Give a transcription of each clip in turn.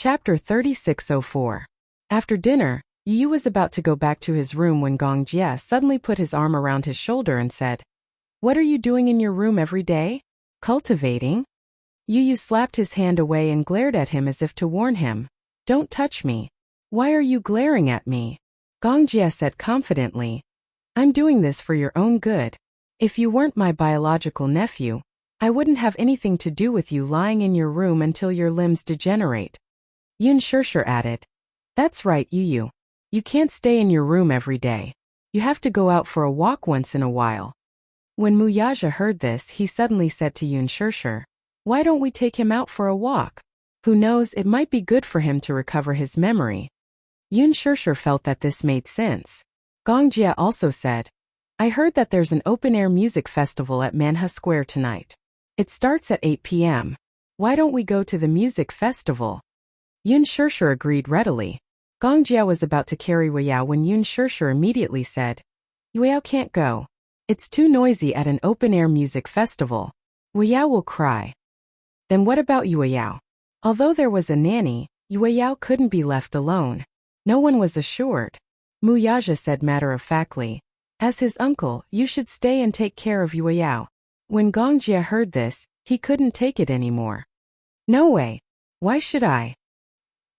Chapter 3604. After dinner, Yu was about to go back to his room when Gong Jie suddenly put his arm around his shoulder and said, "What are you doing in your room every day? Cultivating?" Yu slapped his hand away and glared at him as if to warn him. "Don't touch me. Why are you glaring at me?" Gong Jie said confidently, "I'm doing this for your own good. If you weren't my biological nephew, I wouldn't have anything to do with you lying in your room until your limbs degenerate." Yun Shirshir added, "That's right, Yu. You can't stay in your room every day. You have to go out for a walk once in a while." When Muyaja heard this, he suddenly said to Yun Shirshir, "Why don't we take him out for a walk? Who knows, it might be good for him to recover his memory." Yun Shirshir felt that this made sense. Gong Jie also said, "I heard that there's an open-air music festival at Manha Square tonight. It starts at 8 p.m. Why don't we go to the music festival?" Yun Shirshir agreed readily. Gong Jie was about to carry Weiyao when Yun Shirshir immediately said, "Weiyao can't go. It's too noisy at an open-air music festival. Weiyao will cry." "Then what about Weiyao?" Although there was a nanny, Weiyao couldn't be left alone. No one was assured. Muyaja said matter-of-factly, "As his uncle, you should stay and take care of Weiyao." When Gong Jie heard this, he couldn't take it anymore. "No way. Why should I?"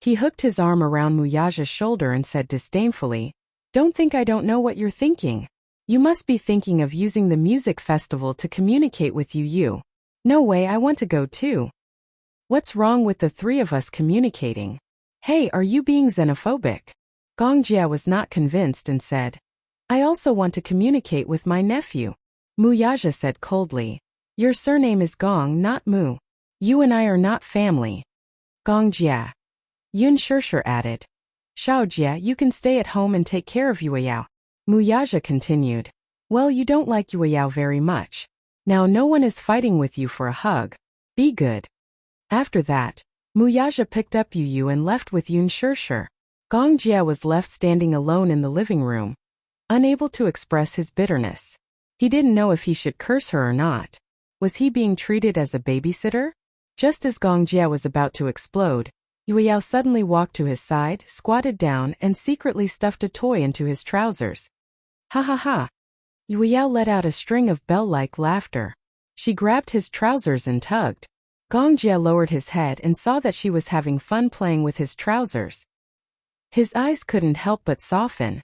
He hooked his arm around Muyaja's shoulder and said disdainfully, "Don't think I don't know what you're thinking. You must be thinking of using the music festival to communicate with Yu. No way, I want to go too. What's wrong with the three of us communicating? Hey, are you being xenophobic?" Gong Jie was not convinced and said, "I also want to communicate with my nephew." Muyaja said coldly, "Your surname is Gong, not Mu. You and I are not family." Gong Jie. Yun Shirshir added, "Xiao Jie, you can stay at home and take care of Weiyao." Muyaja continued, "Well, you don't like Weiyao very much. Now no one is fighting with you for a hug. Be good." After that, Muyaja picked up Yu and left with Yun Shirshir. Gong Jie was left standing alone in the living room, unable to express his bitterness. He didn't know if he should curse her or not. Was he being treated as a babysitter? Just as Gong Jie was about to explode, Weiyao suddenly walked to his side, squatted down, and secretly stuffed a toy into his trousers. "Ha ha ha." Weiyao let out a string of bell-like laughter. She grabbed his trousers and tugged. Gong Jie lowered his head and saw that she was having fun playing with his trousers. His eyes couldn't help but soften.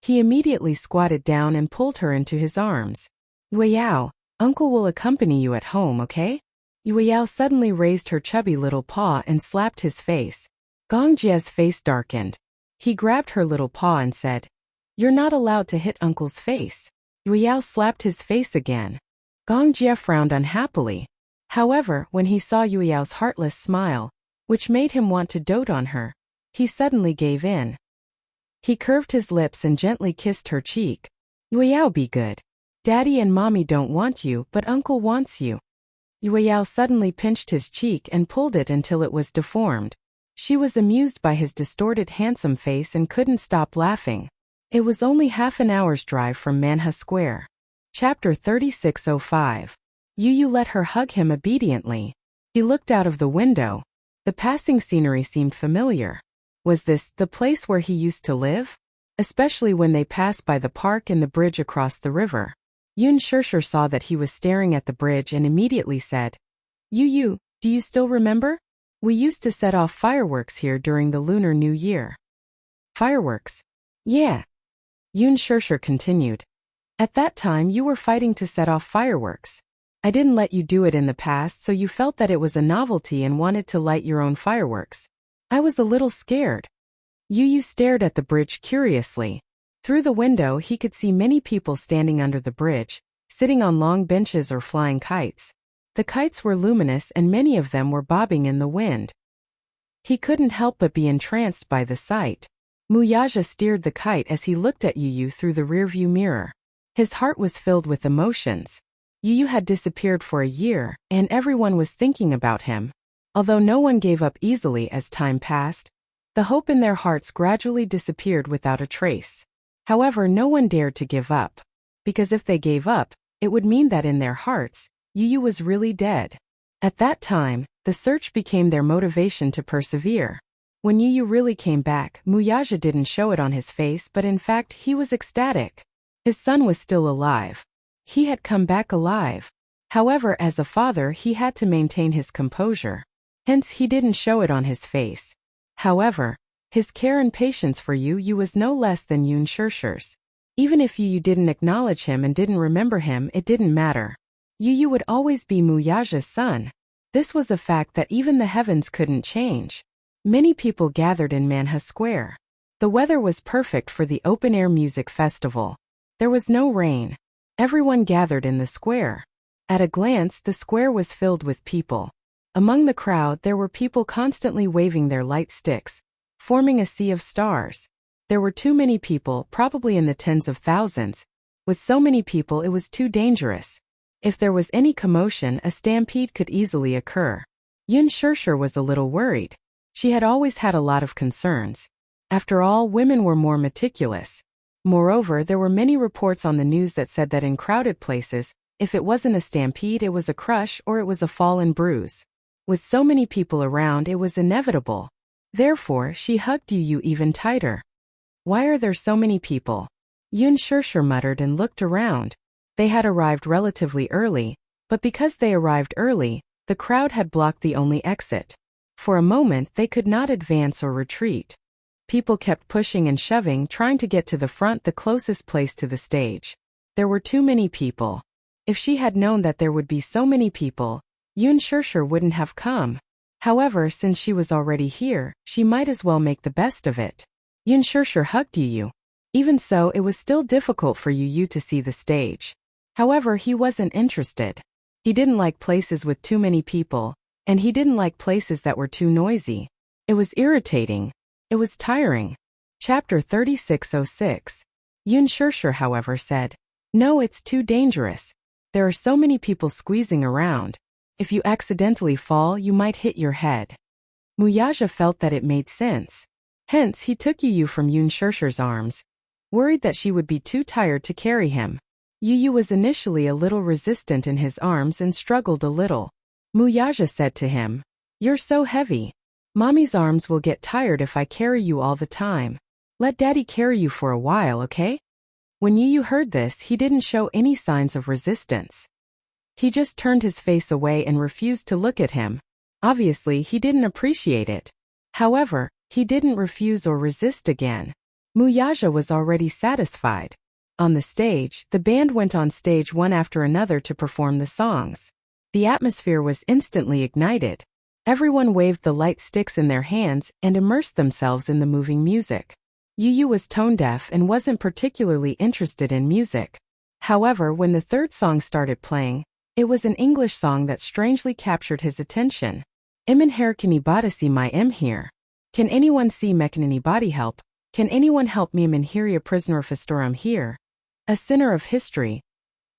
He immediately squatted down and pulled her into his arms. "Weiyao, Uncle will accompany you at home, okay?" Weiyao suddenly raised her chubby little paw and slapped his face. Gong Jie's face darkened. He grabbed her little paw and said, "You're not allowed to hit Uncle's face." Weiyao slapped his face again. Gong Jie frowned unhappily. However, when he saw Yuyao's heartless smile, which made him want to dote on her, he suddenly gave in. He curved his lips and gently kissed her cheek. "Weiyao, be good. Daddy and Mommy don't want you, but Uncle wants you." Weiyao suddenly pinched his cheek and pulled it until it was deformed. She was amused by his distorted handsome face and couldn't stop laughing. It was only half an hour's drive from Manha Square. Chapter 3605. Yu let her hug him obediently. He looked out of the window. The passing scenery seemed familiar. Was this the place where he used to live? Especially when they passed by the park and the bridge across the river. Yun Shirshir saw that he was staring at the bridge and immediately said, "Yu, do you still remember? We used to set off fireworks here during the Lunar New Year." "Fireworks? Yeah." Yun Shirshir continued. "At that time you were fighting to set off fireworks. I didn't let you do it in the past, so you felt that it was a novelty and wanted to light your own fireworks. I was a little scared." Yu stared at the bridge curiously. Through the window he could see many people standing under the bridge, sitting on long benches or flying kites. The kites were luminous and many of them were bobbing in the wind. He couldn't help but be entranced by the sight. Muyaja steered the kite as he looked at Yu through the rearview mirror. His heart was filled with emotions. Yu had disappeared for a year, and everyone was thinking about him. Although no one gave up easily as time passed, the hope in their hearts gradually disappeared without a trace. However, no one dared to give up, because if they gave up, it would mean that in their hearts, Yu was really dead. At that time, The search became their motivation to persevere. When Yu really came back, Muyaja didn't show it on his face, but in fact he was ecstatic. His son was still alive. He had come back alive. However, as a father he had to maintain his composure. Hence he didn't show it on his face. However, his care and patience for Yu was no less than Yun Shishir's. Even if Yu didn't acknowledge him and didn't remember him, it didn't matter. Yu would always be Muyaja's son. This was a fact that even the heavens couldn't change. Many people gathered in Manha Square. The weather was perfect for the open-air music festival. There was no rain. Everyone gathered in the square. At a glance, the square was filled with people. Among the crowd, there were people constantly waving their light sticks, forming a sea of stars. There were too many people, probably in the tens of thousands. With so many people, it was too dangerous. If there was any commotion, a stampede could easily occur. Yun Shishir was a little worried. She had always had a lot of concerns. After all, women were more meticulous. Moreover, there were many reports on the news that said that in crowded places, if it wasn't a stampede, it was a crush or it was a fall and bruise. With so many people around, it was inevitable. Therefore, she hugged Yu even tighter. Why are there so many people? Yun Shishir muttered and looked around. They had arrived relatively early, but because they arrived early, the crowd had blocked the only exit. For a moment, they could not advance or retreat. People kept pushing and shoving, trying to get to the front, the closest place to the stage. There were too many people. If she had known that there would be so many people, Yun Shishir wouldn't have come. However, since she was already here, she might as well make the best of it. Yun Shishir hugged Yu. Even so, it was still difficult for Yu to see the stage. However, he wasn't interested. He didn't like places with too many people, and he didn't like places that were too noisy. It was irritating. It was tiring. Chapter 3606. Yun Shishir, however, said, "No, it's too dangerous. There are so many people squeezing around. If you accidentally fall, you might hit your head." Muyaja felt that it made sense. Hence, he took Yu from Yun Shishir's arms, worried that she would be too tired to carry him. Yu was initially a little resistant in his arms and struggled a little. Muyaja said to him, "You're so heavy. Mommy's arms will get tired if I carry you all the time. Let Daddy carry you for a while, okay?" When Yu heard this, he didn't show any signs of resistance. He just turned his face away and refused to look at him. Obviously, he didn't appreciate it. However, he didn't refuse or resist again. Muyaja was already satisfied. On the stage, the band went on stage one after another to perform the songs. The atmosphere was instantly ignited. Everyone waved the light sticks in their hands and immersed themselves in the moving music. Yu was tone-deaf and wasn't particularly interested in music. However, when the third song started playing, it was an English song that strangely captured his attention. "Imin her kanibada si my here. Can anyone see mekanini body help? Can anyone help me imin hiria prisoner fistorum here? A sinner of history.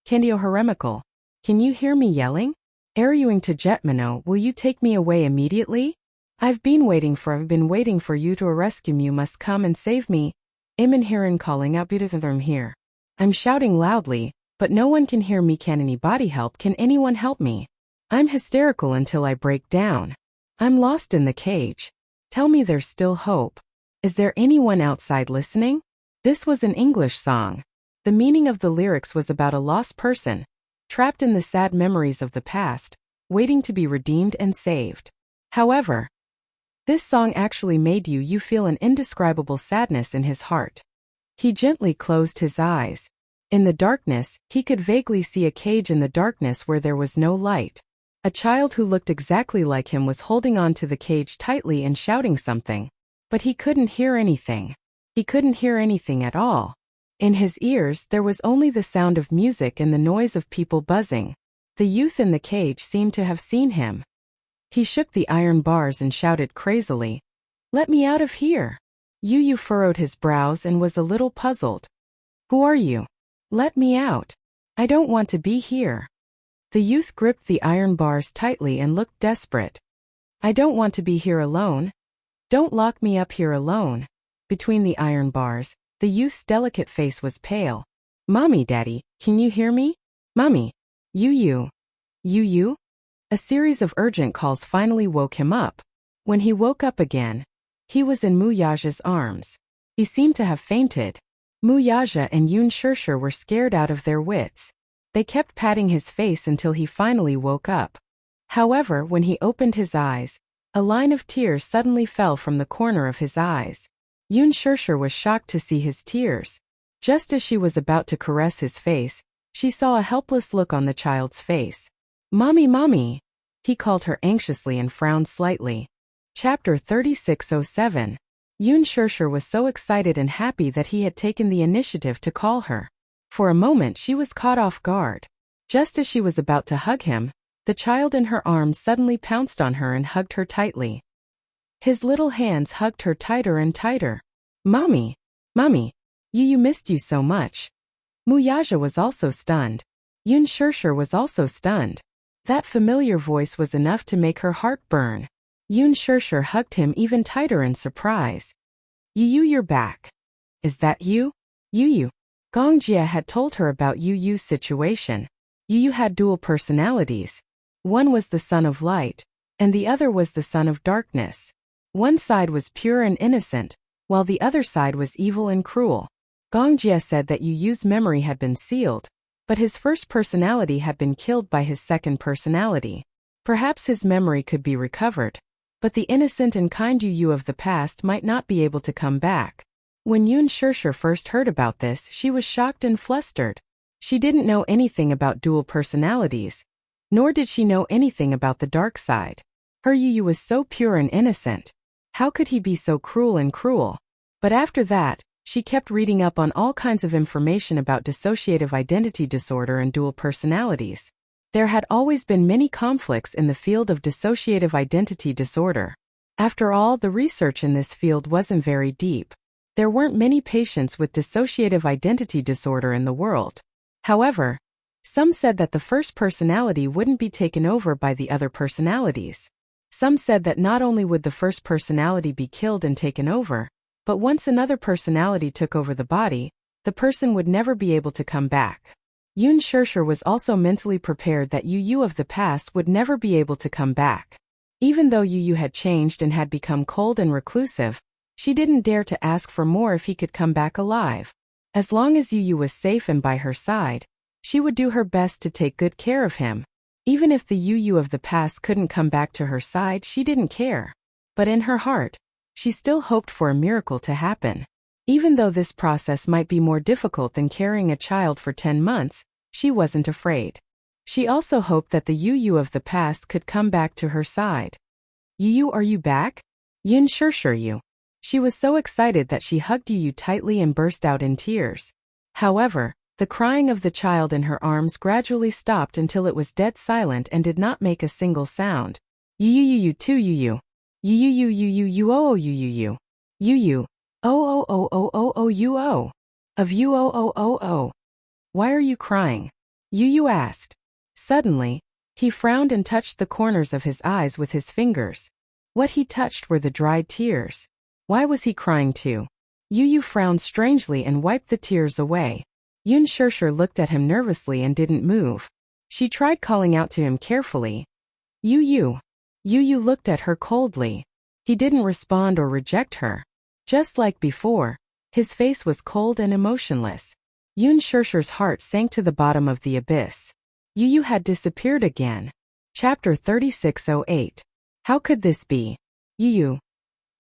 Candio heremical. Can you hear me yelling? Arguing to Jetmano, will you take me away immediately? I've been waiting for you to rescue me. You must come and save me. Imin herin calling out beautiful here. I'm shouting loudly, but no one can hear me. Can anybody help? Can anyone help me? I'm hysterical until I break down. I'm lost in the cage. Tell me there's still hope. Is there anyone outside listening?" This was an English song. The meaning of the lyrics was about a lost person, trapped in the sad memories of the past, waiting to be redeemed and saved. However, this song actually made Yu feel an indescribable sadness in his heart. He gently closed his eyes. In the darkness, he could vaguely see a cage in the darkness where there was no light. A child who looked exactly like him was holding on to the cage tightly and shouting something. But he couldn't hear anything. He couldn't hear anything at all. In his ears, there was only the sound of music and the noise of people buzzing. The youth in the cage seemed to have seen him. He shook the iron bars and shouted crazily, "Let me out of here!" Yu furrowed his brows and was a little puzzled. "Who are you? Let me out. I don't want to be here." The youth gripped the iron bars tightly and looked desperate. "I don't want to be here alone. Don't lock me up here alone." Between the iron bars, the youth's delicate face was pale. "Mommy, Daddy, can you hear me? Mommy. Yu. Yu? A series of urgent calls finally woke him up. When he woke up again, he was in Muyaja's arms. He seemed to have fainted. Muyaja and Yun Shirshir were scared out of their wits. They kept patting his face until he finally woke up. However, when he opened his eyes, a line of tears suddenly fell from the corner of his eyes. Yun Shirshir was shocked to see his tears. Just as she was about to caress his face, she saw a helpless look on the child's face. "Mommy, mommy!" He called her anxiously and frowned slightly. Chapter 3607. Yun Shirshir was so excited and happy that he had taken the initiative to call her. For a moment she was caught off guard. Just as she was about to hug him, the child in her arms suddenly pounced on her and hugged her tightly. His little hands hugged her tighter and tighter. "Mommy! Mommy! You missed you so much." Muyaja was also stunned. Yun Shirshir was also stunned. That familiar voice was enough to make her heart burn. Yun Shirshir hugged him even tighter in surprise. You're back. Is that you? Yu. Gongjie had told her about Yu's situation. Yu had dual personalities. One was the son of light, and the other was the son of darkness. One side was pure and innocent, while the other side was evil and cruel. Gongjie said that Yu's memory had been sealed, but his first personality had been killed by his second personality. Perhaps his memory could be recovered, but the innocent and kind Yu of the past might not be able to come back. When Yun Shirshir first heard about this, she was shocked and flustered. She didn't know anything about dual personalities, nor did she know anything about the dark side. Her Yu was so pure and innocent. How could he be so cruel and cruel? But after that, she kept reading up on all kinds of information about dissociative identity disorder and dual personalities. There had always been many conflicts in the field of dissociative identity disorder. After all, the research in this field wasn't very deep. There weren't many patients with dissociative identity disorder in the world. However, some said that the first personality wouldn't be taken over by the other personalities. Some said that not only would the first personality be killed and taken over, but once another personality took over the body, the person would never be able to come back. Yun Shirshir was also mentally prepared that Yu of the past would never be able to come back. Even though Yu had changed and had become cold and reclusive, she didn't dare to ask for more if he could come back alive. As long as Yu was safe and by her side, she would do her best to take good care of him. Even if the Yu of the past couldn't come back to her side, she didn't care. But in her heart, she still hoped for a miracle to happen. Even though this process might be more difficult than carrying a child for 10 months, she wasn't afraid. She also hoped that the Yu of the past could come back to her side. "Yu, are you back?" Yun Shirshir Yu. She was so excited that she hugged Yu tightly and burst out in tears. However, the crying of the child in her arms gradually stopped until it was dead silent and did not make a single sound. "Yu too Yu. Yu oh Yu. Yu. Oh you oh. Of you oh. Why are you crying?" Yu asked. Suddenly, he frowned and touched the corners of his eyes with his fingers. What he touched were the dried tears. Why was he crying too? Yu frowned strangely and wiped the tears away. Yun Shirshir looked at him nervously and didn't move. She tried calling out to him carefully. Yu. Yu looked at her coldly. He didn't respond or reject her. Just like before, his face was cold and emotionless. Yun Shirshir's heart sank to the bottom of the abyss. Yu had disappeared again. Chapter 3608. How could this be? Yu.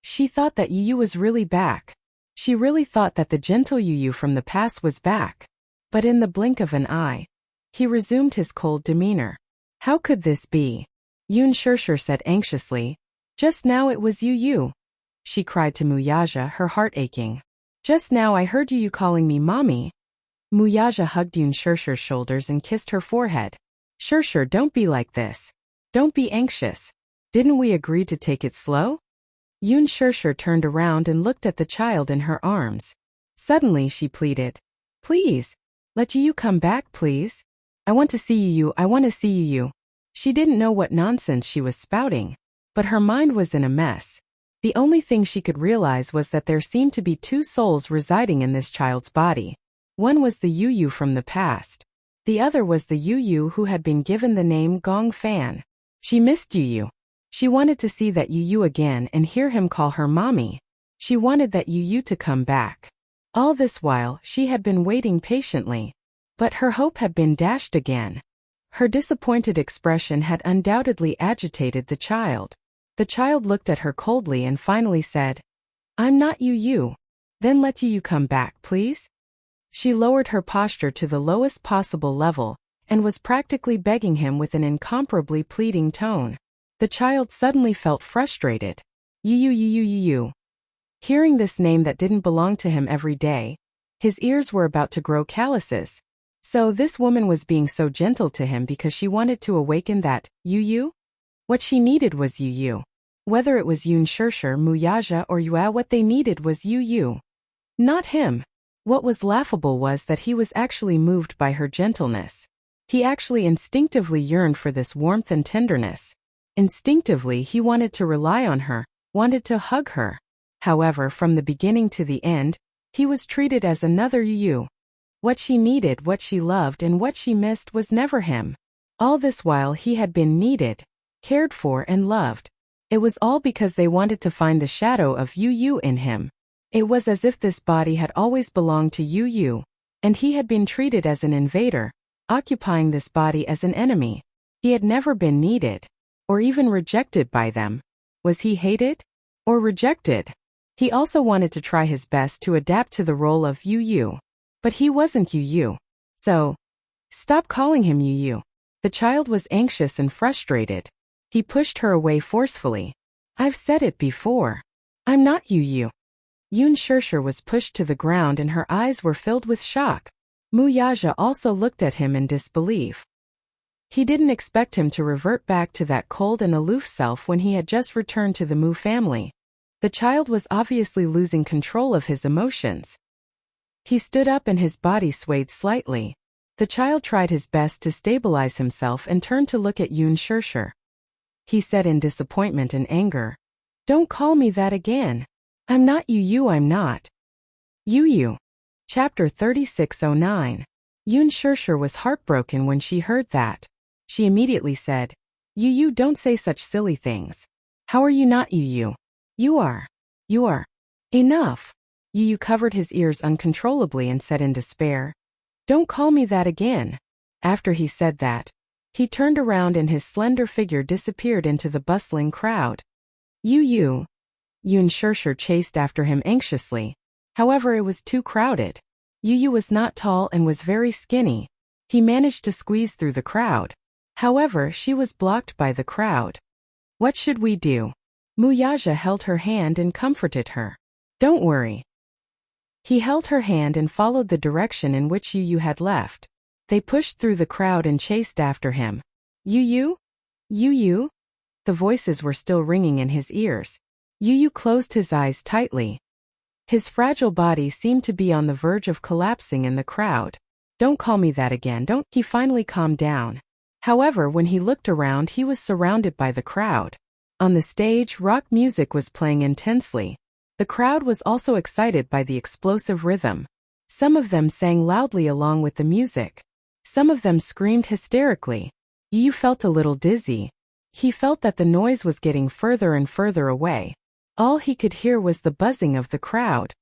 She thought that Yu was really back. She really thought that the gentle Yu from the past was back. But in the blink of an eye, he resumed his cold demeanor. How could this be? Yun Shirshir said anxiously. Just now it was Yu. She cried to Muyaja, her heart aching. Just now I heard Yu calling me mommy. Muyaja hugged Yun Shirshir's shoulders and kissed her forehead. Shirshir, don't be like this. Don't be anxious. Didn't we agree to take it slow? Yun Shirshir turned around and looked at the child in her arms. Suddenly she pleaded. Please, let Yu come back, please. I want to see Yu, I want to see Yu. She didn't know what nonsense she was spouting, but her mind was in a mess. The only thing she could realize was that there seemed to be two souls residing in this child's body. One was the Yu from the past. The other was the Yu who had been given the name Gong Fan. She missed Yu. She wanted to see that Yu again and hear him call her mommy. She wanted that Yu to come back. All this while, she had been waiting patiently. But her hope had been dashed again. Her disappointed expression had undoubtedly agitated the child. The child looked at her coldly and finally said, "I'm not Yu. Then let Yu come back, please." She lowered her posture to the lowest possible level and was practically begging him with an incomparably pleading tone. The child suddenly felt frustrated. Yu. Hearing this name that didn't belong to him every day, his ears were about to grow calluses. So this woman was being so gentle to him because she wanted to awaken that Yu? What she needed was Yu. Whether it was Yun Shirshir, Muyaja, or Yua, what they needed was Yu. Not him. What was laughable was that he was actually moved by her gentleness. He actually instinctively yearned for this warmth and tenderness. Instinctively, he wanted to rely on her, wanted to hug her. However, from the beginning to the end, he was treated as another Yu. What she needed, what she loved, and what she missed was never him. All this while he had been needed, cared for, and loved. It was all because they wanted to find the shadow of Yu in him. It was as if this body had always belonged to Yu, and he had been treated as an invader, occupying this body as an enemy. He had never been needed, or even rejected by them. Was he hated? Or rejected? He also wanted to try his best to adapt to the role of Yu. But he wasn't Yu. So, stop calling him Yu. The child was anxious and frustrated. He pushed her away forcefully. I've said it before. I'm not Yu. Yun Shirshir was pushed to the ground and her eyes were filled with shock. Muyaja also looked at him in disbelief. He didn't expect him to revert back to that cold and aloof self when he had just returned to the Mu family. The child was obviously losing control of his emotions. He stood up and his body swayed slightly. The child tried his best to stabilize himself and turned to look at Yun Shirshir. He said in disappointment and anger, "Don't call me that again. I'm not Yu, I'm not." Yu. Chapter 3609. Yun Shirshir was heartbroken when she heard that. She immediately said, Yu, don't say such silly things. How are you not Yu? You are. Enough. Yu covered his ears uncontrollably and said in despair, "Don't call me that again." After he said that, he turned around and his slender figure disappeared into the bustling crowd. Yu. Yun Shirshir chased after him anxiously. However, it was too crowded. Yu was not tall and was very skinny. He managed to squeeze through the crowd. However, she was blocked by the crowd. What should we do? Muyaja held her hand and comforted her. Don't worry. He held her hand and followed the direction in which Yu had left. They pushed through the crowd and chased after him. Yu? The voices were still ringing in his ears. Yu closed his eyes tightly. His fragile body seemed to be on the verge of collapsing in the crowd. Don't call me that again, don't. He finally calmed down. However, when he looked around, he was surrounded by the crowd. On the stage, rock music was playing intensely. The crowd was also excited by the explosive rhythm. Some of them sang loudly along with the music. Some of them screamed hysterically. Yu felt a little dizzy. He felt that the noise was getting further and further away. All he could hear was the buzzing of the crowd.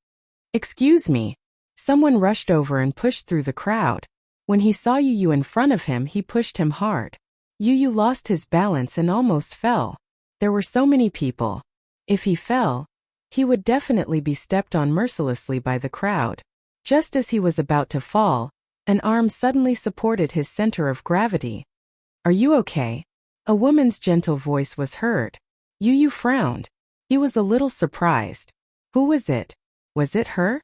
Excuse me. Someone rushed over and pushed through the crowd. When he saw Yu in front of him, he pushed him hard. Yu lost his balance and almost fell. There were so many people. If he fell, he would definitely be stepped on mercilessly by the crowd. Just as he was about to fall, an arm suddenly supported his center of gravity. Are you okay? A woman's gentle voice was heard. Yu frowned. He was a little surprised. Who was it? Was it her?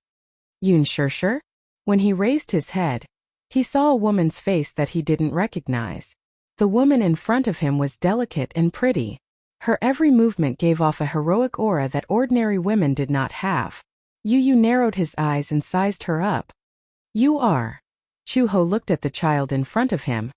Yun Shirshir? When he raised his head, he saw a woman's face that he didn't recognize. The woman in front of him was delicate and pretty. Her every movement gave off a heroic aura that ordinary women did not have. Yu narrowed his eyes and sized her up. You are. Chuho looked at the child in front of him.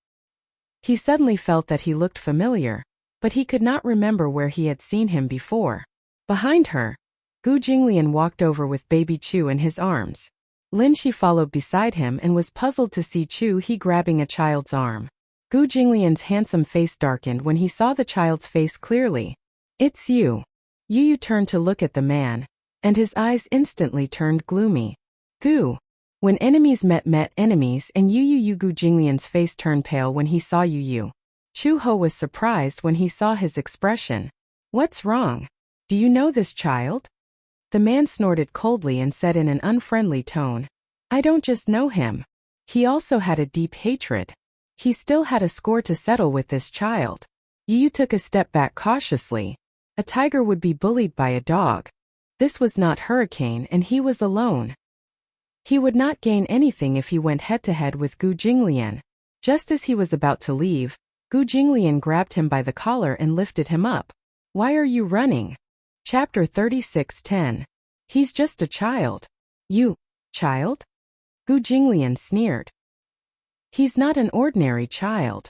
He suddenly felt that he looked familiar, but he could not remember where he had seen him before. Behind her, Gu Jinglian walked over with baby Chu in his arms. Lin Shi followed beside him and was puzzled to see Chu He grabbing a child's arm. Gu Jinglian's handsome face darkened when he saw the child's face clearly. It's you. Yu turned to look at the man, and his eyes instantly turned gloomy. Gu. When enemies met enemies and Yu Gu Jinglian's face turned pale when he saw Yu. Chu Ho was surprised when he saw his expression. What's wrong? Do you know this child? The man snorted coldly and said in an unfriendly tone, I don't just know him. He also had a deep hatred. He still had a score to settle with this child. Yu took a step back cautiously. A tiger would be bullied by a dog. This was not Hurricane and he was alone. He would not gain anything if he went head-to-head with Gu Jinglian. Just as he was about to leave, Gu Jinglian grabbed him by the collar and lifted him up. Why are you running? Chapter 36:10. He's just a child. You, child? Gu Jinglian sneered. He's not an ordinary child.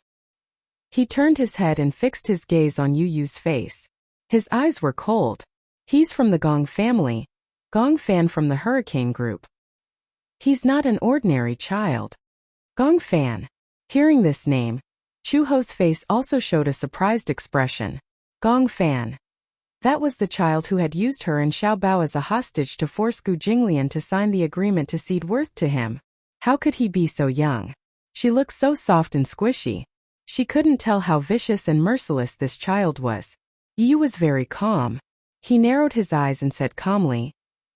He turned his head and fixed his gaze on Yu's face. His eyes were cold. He's from the Gong family. Gong Fan from the Hurricane group. He's not an ordinary child. Gong Fan. Hearing this name, Chu Ho's face also showed a surprised expression. Gong Fan. That was the child who had used her and Xiao Bao as a hostage to force Gu Jinglian to sign the agreement to cede Worth to him. How could he be so young? She looked so soft and squishy. She couldn't tell how vicious and merciless this child was. Yu was very calm. He narrowed his eyes and said calmly,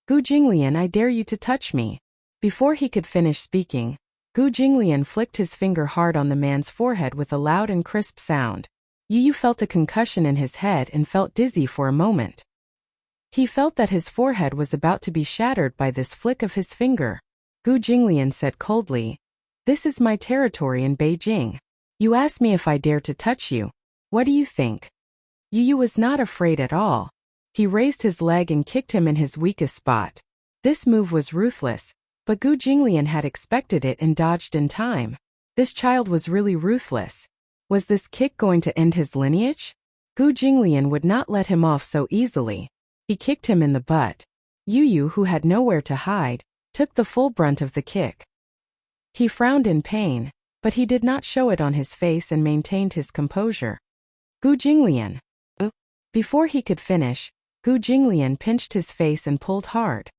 Gu Jinglian, I dare you to touch me. Before he could finish speaking, Gu Jinglian flicked his finger hard on the man's forehead with a loud and crisp sound. Yu felt a concussion in his head and felt dizzy for a moment. He felt that his forehead was about to be shattered by this flick of his finger. Gu Jinglian said coldly, This is my territory in Beijing. You asked me if I dare to touch you. What do you think? Yu was not afraid at all. He raised his leg and kicked him in his weakest spot. This move was ruthless, but Gu Jinglian had expected it and dodged in time. This child was really ruthless. Was this kick going to end his lineage? Gu Jinglian would not let him off so easily. He kicked him in the butt. Yu, who had nowhere to hide, took the full brunt of the kick. He frowned in pain, but he did not show it on his face and maintained his composure. Gu Jinglian. Before he could finish, Gu Jinglian pinched his face and pulled hard.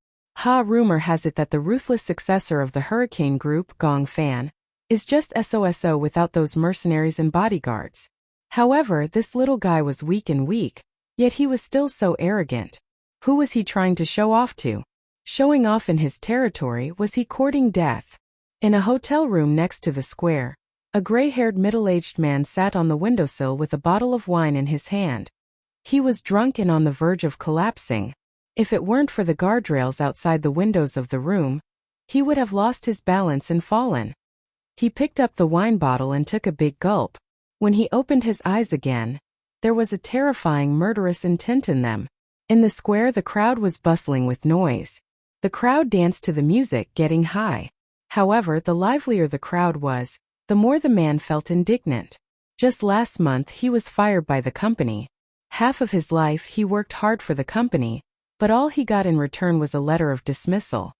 Rumor has it that the ruthless successor of the Hurricane group, Gong Fan, is just SOSO without those mercenaries and bodyguards. However, this little guy was weak, yet he was still so arrogant. Who was he trying to show off to? Showing off in his territory, was he courting death? In a hotel room next to the square, a gray-haired middle-aged man sat on the windowsill with a bottle of wine in his hand. He was drunk and on the verge of collapsing. If it weren't for the guardrails outside the windows of the room, he would have lost his balance and fallen. He picked up the wine bottle and took a big gulp. When he opened his eyes again, there was a terrifying murderous intent in them. In the square, the crowd was bustling with noise. The crowd danced to the music, getting high. However, the livelier the crowd was, the more the man felt indignant. Just last month he was fired by the company. Half of his life he worked hard for the company, but all he got in return was a letter of dismissal.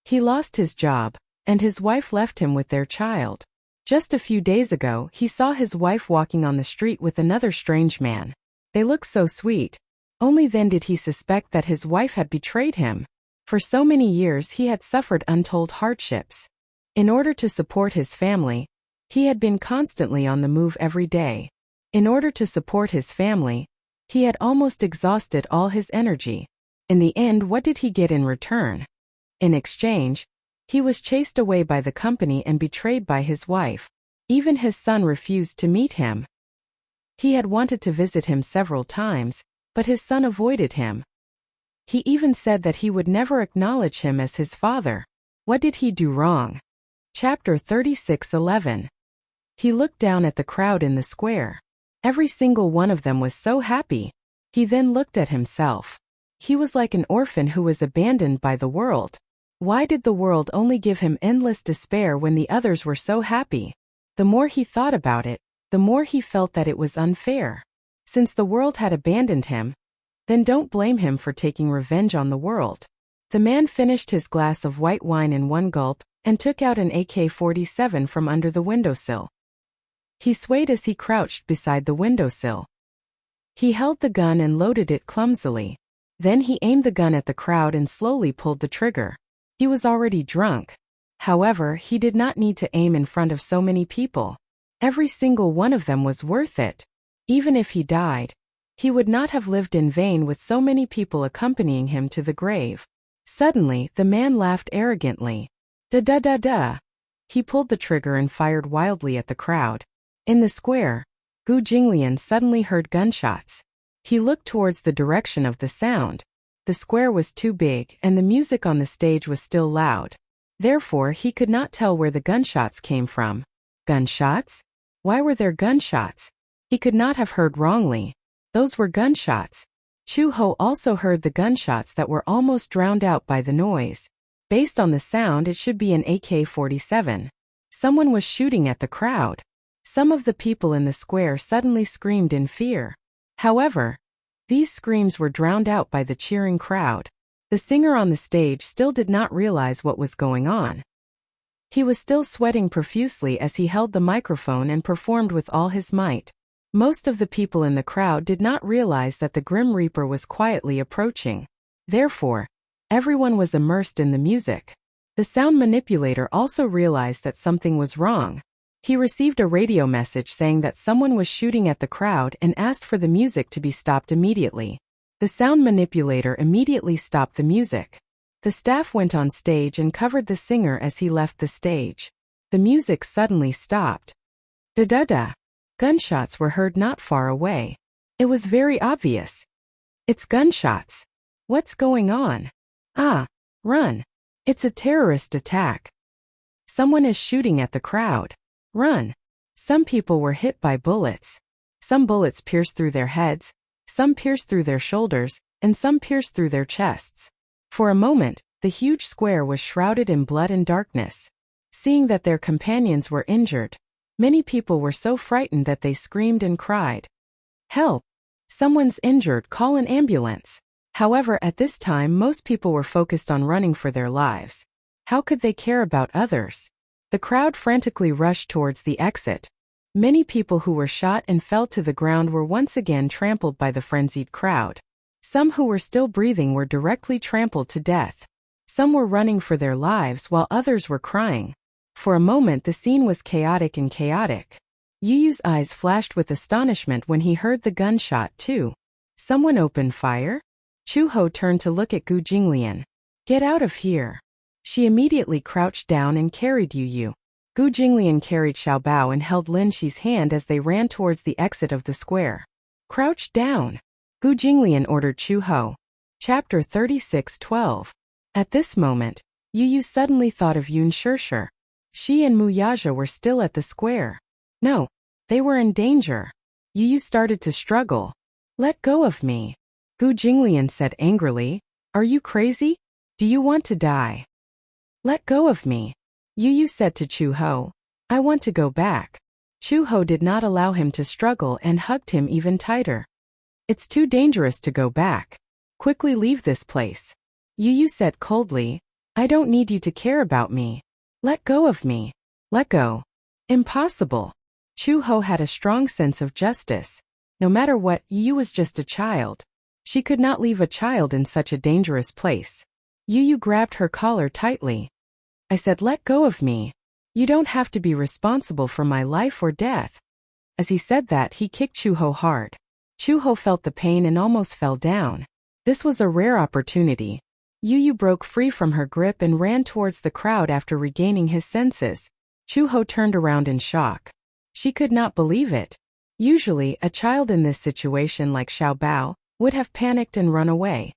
He lost his job, and his wife left him with their child. Just a few days ago, he saw his wife walking on the street with another strange man. They looked so sweet. Only then did he suspect that his wife had betrayed him. For so many years he had suffered untold hardships. In order to support his family, he had been constantly on the move every day. In order to support his family, he had almost exhausted all his energy. In the end, what did he get in return? In exchange, he was chased away by the company and betrayed by his wife. Even his son refused to meet him. He had wanted to visit him several times, but his son avoided him. He even said that he would never acknowledge him as his father. What did he do wrong? Chapter 36:11. He looked down at the crowd in the square. Every single one of them was so happy. He then looked at himself. He was like an orphan who was abandoned by the world. Why did the world only give him endless despair when the others were so happy? The more he thought about it, the more he felt that it was unfair. Since the world had abandoned him, then don't blame him for taking revenge on the world. The man finished his glass of white wine in one gulp and took out an AK-47 from under the windowsill. He swayed as he crouched beside the windowsill. He held the gun and loaded it clumsily. Then he aimed the gun at the crowd and slowly pulled the trigger. He was already drunk. However, he did not need to aim in front of so many people. Every single one of them was worth it. Even if he died, he would not have lived in vain with so many people accompanying him to the grave. Suddenly, the man laughed arrogantly. Da-da-da-da. He pulled the trigger and fired wildly at the crowd. In the square, Gu Jinglian suddenly heard gunshots. He looked towards the direction of the sound. The square was too big and the music on the stage was still loud. Therefore, he could not tell where the gunshots came from. Gunshots? Why were there gunshots? He could not have heard wrongly. Those were gunshots. Chu Ho also heard the gunshots that were almost drowned out by the noise. Based on the sound, it should be an AK-47. Someone was shooting at the crowd. Some of the people in the square suddenly screamed in fear. However, these screams were drowned out by the cheering crowd. The singer on the stage still did not realize what was going on. He was still sweating profusely as he held the microphone and performed with all his might. Most of the people in the crowd did not realize that the Grim Reaper was quietly approaching. Therefore, everyone was immersed in the music. The sound manipulator also realized that something was wrong. He received a radio message saying that someone was shooting at the crowd and asked for the music to be stopped immediately. The sound manipulator immediately stopped the music. The staff went on stage and covered the singer as he left the stage. The music suddenly stopped. Da-da-da. Gunshots were heard not far away. It was very obvious. It's gunshots. What's going on? Ah, run. It's a terrorist attack. Someone is shooting at the crowd. Run. Some people were hit by bullets. Some bullets pierced through their heads, some pierced through their shoulders, and some pierced through their chests. For a moment, the huge square was shrouded in blood and darkness. Seeing that their companions were injured, many people were so frightened that they screamed and cried. Help! Someone's injured, call an ambulance. However, at this time most people were focused on running for their lives. How could they care about others? The crowd frantically rushed towards the exit. Many people who were shot and fell to the ground were once again trampled by the frenzied crowd. Some who were still breathing were directly trampled to death. Some were running for their lives while others were crying. For a moment the scene was chaotic and chaotic. Yu Yu's eyes flashed with astonishment when he heard the gunshot too. Someone opened fire? Chu Ho turned to look at Gu Jinglian. Get out of here. She immediately crouched down and carried Yu Yu. Gu Jinglian carried Xiao Bao and held Lin Qi's hand as they ran towards the exit of the square. Crouch down. Gu Jinglian ordered Chu Ho. Chapter 36:12. At this moment, Yu Yu suddenly thought of Yun Shirshir. She and Mu Yaja were still at the square. No, they were in danger. Yu Yu started to struggle. Let go of me. Gu Jinglian said angrily. Are you crazy? Do you want to die? Let go of me. Yu Yu said to Chu Ho. I want to go back. Chu Ho did not allow him to struggle and hugged him even tighter. It's too dangerous to go back. Quickly leave this place. Yu Yu said coldly. I don't need you to care about me. Let go of me. Let go. Impossible. Chu Ho had a strong sense of justice. No matter what, Yu Yu was just a child. She could not leave a child in such a dangerous place. Yu Yu grabbed her collar tightly. I said let go of me. You don't have to be responsible for my life or death. As he said that, he kicked Chu Ho hard. Chu Ho felt the pain and almost fell down. This was a rare opportunity. Yu Yu broke free from her grip and ran towards the crowd after regaining his senses. Chu Ho turned around in shock. She could not believe it. Usually, a child in this situation like Xiao Bao would have panicked and run away.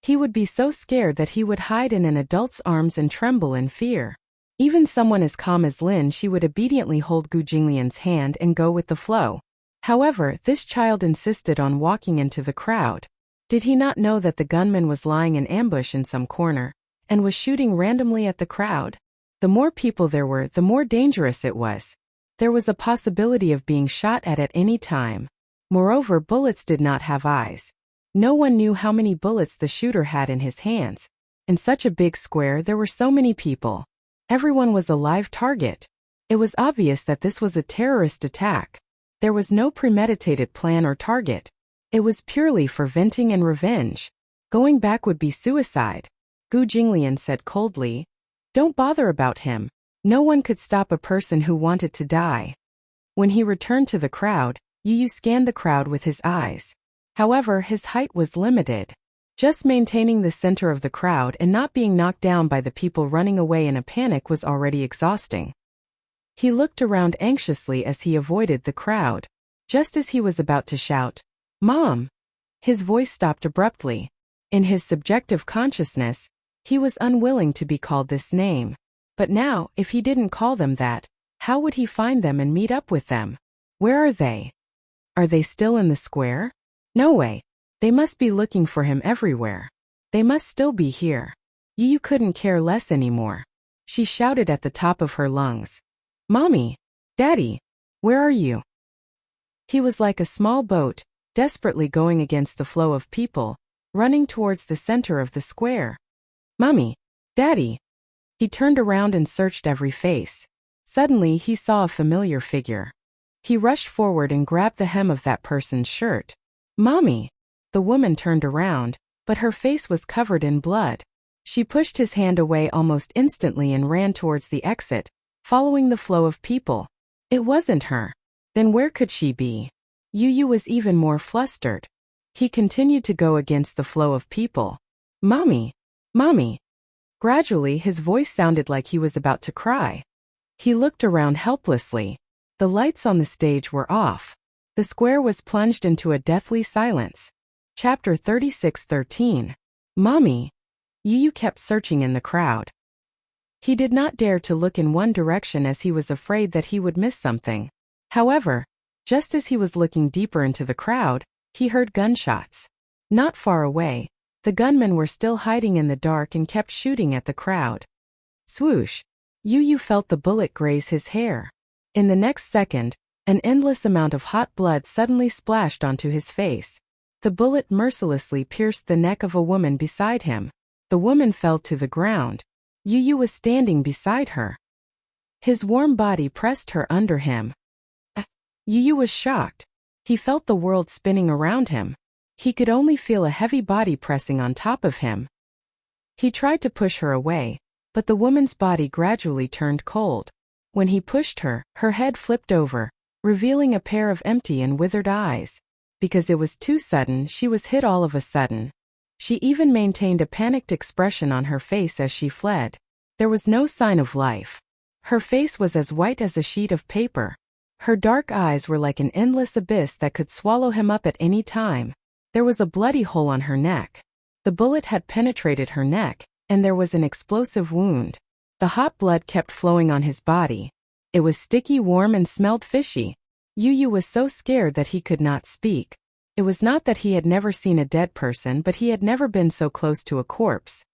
He would be so scared that he would hide in an adult's arms and tremble in fear. Even someone as calm as Lin, she would obediently hold Gu Jinglian's hand and go with the flow. However, this child insisted on walking into the crowd. Did he not know that the gunman was lying in ambush in some corner and was shooting randomly at the crowd? The more people there were, the more dangerous it was. There was a possibility of being shot at any time. Moreover, bullets did not have eyes. No one knew how many bullets the shooter had in his hands. In such a big square, there were so many people. Everyone was a live target. It was obvious that this was a terrorist attack. There was no premeditated plan or target. It was purely for venting and revenge. Going back would be suicide. Gu Jinglian said coldly. Don't bother about him. No one could stop a person who wanted to die. When he returned to the crowd, Yu scanned the crowd with his eyes. However, his height was limited. Just maintaining the center of the crowd and not being knocked down by the people running away in a panic was already exhausting. He looked around anxiously as he avoided the crowd. Just as he was about to shout, "Mom!" his voice stopped abruptly. In his subjective consciousness, he was unwilling to be called this name. But now, if he didn't call them that, how would he find them and meet up with them? Where are they? Are they still in the square? No way. They must be looking for him everywhere. They must still be here. Yu couldn't care less anymore. She shouted at the top of her lungs. Mommy! Daddy! Where are you? He was like a small boat, desperately going against the flow of people, running towards the center of the square. Mommy! Daddy! He turned around and searched every face. Suddenly he saw a familiar figure. He rushed forward and grabbed the hem of that person's shirt. Mommy! The woman turned around, but her face was covered in blood. She pushed his hand away almost instantly and ran towards the exit, following the flow of people. It wasn't her. Then where could she be? Yu was even more flustered. He continued to go against the flow of people. Mommy! Mommy! Gradually his voice sounded like he was about to cry. He looked around helplessly. The lights on the stage were off. The square was plunged into a deathly silence. Chapter 36:13. Mommy! Yu kept searching in the crowd. He did not dare to look in one direction as he was afraid that he would miss something. However, just as he was looking deeper into the crowd, he heard gunshots. Not far away, the gunmen were still hiding in the dark and kept shooting at the crowd. Swoosh! Yu felt the bullet graze his hair. In the next second, an endless amount of hot blood suddenly splashed onto his face. The bullet mercilessly pierced the neck of a woman beside him. The woman fell to the ground. Yu was standing beside her. His warm body pressed her under him. Yu was shocked. He felt the world spinning around him. He could only feel a heavy body pressing on top of him. He tried to push her away, but the woman's body gradually turned cold. When he pushed her, her head flipped over, revealing a pair of empty and withered eyes. Because it was too sudden, she was hit all of a sudden. She even maintained a panicked expression on her face as she fled. There was no sign of life. Her face was as white as a sheet of paper. Her dark eyes were like an endless abyss that could swallow him up at any time. There was a bloody hole on her neck. The bullet had penetrated her neck, and there was an explosive wound. The hot blood kept flowing on his body. It was sticky, warm, and smelled fishy. Yu was so scared that he could not speak. It was not that he had never seen a dead person, but he had never been so close to a corpse.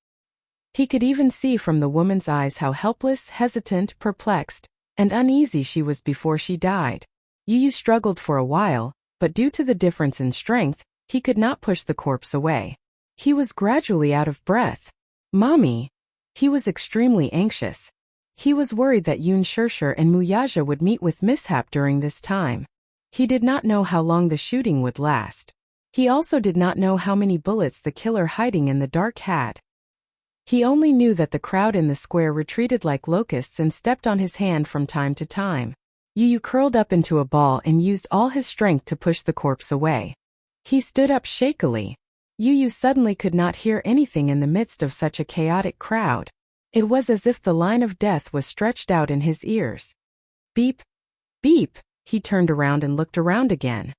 He could even see from the woman's eyes how helpless, hesitant, perplexed, and uneasy she was before she died. Yu struggled for a while, but due to the difference in strength, he could not push the corpse away. He was gradually out of breath. Mommy! He was extremely anxious. He was worried that Yun Shirshir and Muyaja would meet with mishap during this time. He did not know how long the shooting would last. He also did not know how many bullets the killer hiding in the dark had. He only knew that the crowd in the square retreated like locusts and stepped on his hand from time to time. Yu curled up into a ball and used all his strength to push the corpse away. He stood up shakily. Yu suddenly could not hear anything in the midst of such a chaotic crowd. It was as if the line of death was stretched out in his ears. Beep! Beep! He turned around and looked around again.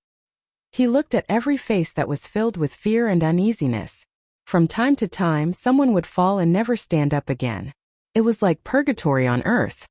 He looked at every face that was filled with fear and uneasiness. From time to time, someone would fall and never stand up again. It was like purgatory on earth.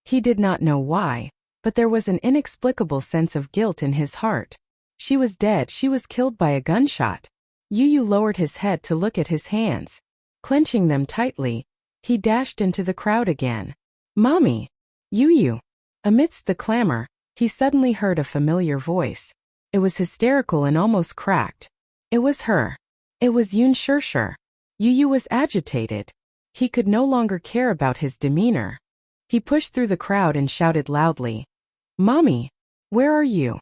He did not know why, but there was an inexplicable sense of guilt in his heart. She was dead, she was killed by a gunshot. Yu lowered his head to look at his hands. Clenching them tightly, he dashed into the crowd again. Mommy! Yu! Amidst the clamor, he suddenly heard a familiar voice. It was hysterical and almost cracked. It was her. It was Yun Shirshir. Yu was agitated. He could no longer care about his demeanor. He pushed through the crowd and shouted loudly, "Mommy, where are you?"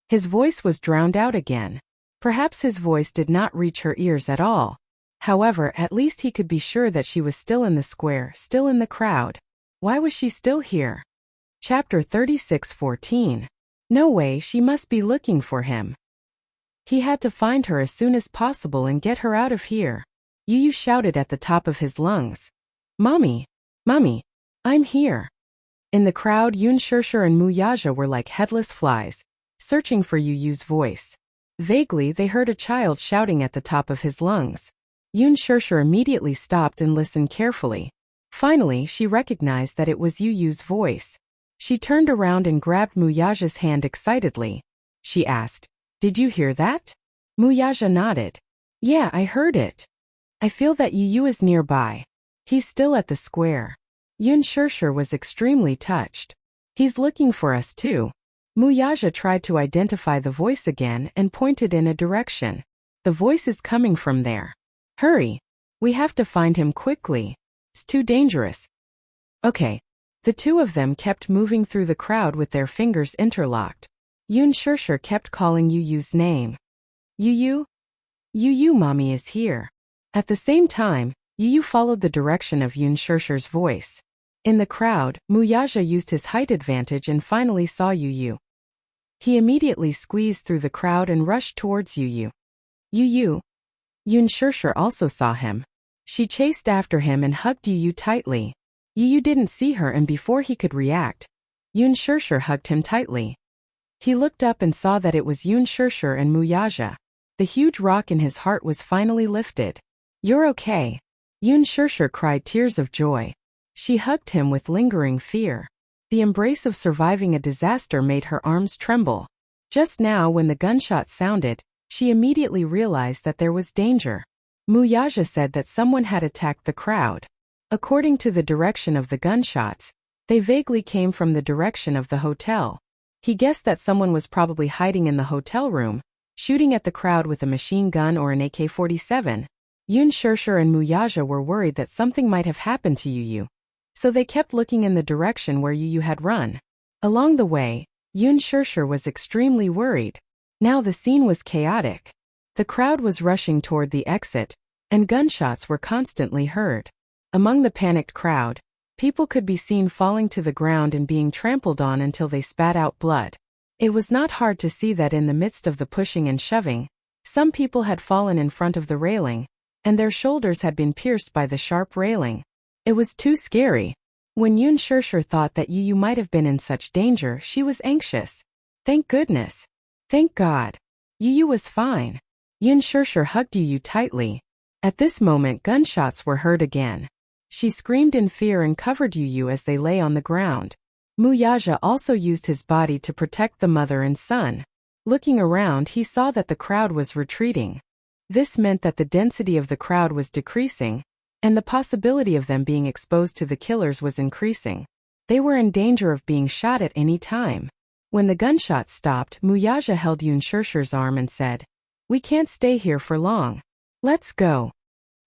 His voice was drowned out again. Perhaps his voice did not reach her ears at all. However, at least he could be sure that she was still in the square, still in the crowd. Why was she still here? Chapter 36:14. No way, she must be looking for him. He had to find her as soon as possible and get her out of here. Yu shouted at the top of his lungs. Mommy, Mommy, I'm here. In the crowd, Yun Shirshir and Muyaja were like headless flies, searching for Yu's voice. Vaguely, they heard a child shouting at the top of his lungs. Yun Shirshir immediately stopped and listened carefully. Finally, she recognized that it was Yu's voice. She turned around and grabbed Muyaja's hand excitedly. She asked, "Did you hear that?" Muyaja nodded. "Yeah, I heard it. I feel that Yu is nearby. He's still at the square." Yun Shirshir was extremely touched. "He's looking for us too." Muyaja tried to identify the voice again and pointed in a direction. "The voice is coming from there. Hurry. We have to find him quickly. It's too dangerous." Okay. The two of them kept moving through the crowd with their fingers interlocked. Yun Shirshir kept calling Yu's name. Yu? Yu, Mommy is here. At the same time, Yu followed the direction of Yun Shirshir's voice. In the crowd, Muyaja used his height advantage and finally saw Yu. He immediately squeezed through the crowd and rushed towards Yu. Yu. Yun Shirshir also saw him. She chased after him and hugged Yu tightly. Yu didn't see her, and before he could react, Yun Shirshir hugged him tightly. He looked up and saw that it was Yun Shirshir and Muyaja. The huge rock in his heart was finally lifted. "You're okay." Yun Shirshir cried tears of joy. She hugged him with lingering fear. The embrace of surviving a disaster made her arms tremble. Just now, when the gunshot sounded, she immediately realized that there was danger. Muyaja said that someone had attacked the crowd. According to the direction of the gunshots, they vaguely came from the direction of the hotel. He guessed that someone was probably hiding in the hotel room, shooting at the crowd with a machine gun or an AK-47. Yun Shirshir and Muyaja were worried that something might have happened to Yu, so they kept looking in the direction where Yu had run. Along the way, Yun Shirshir was extremely worried. Now the scene was chaotic. The crowd was rushing toward the exit, and gunshots were constantly heard. Among the panicked crowd, people could be seen falling to the ground and being trampled on until they spat out blood. It was not hard to see that in the midst of the pushing and shoving, some people had fallen in front of the railing, and their shoulders had been pierced by the sharp railing. It was too scary. When Yun Shirshir thought that Yu might have been in such danger, she was anxious. Thank goodness. Thank God. Yu was fine. Yun Shirshir hugged Yu tightly. At this moment, gunshots were heard again. She screamed in fear and covered Yu as they lay on the ground. Muyaja also used his body to protect the mother and son. Looking around, he saw that the crowd was retreating. This meant that the density of the crowd was decreasing, and the possibility of them being exposed to the killers was increasing. They were in danger of being shot at any time. When the gunshots stopped, Muyaja held Yun Shirshir's arm and said, "We can't stay here for long. Let's go."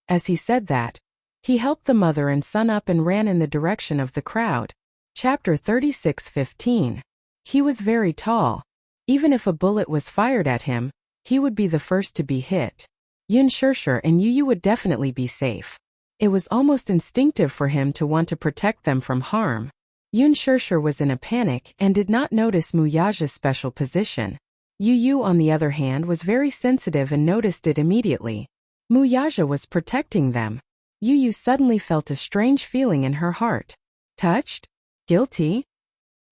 As he said that, he helped the mother and son up and ran in the direction of the crowd. Chapter 36:15. He was very tall. Even if a bullet was fired at him, he would be the first to be hit. Yun Shirshir and Yu would definitely be safe. It was almost instinctive for him to want to protect them from harm. Yun Shirshir was in a panic and did not notice Muyaja's special position. Yu, on the other hand, was very sensitive and noticed it immediately. Muyaja was protecting them. Yu suddenly felt a strange feeling in her heart. Touched? Guilty?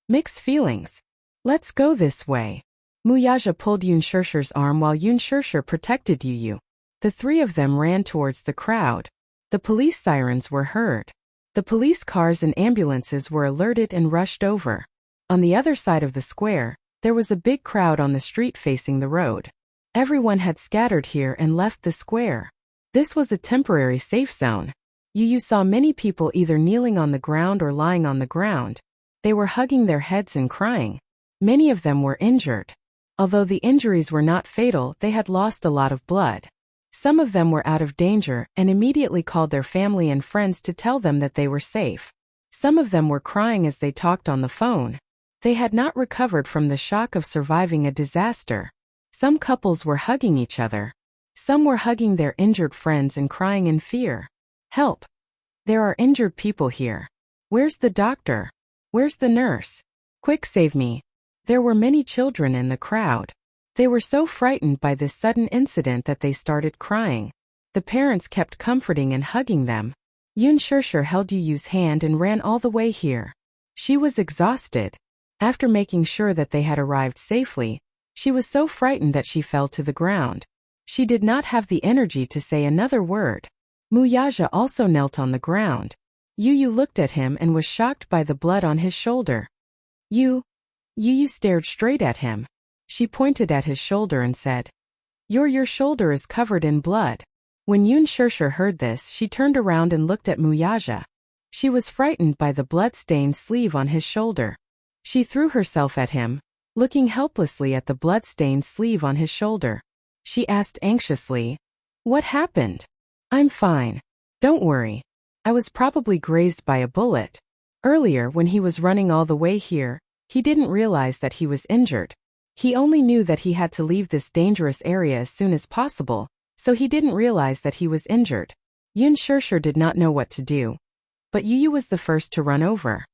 Mixed feelings. "Let's go this way." Muyaja pulled Yun Shirshir's arm while Yun Shirshir protected Yu. The three of them ran towards the crowd. The police sirens were heard. The police cars and ambulances were alerted and rushed over. On the other side of the square, there was a big crowd on the street facing the road. Everyone had scattered here and left the square. This was a temporary safe zone. Yu saw many people either kneeling on the ground or lying on the ground. They were hugging their heads and crying. Many of them were injured. Although the injuries were not fatal, they had lost a lot of blood. Some of them were out of danger and immediately called their family and friends to tell them that they were safe. Some of them were crying as they talked on the phone. They had not recovered from the shock of surviving a disaster. Some couples were hugging each other. Some were hugging their injured friends and crying in fear. Help! There are injured people here. Where's the doctor? Where's the nurse? Quick, save me. There were many children in the crowd. They were so frightened by this sudden incident that they started crying. The parents kept comforting and hugging them. Yoon Shirshir held Yu Yu's hand and ran all the way here. She was exhausted. After making sure that they had arrived safely, she was so frightened that she fell to the ground. She did not have the energy to say another word. Muyaja also knelt on the ground. Yu Yu looked at him and was shocked by the blood on his shoulder. Yu Yu stared straight at him. She pointed at his shoulder and said, Your shoulder is covered in blood. When Yoon Shirshir heard this, she turned around and looked at Muyaja. She was frightened by the blood-stained sleeve on his shoulder. She threw herself at him, looking helplessly at the blood-stained sleeve on his shoulder. She asked anxiously, What happened? I'm fine. Don't worry. I was probably grazed by a bullet. Earlier, when he was running all the way here, he didn't realize that he was injured. He only knew that he had to leave this dangerous area as soon as possible, so he didn't realize that he was injured. Yoon Shirshir did not know what to do. But Yu Yu was the first to run over.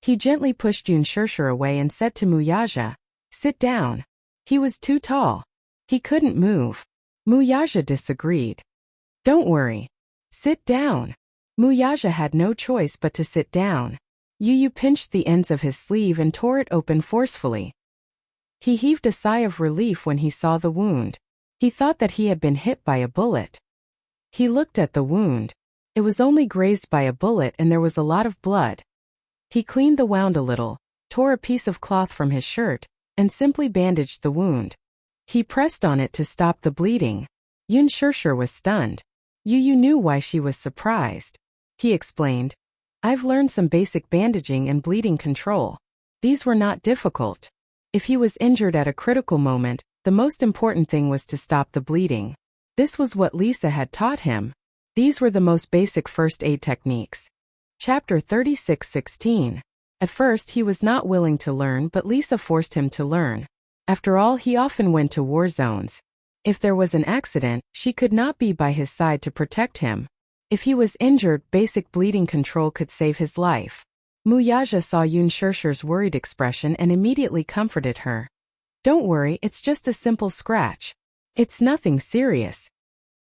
He gently pushed Yoon Shirshir away and said to Muyaja, Sit down. He was too tall. He couldn't move. Muyaja disagreed. Don't worry. Sit down. Muyaja had no choice but to sit down. Yu Yu pinched the ends of his sleeve and tore it open forcefully. He heaved a sigh of relief when he saw the wound. He thought that he had been hit by a bullet. He looked at the wound. It was only grazed by a bullet and there was a lot of blood. He cleaned the wound a little, tore a piece of cloth from his shirt, and simply bandaged the wound. He pressed on it to stop the bleeding. Yoon Shirshir was stunned. Yu Yu knew why she was surprised. He explained, I've learned some basic bandaging and bleeding control. These were not difficult. If he was injured at a critical moment, the most important thing was to stop the bleeding. This was what Lisa had taught him. These were the most basic first aid techniques. Chapter 36:16. At first he was not willing to learn, but Lisa forced him to learn. After all, he often went to war zones. If there was an accident, she could not be by his side to protect him. If he was injured, basic bleeding control could save his life. Muyaja saw Yoon Shirshir's worried expression and immediately comforted her. Don't worry, it's just a simple scratch. It's nothing serious.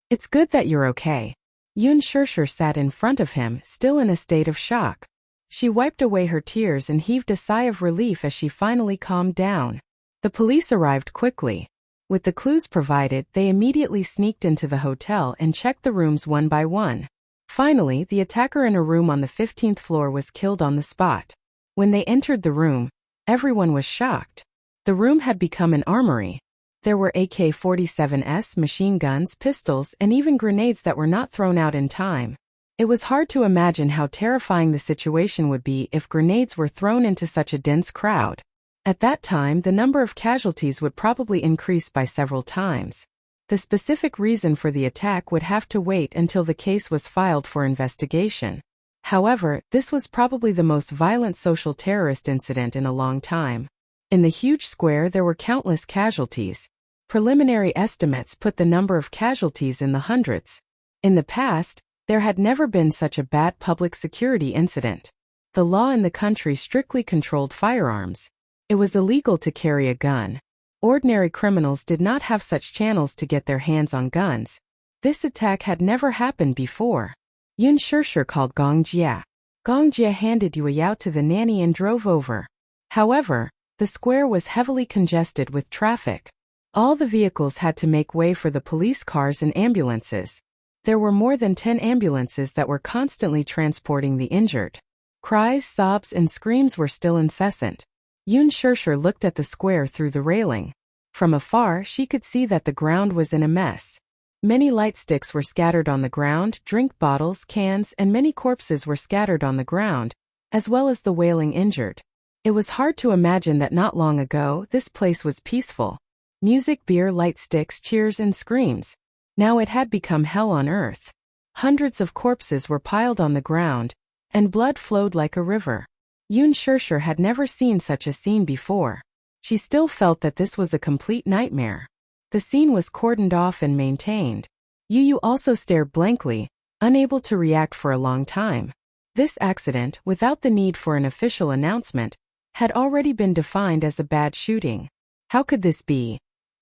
It's good that you're okay. Yoon Shirshir sat in front of him, still in a state of shock. She wiped away her tears and heaved a sigh of relief as she finally calmed down. The police arrived quickly. With the clues provided, they immediately sneaked into the hotel and checked the rooms one by one. Finally, the attacker in a room on the 15th floor was killed on the spot. When they entered the room, everyone was shocked. The room had become an armory. There were AK-47s, machine guns, pistols, and even grenades that were not thrown out in time. It was hard to imagine how terrifying the situation would be if grenades were thrown into such a dense crowd. At that time, the number of casualties would probably increase by several times. The specific reason for the attack would have to wait until the case was filed for investigation. However, this was probably the most violent social terrorist incident in a long time. In the huge square there were countless casualties. Preliminary estimates put the number of casualties in the hundreds. In the past, there had never been such a bad public security incident. The law in the country strictly controlled firearms. It was illegal to carry a gun. Ordinary criminals did not have such channels to get their hands on guns. This attack had never happened before. Yoon Shirshir called Gong Jia. Gong Jia handed Yu Yao to the nanny and drove over. However, the square was heavily congested with traffic. All the vehicles had to make way for the police cars and ambulances. There were more than 10 ambulances that were constantly transporting the injured. Cries, sobs, and screams were still incessant. Yoon Shirshir looked at the square through the railing. From afar, she could see that the ground was in a mess. Many light sticks were scattered on the ground, drink bottles, cans, and many corpses were scattered on the ground, as well as the wailing injured. It was hard to imagine that not long ago, this place was peaceful. Music, beer, light sticks, cheers, and screams. Now it had become hell on earth. Hundreds of corpses were piled on the ground, and blood flowed like a river. Yoon Shirshir had never seen such a scene before. She still felt that this was a complete nightmare. The scene was cordoned off and maintained. Yu also stared blankly, unable to react for a long time. This accident, without the need for an official announcement, had already been defined as a bad shooting. How could this be?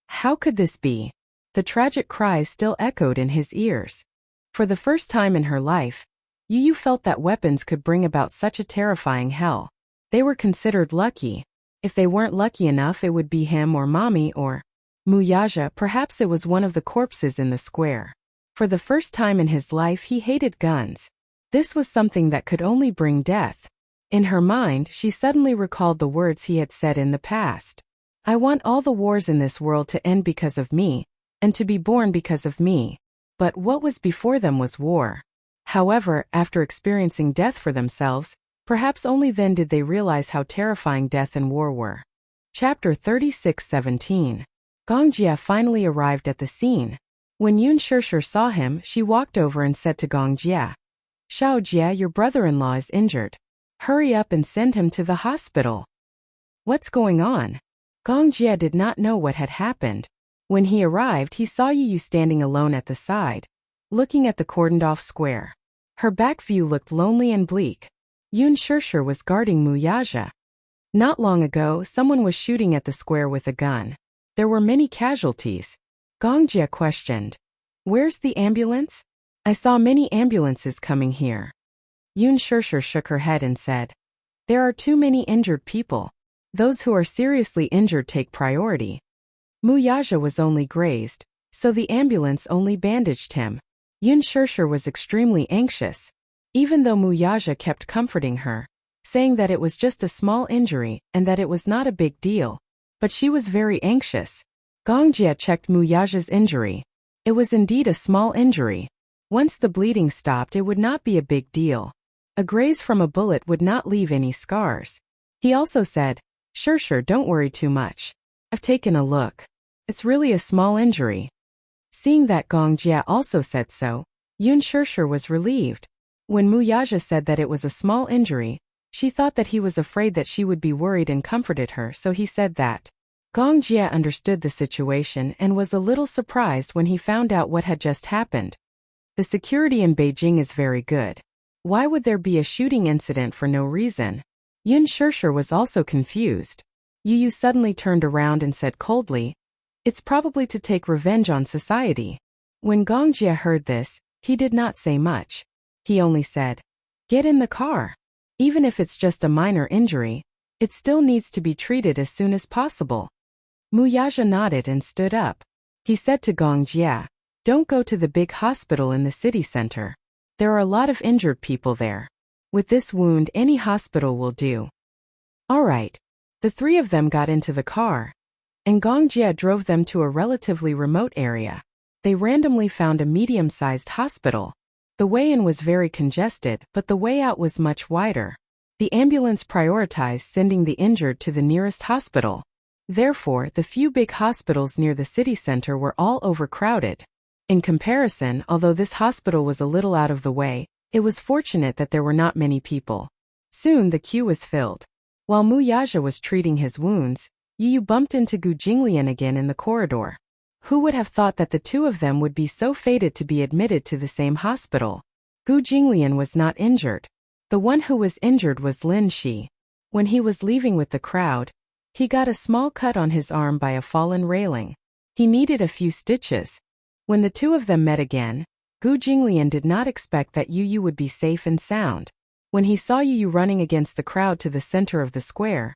How could this be? The tragic cries still echoed in his ears. For the first time in her life, Yu felt that weapons could bring about such a terrifying hell. They were considered lucky. If they weren't lucky enough, it would be him or mommy or Muyaja. Perhaps it was one of the corpses in the square. For the first time in his life, he hated guns. This was something that could only bring death. In her mind, she suddenly recalled the words he had said in the past. I want all the wars in this world to end because of me, and to be born because of me. But what was before them was war. However, after experiencing death for themselves, perhaps only then did they realize how terrifying death and war were. Chapter 36:17. Gongjie finally arrived at the scene. When Yoon Shirshir saw him, she walked over and said to Gongjie, Xiaojie, your brother-in-law is injured. Hurry up and send him to the hospital. What's going on? Gongjie did not know what had happened. When he arrived, he saw Yu standing alone at the side, looking at the cordoned-off square. Her back view looked lonely and bleak. Yoon Shirshir was guarding Muyaja. Not long ago, someone was shooting at the square with a gun. There were many casualties. Gongjie questioned, Where's the ambulance? I saw many ambulances coming here. Yoon Shirshir shook her head and said, There are too many injured people. Those who are seriously injured take priority. Muyaja was only grazed, so the ambulance only bandaged him. Yoon Shirshir was extremely anxious. Even though Muyaja kept comforting her, saying that it was just a small injury and that it was not a big deal, but she was very anxious. Gongjie checked Muyaja's injury. It was indeed a small injury. Once the bleeding stopped, it would not be a big deal. A graze from a bullet would not leave any scars. He also said, Shirshir, don't worry too much. I've taken a look. It's really a small injury. Seeing that Gongjie also said so, Yoon Shirshir was relieved. When Muyaja said that it was a small injury, she thought that he was afraid that she would be worried and comforted her, so he said that. Gongjie understood the situation and was a little surprised when he found out what had just happened. The security in Beijing is very good. Why would there be a shooting incident for no reason? Yoon Shirshir was also confused. Yu suddenly turned around and said coldly, It's probably to take revenge on society. When Gongjie heard this, he did not say much. He only said, Get in the car. Even if it's just a minor injury, it still needs to be treated as soon as possible. Muyaja nodded and stood up. He said to Gongjie, Don't go to the big hospital in the city center. There are a lot of injured people there. With this wound, any hospital will do. All right. The three of them got into the car, and Gongjie drove them to a relatively remote area. They randomly found a medium-sized hospital. The way in was very congested, but the way out was much wider. The ambulance prioritized sending the injured to the nearest hospital. Therefore, the few big hospitals near the city center were all overcrowded. In comparison, although this hospital was a little out of the way, it was fortunate that there were not many people. Soon the queue was filled. While Muyaja was treating his wounds, Yu bumped into Gu Jinglian again in the corridor. Who would have thought that the two of them would be so fated to be admitted to the same hospital? Gu Jinglian was not injured. The one who was injured was Lin Shi. When he was leaving with the crowd, he got a small cut on his arm by a fallen railing. He needed a few stitches. When the two of them met again, Gu Jinglian did not expect that Yu would be safe and sound. When he saw Yu running against the crowd to the center of the square,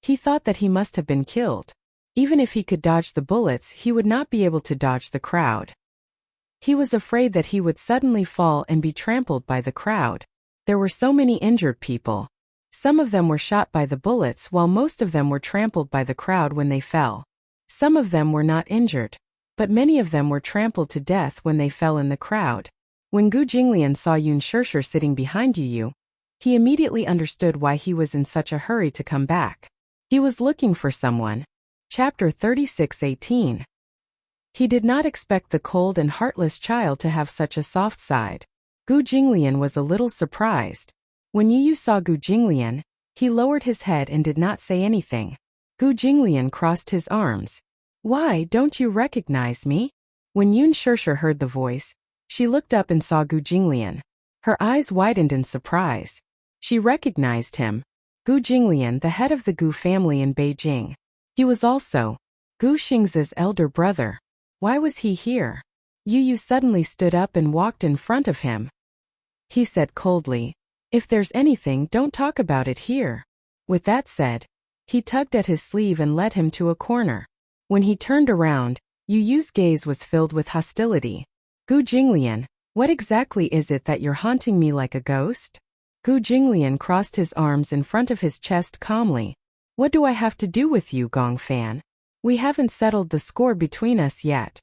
he thought that he must have been killed. Even if he could dodge the bullets, he would not be able to dodge the crowd. He was afraid that he would suddenly fall and be trampled by the crowd. There were so many injured people. Some of them were shot by the bullets while most of them were trampled by the crowd when they fell. Some of them were not injured, but many of them were trampled to death when they fell in the crowd. When Gu Jinglian saw Yoon Shirshir sitting behind Yu, he immediately understood why he was in such a hurry to come back. He was looking for someone. Chapter 36:18. He did not expect the cold and heartless child to have such a soft side. Gu Jinglian was a little surprised. When Yu saw Gu Jinglian, he lowered his head and did not say anything. Gu Jinglian crossed his arms. Why don't you recognize me? When Yun Shirshir heard the voice, she looked up and saw Gu Jinglian. Her eyes widened in surprise. She recognized him. Gu Jinglian, the head of the Gu family in Beijing. He was also Gu Xingzi's elder brother. Why was he here? Yu suddenly stood up and walked in front of him. He said coldly, "If there's anything, don't talk about it here." With that said, he tugged at his sleeve and led him to a corner. When he turned around, Yu's gaze was filled with hostility. Gu Jinglian, what exactly is it that you're haunting me like a ghost? Gu Jinglian crossed his arms in front of his chest calmly. What do I have to do with you, Gong Fan? We haven't settled the score between us yet.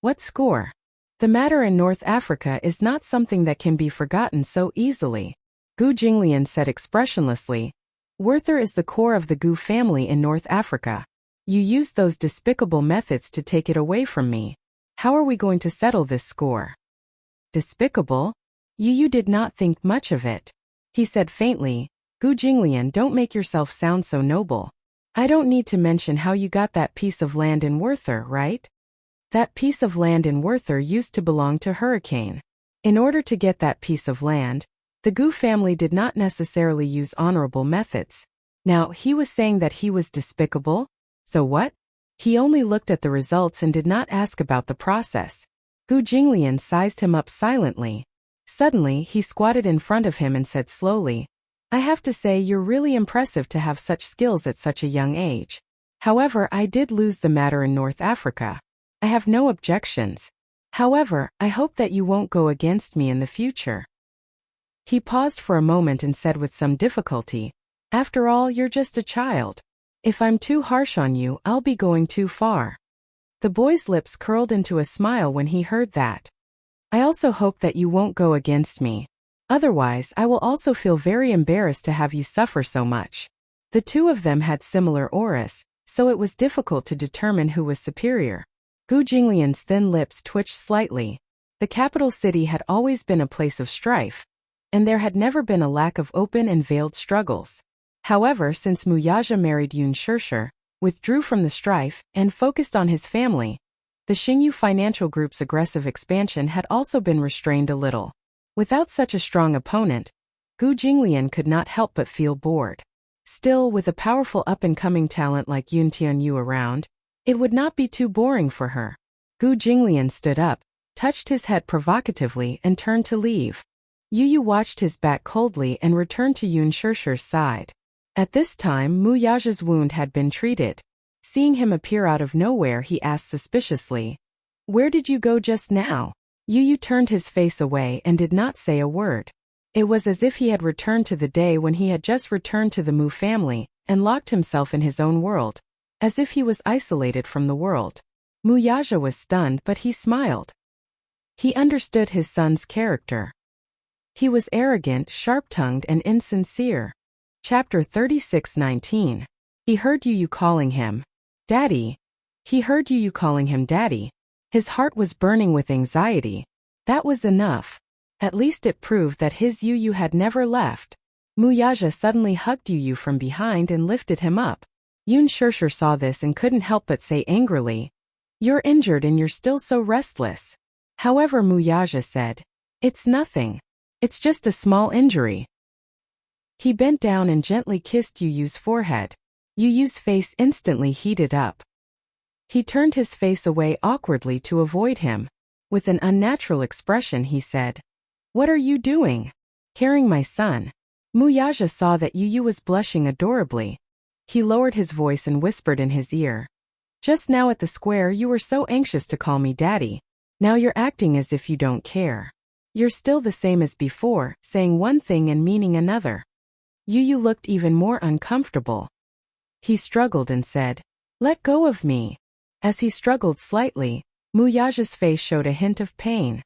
What score? The matter in North Africa is not something that can be forgotten so easily. Gu Jinglian said expressionlessly. Werther is the core of the Gu family in North Africa. You used those despicable methods to take it away from me. How are we going to settle this score? Despicable? Yu did not think much of it. He said faintly, Gu Jinglian, don't make yourself sound so noble. I don't need to mention how you got that piece of land in Werther, right? That piece of land in Werther used to belong to Hurricane. In order to get that piece of land, the Gu family did not necessarily use honorable methods. Now, he was saying that he was despicable? So what? He only looked at the results and did not ask about the process. Gu Jinglian sized him up silently. Suddenly, he squatted in front of him and said slowly, I have to say you're really impressive to have such skills at such a young age. However, I did lose the matter in North Africa. I have no objections. However, I hope that you won't go against me in the future. He paused for a moment and said with some difficulty, After all, you're just a child. If I'm too harsh on you, I'll be going too far. The boy's lips curled into a smile when he heard that. I also hope that you won't go against me. Otherwise, I will also feel very embarrassed to have you suffer so much. The two of them had similar auras, so it was difficult to determine who was superior. Gu Jinglian's thin lips twitched slightly. The capital city had always been a place of strife, and there had never been a lack of open and veiled struggles. However, since Muyaja married Yun Shirshir, withdrew from the strife, and focused on his family, the Xingyu Financial Group's aggressive expansion had also been restrained a little. Without such a strong opponent, Gu Jinglian could not help but feel bored. Still, with a powerful up-and-coming talent like Yun Tianyu around, it would not be too boring for her. Gu Jinglian stood up, touched his head provocatively and turned to leave. Yu watched his back coldly and returned to Yun Shirshir's side. At this time, Muyaja's wound had been treated. Seeing him appear out of nowhere, he asked suspiciously, Where did you go just now? Yu turned his face away and did not say a word. It was as if he had returned to the day when he had just returned to the Mu family and locked himself in his own world, as if he was isolated from the world. Muyaja was stunned, but he smiled. He understood his son's character. He was arrogant, sharp-tongued, and insincere. Chapter 36:19. He heard Yu calling him Daddy. He heard Yu calling him Daddy. His heart was burning with anxiety. That was enough. At least it proved that his Yu had never left. Muyaja suddenly hugged Yu from behind and lifted him up. Yun Shirshir saw this and couldn't help but say angrily, You're injured and you're still so restless. However, Muyaja said, It's nothing. It's just a small injury. He bent down and gently kissed Yu's forehead. Yu's face instantly heated up. He turned his face away awkwardly to avoid him. With an unnatural expression, he said, What are you doing? Carrying my son. Muyaja saw that Yu was blushing adorably. He lowered his voice and whispered in his ear, Just now at the square you were so anxious to call me Daddy. Now you're acting as if you don't care. You're still the same as before, saying one thing and meaning another. Yu looked even more uncomfortable. He struggled and said, Let go of me. As he struggled slightly, Muyaja's face showed a hint of pain.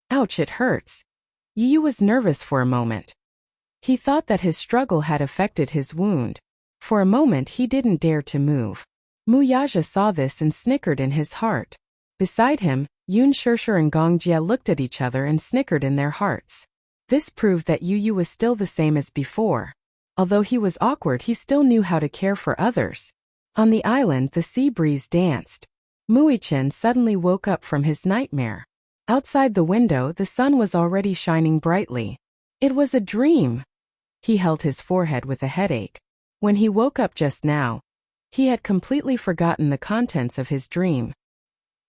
Ouch, it hurts. Yu was nervous for a moment. He thought that his struggle had affected his wound. For a moment he didn't dare to move. Muyaja saw this and snickered in his heart. Beside him, Yun Shirshir and Gong Jie looked at each other and snickered in their hearts. This proved that Yu was still the same as before. Although he was awkward, he still knew how to care for others. On the island, the sea breeze danced. Muichin suddenly woke up from his nightmare. Outside the window, the sun was already shining brightly. It was a dream. He held his forehead with a headache. When he woke up just now, he had completely forgotten the contents of his dream.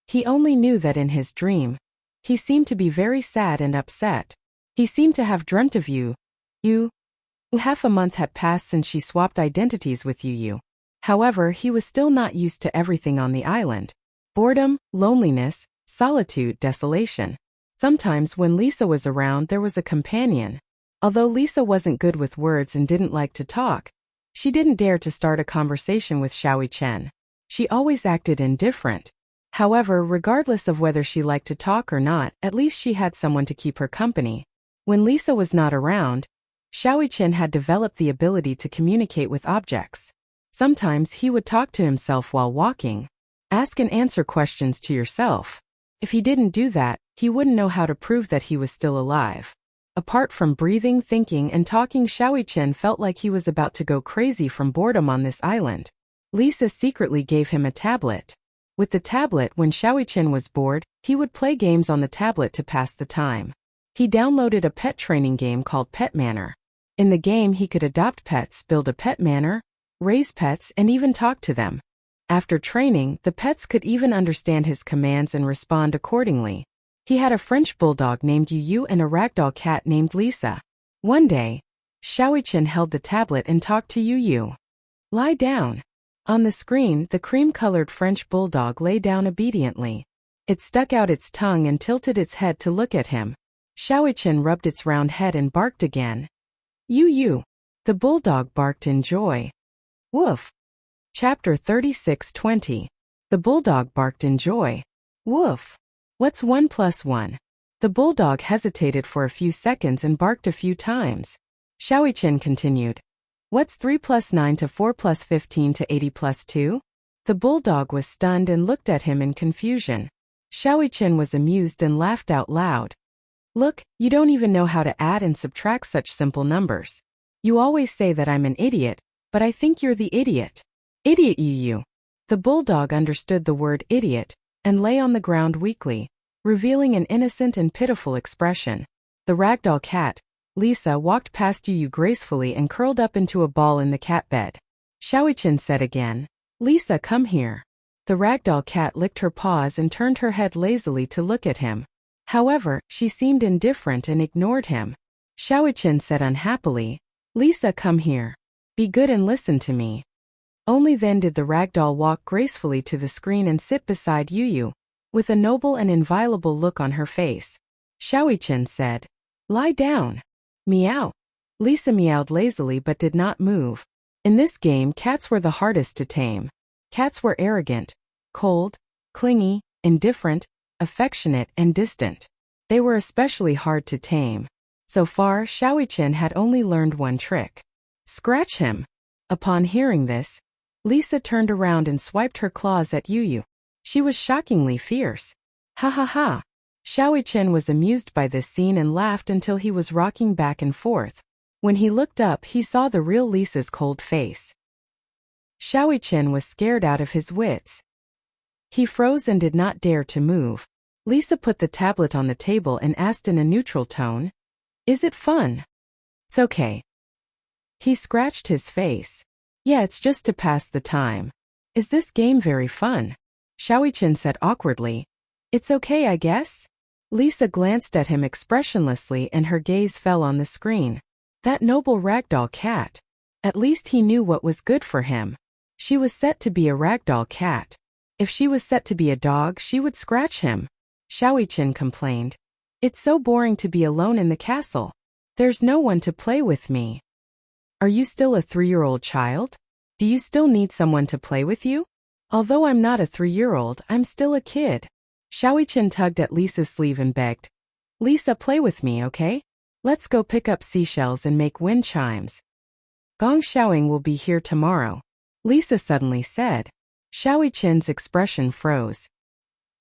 He only knew that in his dream, he seemed to be very sad and upset. He seemed to have dreamt of Yu. Half a month had passed since she swapped identities with Yu. However, he was still not used to everything on the island. Boredom, loneliness, solitude, desolation. Sometimes when Lisa was around, there was a companion. Although Lisa wasn't good with words and didn't like to talk, she didn't dare to start a conversation with Chen. She always acted indifferent. However, regardless of whether she liked to talk or not, at least she had someone to keep her company. When Lisa was not around, Chen had developed the ability to communicate with objects. Sometimes he would talk to himself while walking. Ask and answer questions to yourself. If he didn't do that, he wouldn't know how to prove that he was still alive. Apart from breathing, thinking, and talking, Chen felt like he was about to go crazy from boredom on this island. Lisa secretly gave him a tablet. With the tablet, when Chen was bored, he would play games on the tablet to pass the time. He downloaded a pet training game called Pet Manor. In the game, he could adopt pets, build a pet manor, raise pets, and even talk to them. After training, the pets could even understand his commands and respond accordingly. He had a French bulldog named Yu and a ragdoll cat named Lisa. One day, Chen held the tablet and talked to Yu. Lie down. On the screen, the cream-colored French bulldog lay down obediently. It stuck out its tongue and tilted its head to look at him. Chen rubbed its round head and barked again. Yu. The bulldog barked in joy. Woof. Chapter 36:20. The bulldog barked in joy. Woof. What's 1 plus 1? The bulldog hesitated for a few seconds and barked a few times. Chen continued. What's 3 plus 9 to 4 plus 15 to 80 plus 2? The bulldog was stunned and looked at him in confusion. Chen was amused and laughed out loud. Look, you don't even know how to add and subtract such simple numbers. You always say that I'm an idiot, but I think you're the idiot. Idiot Yu. The bulldog understood the word idiot and lay on the ground weakly, revealing an innocent and pitiful expression. The ragdoll cat, Lisa, walked past Yu gracefully and curled up into a ball in the cat bed. Chen said again, Lisa, come here. The ragdoll cat licked her paws and turned her head lazily to look at him. However, she seemed indifferent and ignored him. Chen said unhappily, Lisa, come here. Be good and listen to me. Only then did the ragdoll walk gracefully to the screen and sit beside Yu, with a noble and inviolable look on her face. Chen said, lie down. Meow. Lisa meowed lazily but did not move. In this game, cats were the hardest to tame. Cats were arrogant, cold, clingy, indifferent, affectionate, and distant. They were especially hard to tame. So far, Chen had only learned one trick. Scratch him. Upon hearing this, Lisa turned around and swiped her claws at Yu. She was shockingly fierce. Ha ha ha. Chen was amused by this scene and laughed until he was rocking back and forth. When he looked up, he saw the real Lisa's cold face. Chen was scared out of his wits. He froze and did not dare to move. Lisa put the tablet on the table and asked in a neutral tone, Is it fun? It's okay. He scratched his face. Yeah, it's just to pass the time. Is this game very fun? Chen said awkwardly. It's okay, I guess? Lisa glanced at him expressionlessly and her gaze fell on the screen. That noble ragdoll cat. At least he knew what was good for him. She was set to be a ragdoll cat. If she was set to be a dog, she would scratch him. Chen complained. It's so boring to be alone in the castle. There's no one to play with me. Are you still a 3-year-old child? Do you still need someone to play with you? Although I'm not a 3-year-old, I'm still a kid. Chen tugged at Lisa's sleeve and begged. Lisa, play with me, okay? Let's go pick up seashells and make wind chimes. Gong Xiaoying will be here tomorrow, Lisa suddenly said. Chen's expression froze.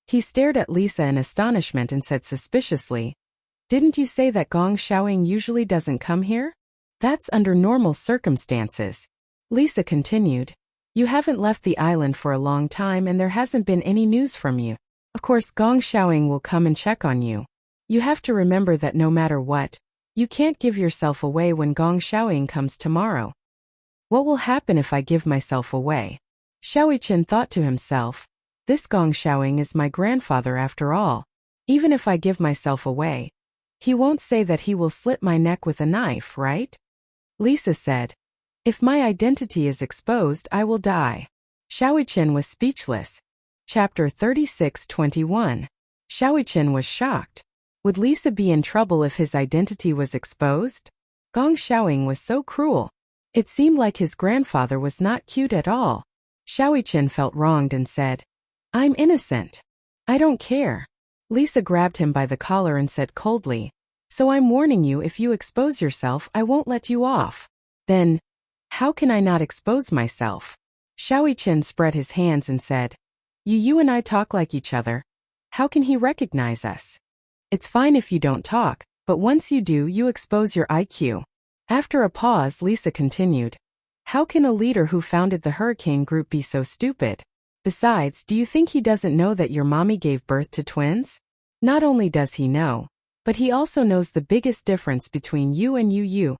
He stared at Lisa in astonishment and said suspiciously, Didn't you say that Gong Xiaoying usually doesn't come here? That's under normal circumstances. Lisa continued. You haven't left the island for a long time and there hasn't been any news from you. Of course Gong Xiaoying will come and check on you. You have to remember that no matter what, you can't give yourself away when Gong Xiaoying comes tomorrow. What will happen if I give myself away? Xiaoyichen thought to himself. This Gong Xiaoying is my grandfather after all. Even if I give myself away, he won't say that he will slit my neck with a knife, right? Lisa said. If my identity is exposed, I will die. Xiaoyichen was speechless. Chapter 36:21. Xiaoyichen was shocked. Would Lisa be in trouble if his identity was exposed? Gong Xiaoying was so cruel. It seemed like his grandfather was not cute at all. Xiaoyichen felt wronged and said, I'm innocent. I don't care. Lisa grabbed him by the collar and said coldly, So I'm warning you, if you expose yourself, I won't let you off. Then, how can I not expose myself? Xiaoyichen spread his hands and said, You and I talk like each other. How can he recognize us? It's fine if you don't talk, but once you do, you expose your IQ. After a pause, Lisa continued, How can a leader who founded the Hurricane Group be so stupid? Besides, do you think he doesn't know that your mommy gave birth to twins? Not only does he know, but he also knows the biggest difference between you and Yu.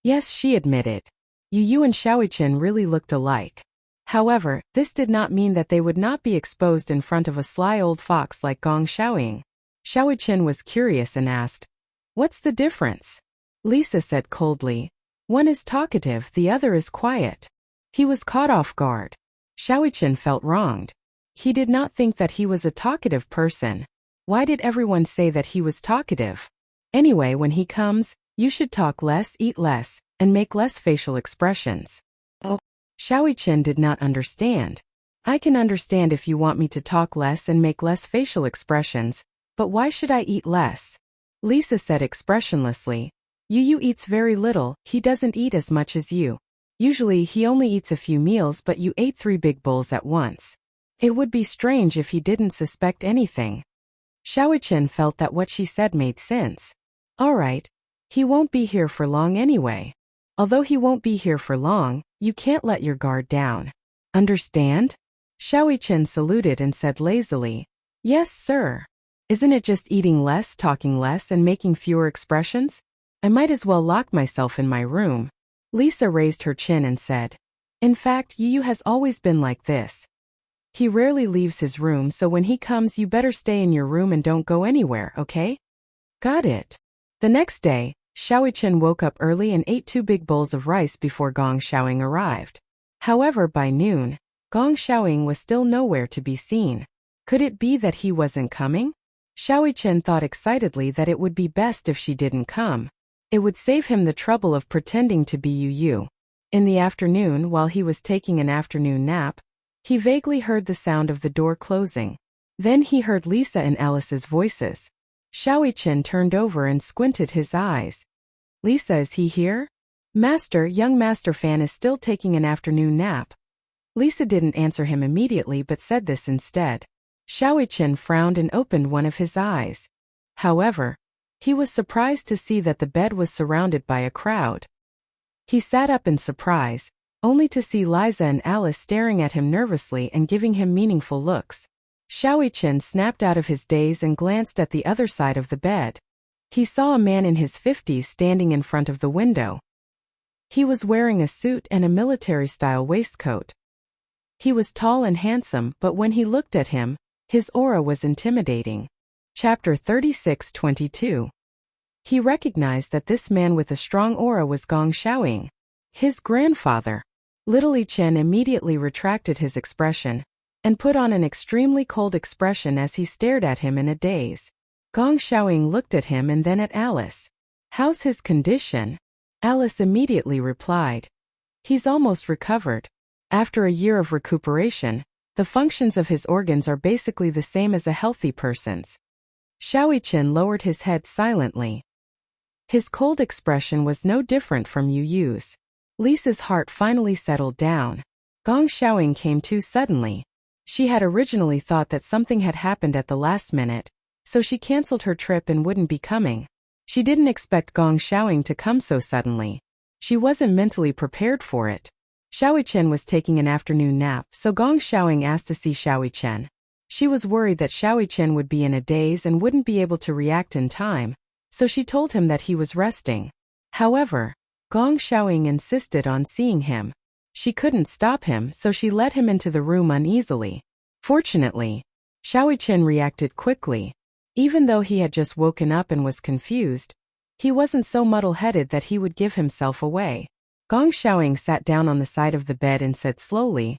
Yes, she admitted. Yu and Xiaoyichen really looked alike. However, this did not mean that they would not be exposed in front of a sly old fox like Gong Xiaoying. Xiaoyichen was curious and asked, What's the difference? Lisa said coldly, One is talkative, the other is quiet. He was caught off guard. Xiaoyichen felt wronged. He did not think that he was a talkative person. Why did everyone say that he was talkative? Anyway, when he comes, you should talk less, eat less, and make less facial expressions. Oh, Xiaoyichen did not understand. I can understand if you want me to talk less and make less facial expressions, but why should I eat less? Lisa said expressionlessly. Yu eats very little, he doesn't eat as much as you. Usually he only eats a few meals, but you ate 3 big bowls at once. It would be strange if he didn't suspect anything. Xiaoyichen felt that what she said made sense. All right. He won't be here for long anyway. Although he won't be here for long, you can't let your guard down. Understand? Xiaoyichen saluted and said lazily, Yes, sir. Isn't it just eating less, talking less, and making fewer expressions? I might as well lock myself in my room. Lisa raised her chin and said, In fact, Yu has always been like this. He rarely leaves his room, so when he comes you better stay in your room and don't go anywhere, okay? Got it. The next day, Xiaoyichen woke up early and ate 2 big bowls of rice before Gong Xiaoying arrived. However, by noon, Gong Xiaoying was still nowhere to be seen. Could it be that he wasn't coming? Xiaoyichen thought excitedly that it would be best if she didn't come. It would save him the trouble of pretending to be Yu. In the afternoon, while he was taking an afternoon nap, he vaguely heard the sound of the door closing. Then he heard Lisa and Alice's voices. Xiaoyichen turned over and squinted his eyes. Lisa, is he here? Master, young Master Fan is still taking an afternoon nap. Lisa didn't answer him immediately but said this instead. Xiaoyichen frowned and opened one of his eyes. However, he was surprised to see that the bed was surrounded by a crowd. He sat up in surprise, only to see Liza and Alice staring at him nervously and giving him meaningful looks. Xiaoyichen snapped out of his daze and glanced at the other side of the bed. He saw a man in his 50s standing in front of the window. He was wearing a suit and a military-style waistcoat. He was tall and handsome, but when he looked at him, his aura was intimidating. Chapter 36:22. He recognized that this man with a strong aura was Gong Xiaoying, his grandfather. Little Li Chen immediately retracted his expression and put on an extremely cold expression as he stared at him in a daze. Gong Xiaoying looked at him and then at Alice. How's his condition? Alice immediately replied. He's almost recovered. After a year of recuperation, the functions of his organs are basically the same as a healthy person's. Xiaoyichen lowered his head silently. His cold expression was no different from Yu's. Lisa's heart finally settled down. Gong Xiaoying came too suddenly. She had originally thought that something had happened at the last minute, so she cancelled her trip and wouldn't be coming. She didn't expect Gong Xiaoying to come so suddenly. She wasn't mentally prepared for it. Xiaoyichen was taking an afternoon nap, so Gong Xiaoying asked to see Xiaoyichen. She was worried that Xiaoyichen would be in a daze and wouldn't be able to react in time, so she told him that he was resting. However, Gong Xiaoying insisted on seeing him. She couldn't stop him, so she led him into the room uneasily. Fortunately, Xiaoyichen reacted quickly. Even though he had just woken up and was confused, he wasn't so muddle-headed that he would give himself away. Gong Xiaoying sat down on the side of the bed and said slowly,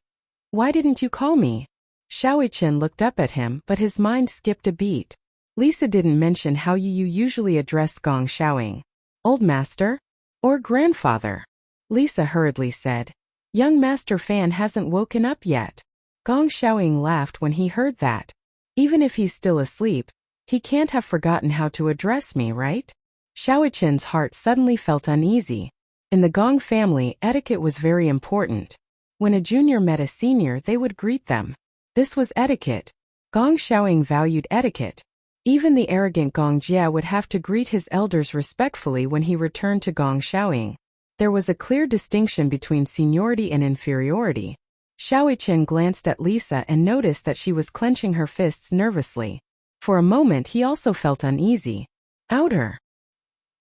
"Why didn't you call me?" Xiaoyichen looked up at him, but his mind skipped a beat. Lisa didn't mention how you usually address Gong Xiaoying. Old master? Or grandfather? Lisa hurriedly said. Young master Fan hasn't woken up yet. Gong Xiaoying laughed when he heard that. Even if he's still asleep, he can't have forgotten how to address me, right? Xiaoyichen's heart suddenly felt uneasy. In the Gong family, etiquette was very important. When a junior met a senior, they would greet them. This was etiquette. Gong Xiaoying valued etiquette. Even the arrogant Gong Jie would have to greet his elders respectfully when he returned to Gong Xiaoying. There was a clear distinction between seniority and inferiority. Xiaoyichen glanced at Lisa and noticed that she was clenching her fists nervously. For a moment he also felt uneasy. Outer.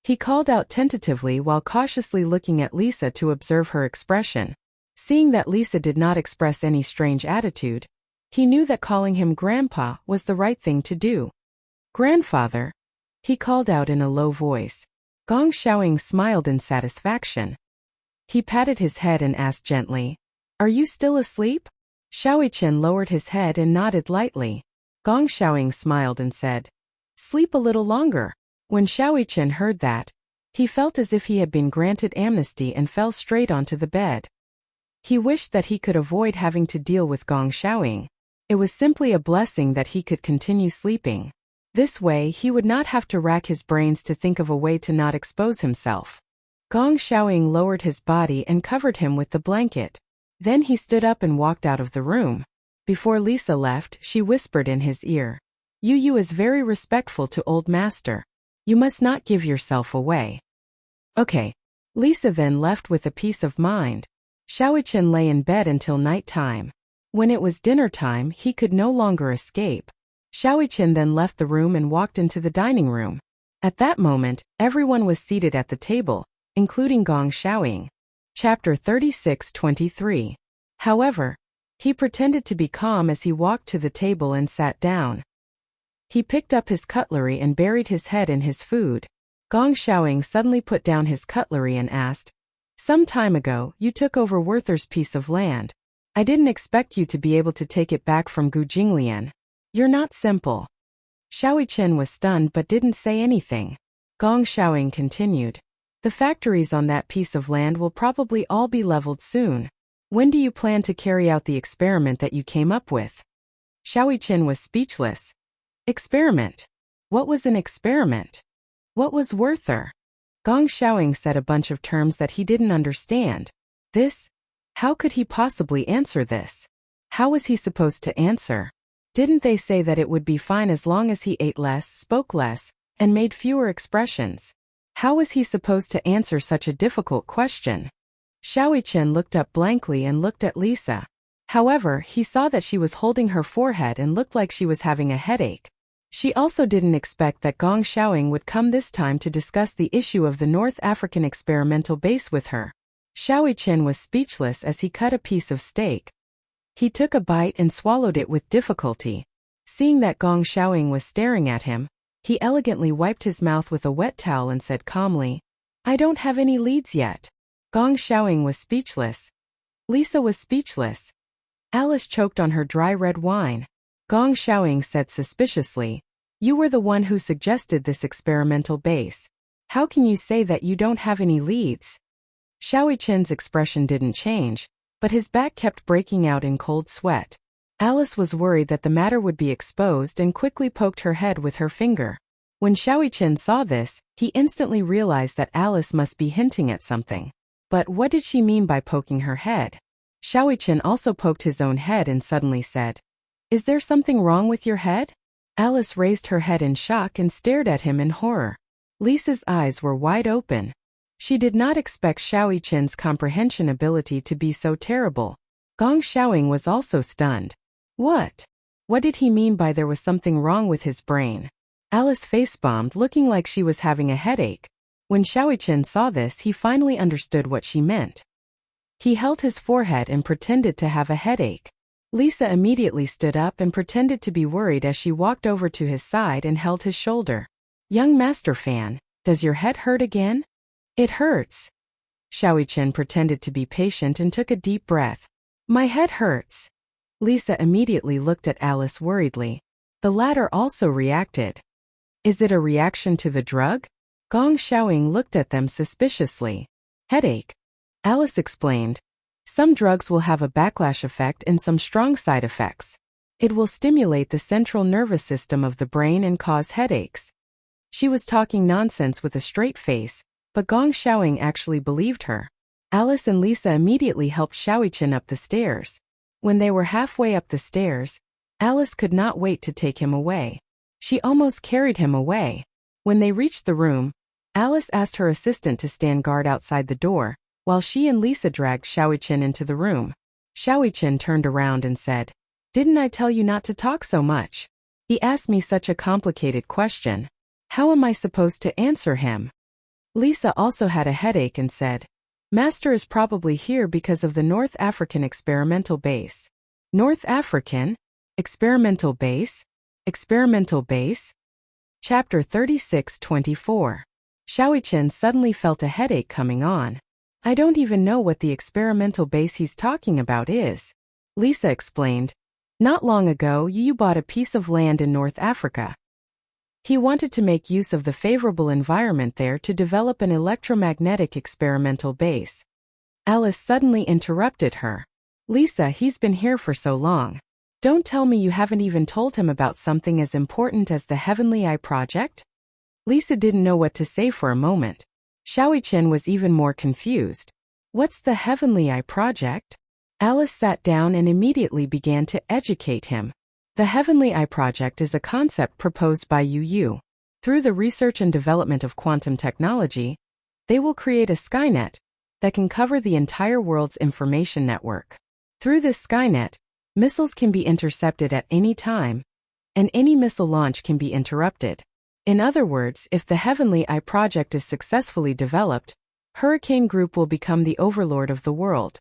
He called out tentatively while cautiously looking at Lisa to observe her expression. Seeing that Lisa did not express any strange attitude, he knew that calling him grandpa was the right thing to do. Grandfather, he called out in a low voice. Gong Xiaoying smiled in satisfaction. He patted his head and asked gently, "Are you still asleep?" Xiaoyichen lowered his head and nodded lightly. Gong Xiaoying smiled and said, "Sleep a little longer." When Xiaoyichen heard that, he felt as if he had been granted amnesty and fell straight onto the bed. He wished that he could avoid having to deal with Gong Xiaoying. It was simply a blessing that he could continue sleeping. This way he would not have to rack his brains to think of a way to not expose himself. Gong Xiaoying lowered his body and covered him with the blanket. Then he stood up and walked out of the room. Before Lisa left, she whispered in his ear, "Yu is very respectful to old master. You must not give yourself away." Okay. Lisa then left with a peace of mind. Xiaoyichen lay in bed until night time. When it was dinner time, he could no longer escape. Xiaoyichen then left the room and walked into the dining room. At that moment, everyone was seated at the table, including Gong Xiaoying. Chapter 36-23. However, he pretended to be calm as he walked to the table and sat down. He picked up his cutlery and buried his head in his food. Gong Xiaoying suddenly put down his cutlery and asked, "Some time ago, you took over Werther's piece of land. I didn't expect you to be able to take it back from Gu Jinglian. You're not simple." Xiaoyichen was stunned but didn't say anything. Gong Xiaoying continued, "The factories on that piece of land will probably all be leveled soon. When do you plan to carry out the experiment that you came up with?" Xiaoyichen was speechless. Experiment? What was an experiment? What was Werther? Gong Xiaoying said a bunch of terms that he didn't understand. This? How could he possibly answer this? How was he supposed to answer? Didn't they say that it would be fine as long as he ate less, spoke less, and made fewer expressions? How was he supposed to answer such a difficult question? Xiaoyichen looked up blankly and looked at Lisa. However, he saw that she was holding her forehead and looked like she was having a headache. She also didn't expect that Gong Xiaoying would come this time to discuss the issue of the North African experimental base with her. Xiaoyichen was speechless as he cut a piece of steak. He took a bite and swallowed it with difficulty. Seeing that Gong Xiaoying was staring at him, he elegantly wiped his mouth with a wet towel and said calmly, "I don't have any leads yet." Gong Xiaoying was speechless. Lisa was speechless. Alice choked on her dry red wine. Gong Xiaoying said suspiciously, "You were the one who suggested this experimental base. How can you say that you don't have any leads?" Xiaoyichen's expression didn't change, but his back kept breaking out in cold sweat. Alice was worried that the matter would be exposed and quickly poked her head with her finger. When Xiaoyichen saw this, he instantly realized that Alice must be hinting at something. But what did she mean by poking her head? Xiaoyichen also poked his own head and suddenly said, "Is there something wrong with your head?" Alice raised her head in shock and stared at him in horror. Lisa's eyes were wide open. She did not expect Xiao Qin's comprehension ability to be so terrible. Gong Xiaoying was also stunned. What? What did he mean by there was something wrong with his brain? Alice face-bombed, looking like she was having a headache. When Xiao Qin saw this, he finally understood what she meant. He held his forehead and pretended to have a headache. Lisa immediately stood up and pretended to be worried as she walked over to his side and held his shoulder. Young Master Fan, does your head hurt again? It hurts. Xiao Qin pretended to be patient and took a deep breath. My head hurts. Lisa immediately looked at Alice worriedly. The latter also reacted. Is it a reaction to the drug? Gong Xiaoying looked at them suspiciously. Headache. Alice explained. Some drugs will have a backlash effect and some strong side effects. It will stimulate the central nervous system of the brain and cause headaches. She was talking nonsense with a straight face, but Gong Xiaoying actually believed her. Alice and Lisa immediately helped Xiao Qin up the stairs. When they were halfway up the stairs, Alice could not wait to take him away. She almost carried him away. When they reached the room, Alice asked her assistant to stand guard outside the door, while she and Lisa dragged Xiao Qin into the room. Xiao Qin turned around and said, Didn't I tell you not to talk so much? He asked me such a complicated question. How am I supposed to answer him? Lisa also had a headache and said, Master is probably here because of the North African experimental base. North African? Experimental base? Experimental base? Chapter 36-24. Xiao Qin suddenly felt a headache coming on. I don't even know what the experimental base he's talking about is. Lisa explained. Not long ago, Yu bought a piece of land in North Africa. He wanted to make use of the favorable environment there to develop an electromagnetic experimental base. Alice suddenly interrupted her. Lisa, he's been here for so long. Don't tell me you haven't even told him about something as important as the Heavenly Eye Project? Lisa didn't know what to say for a moment. Xiao Qin was even more confused. What's the Heavenly Eye Project? Alice sat down and immediately began to educate him. The Heavenly Eye Project is a concept proposed by Yu. Through the research and development of quantum technology, they will create a Skynet that can cover the entire world's information network. Through this Skynet, missiles can be intercepted at any time, and any missile launch can be interrupted. In other words, if the Heavenly Eye Project is successfully developed, Hurricane Group will become the overlord of the world.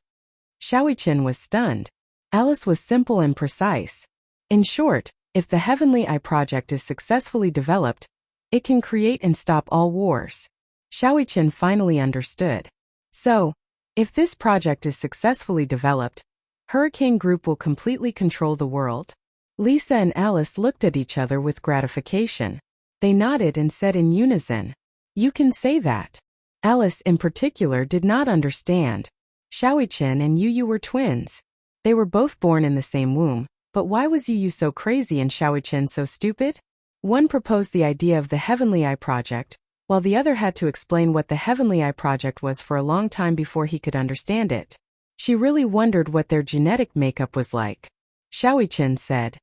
Xiao Qin was stunned. Alice was simple and precise. In short, if the Heavenly Eye Project is successfully developed, it can create and stop all wars. Xiao Qin finally understood. So, if this project is successfully developed, Hurricane Group will completely control the world. Lisa and Alice looked at each other with gratification. They nodded and said in unison, You can say that. Alice in particular did not understand. Xiao Qin and Yu were twins. They were both born in the same womb. But why was Yu so crazy and Xiao Qin so stupid? One proposed the idea of the Heavenly Eye Project, while the other had to explain what the Heavenly Eye Project was for a long time before he could understand it. She really wondered what their genetic makeup was like. Xiao Qin said,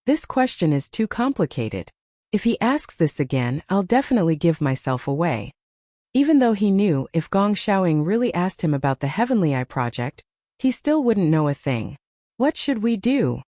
This question is too complicated. If he asks this again, I'll definitely give myself away. Even though he knew if Gong Xiaoying really asked him about the Heavenly Eye Project, he still wouldn't know a thing. What should we do?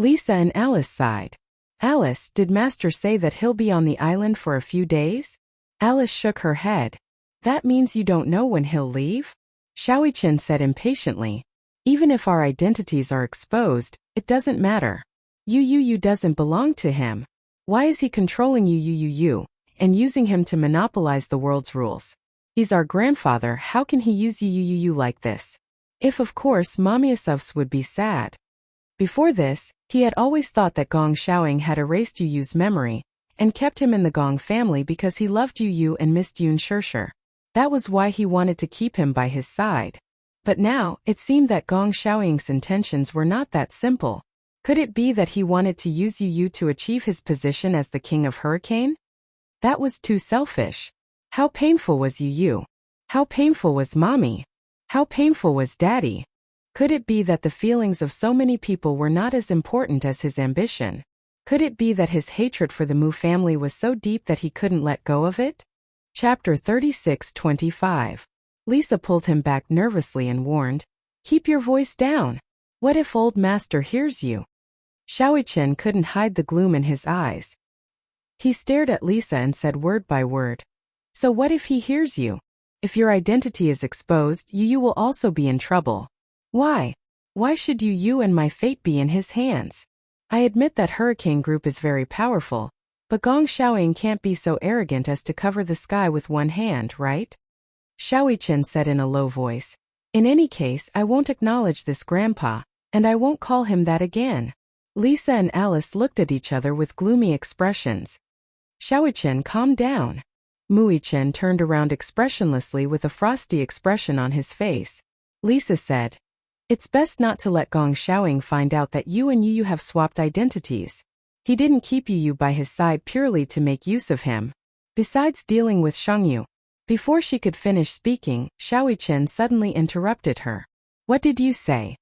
Lisa and Alice sighed. Alice, did Master say that he'll be on the island for a few days? Alice shook her head. That means you don't know when he'll leave? Xiao Qin said impatiently. Even if our identities are exposed, it doesn't matter. Yu doesn't belong to him. Why is he controlling Yu and using him to monopolize the world's rules? He's our grandfather, how can he use Yu like this? If of course Mommy Asufs would be sad. Before this, he had always thought that Gong Xiaoying had erased Yu's memory and kept him in the Gong family because he loved Yu and missed Yun Shirshir. That was why he wanted to keep him by his side. But now, it seemed that Gong Xiaoying's intentions were not that simple. Could it be that he wanted to use Yu to achieve his position as the king of Hurricane? That was too selfish. How painful was Yu? How painful was Mommy? How painful was Daddy? Could it be that the feelings of so many people were not as important as his ambition? Could it be that his hatred for the Mu family was so deep that he couldn't let go of it? Chapter 36-25. Lisa pulled him back nervously and warned, "Keep your voice down. What if old master hears you?" Xiaoqian couldn't hide the gloom in his eyes. He stared at Lisa and said word by word, "So what if he hears you? If your identity is exposed, you will also be in trouble. Why? Why should you and my fate be in his hands? I admit that Hurricane Group is very powerful, but Gong Xiaoying can't be so arrogant as to cover the sky with one hand, right?" Xiaoqian said in a low voice, "In any case, I won't acknowledge this grandpa, and I won't call him that again." Lisa and Alice looked at each other with gloomy expressions. "Xiaoqian, calm down." Muichen turned around expressionlessly with a frosty expression on his face. Lisa said, "It's best not to let Gong Xiaoying find out that you and Yu have swapped identities. He didn't keep Yu by his side purely to make use of him. Besides dealing with Shengyu." Before she could finish speaking, Xiaoqian suddenly interrupted her. "What did you say?"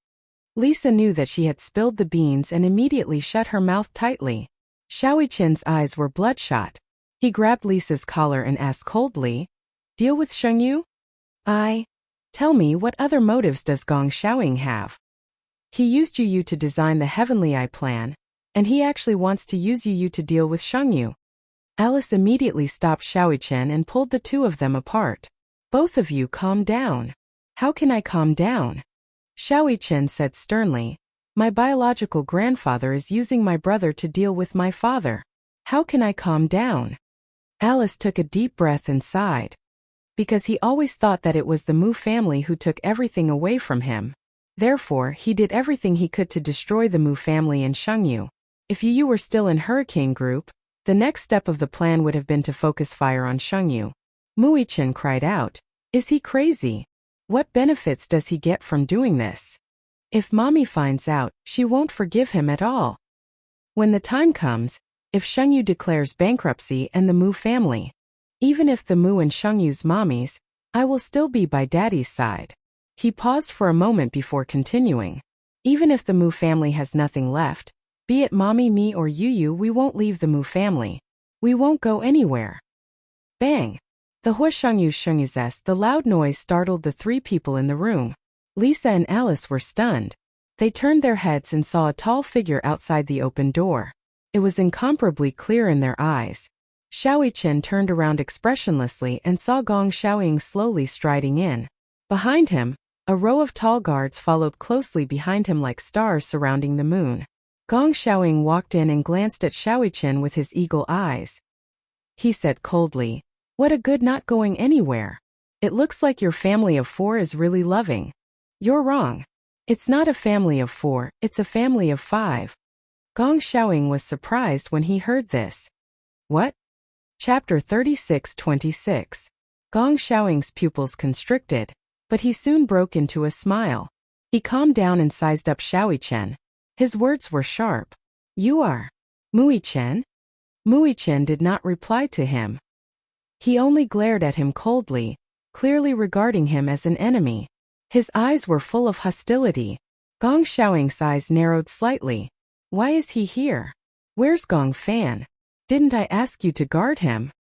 Lisa knew that she had spilled the beans and immediately shut her mouth tightly. Xiaoqian's eyes were bloodshot. He grabbed Lisa's collar and asked coldly, "Deal with Shengyu? Tell me, what other motives does Gong Xiaoying have? He used Yu to design the Heavenly Eye plan, and he actually wants to use Yu to deal with Shengyu." Alice immediately stopped Xiaoqian and pulled the two of them apart. "Both of you calm down." "How can I calm down?" Xiaoqian said sternly. "My biological grandfather is using my brother to deal with my father. How can I calm down?" Alice took a deep breath and sighed. Because he always thought that it was the Mu family who took everything away from him. Therefore, he did everything he could to destroy the Mu family and Shengyu. If Yu were still in Hurricane Group, the next step of the plan would have been to focus fire on Shengyu. Muichen cried out, "Is he crazy? What benefits does he get from doing this? If Mommy finds out, she won't forgive him at all. When the time comes, if Shengyu declares bankruptcy and the Mu family, even if the Mu and Shengyu's mommies, I will still be by Daddy's side." He paused for a moment before continuing. "Even if the Mu family has nothing left, be it Mommy, me or Yu, we won't leave the Mu family. We won't go anywhere." Bang! The Huashengyu, the loud noise startled the three people in the room. Lisa and Alice were stunned. They turned their heads and saw a tall figure outside the open door. It was incomparably clear in their eyes. Xiaoqian turned around expressionlessly and saw Gong Xiaoying slowly striding in. Behind him, a row of tall guards followed closely behind him like stars surrounding the moon. Gong Xiaoying walked in and glanced at Xiaoqian with his eagle eyes. He said coldly, "What a good not going anywhere. It looks like your family of 4 is really loving." "You're wrong. It's not a family of 4, it's a family of 5. Gong Xiaoying was surprised when he heard this. "What?" Chapter 36-26. Gong Xiaoying's pupils constricted, but he soon broke into a smile. He calmed down and sized up Xiaoqian. His words were sharp. "You are Muichen?" Muichen did not reply to him. He only glared at him coldly, clearly regarding him as an enemy. His eyes were full of hostility. Gong Xiaoying's eyes narrowed slightly. "Why is he here? Where's Gong Fan? Didn't I ask you to guard him?"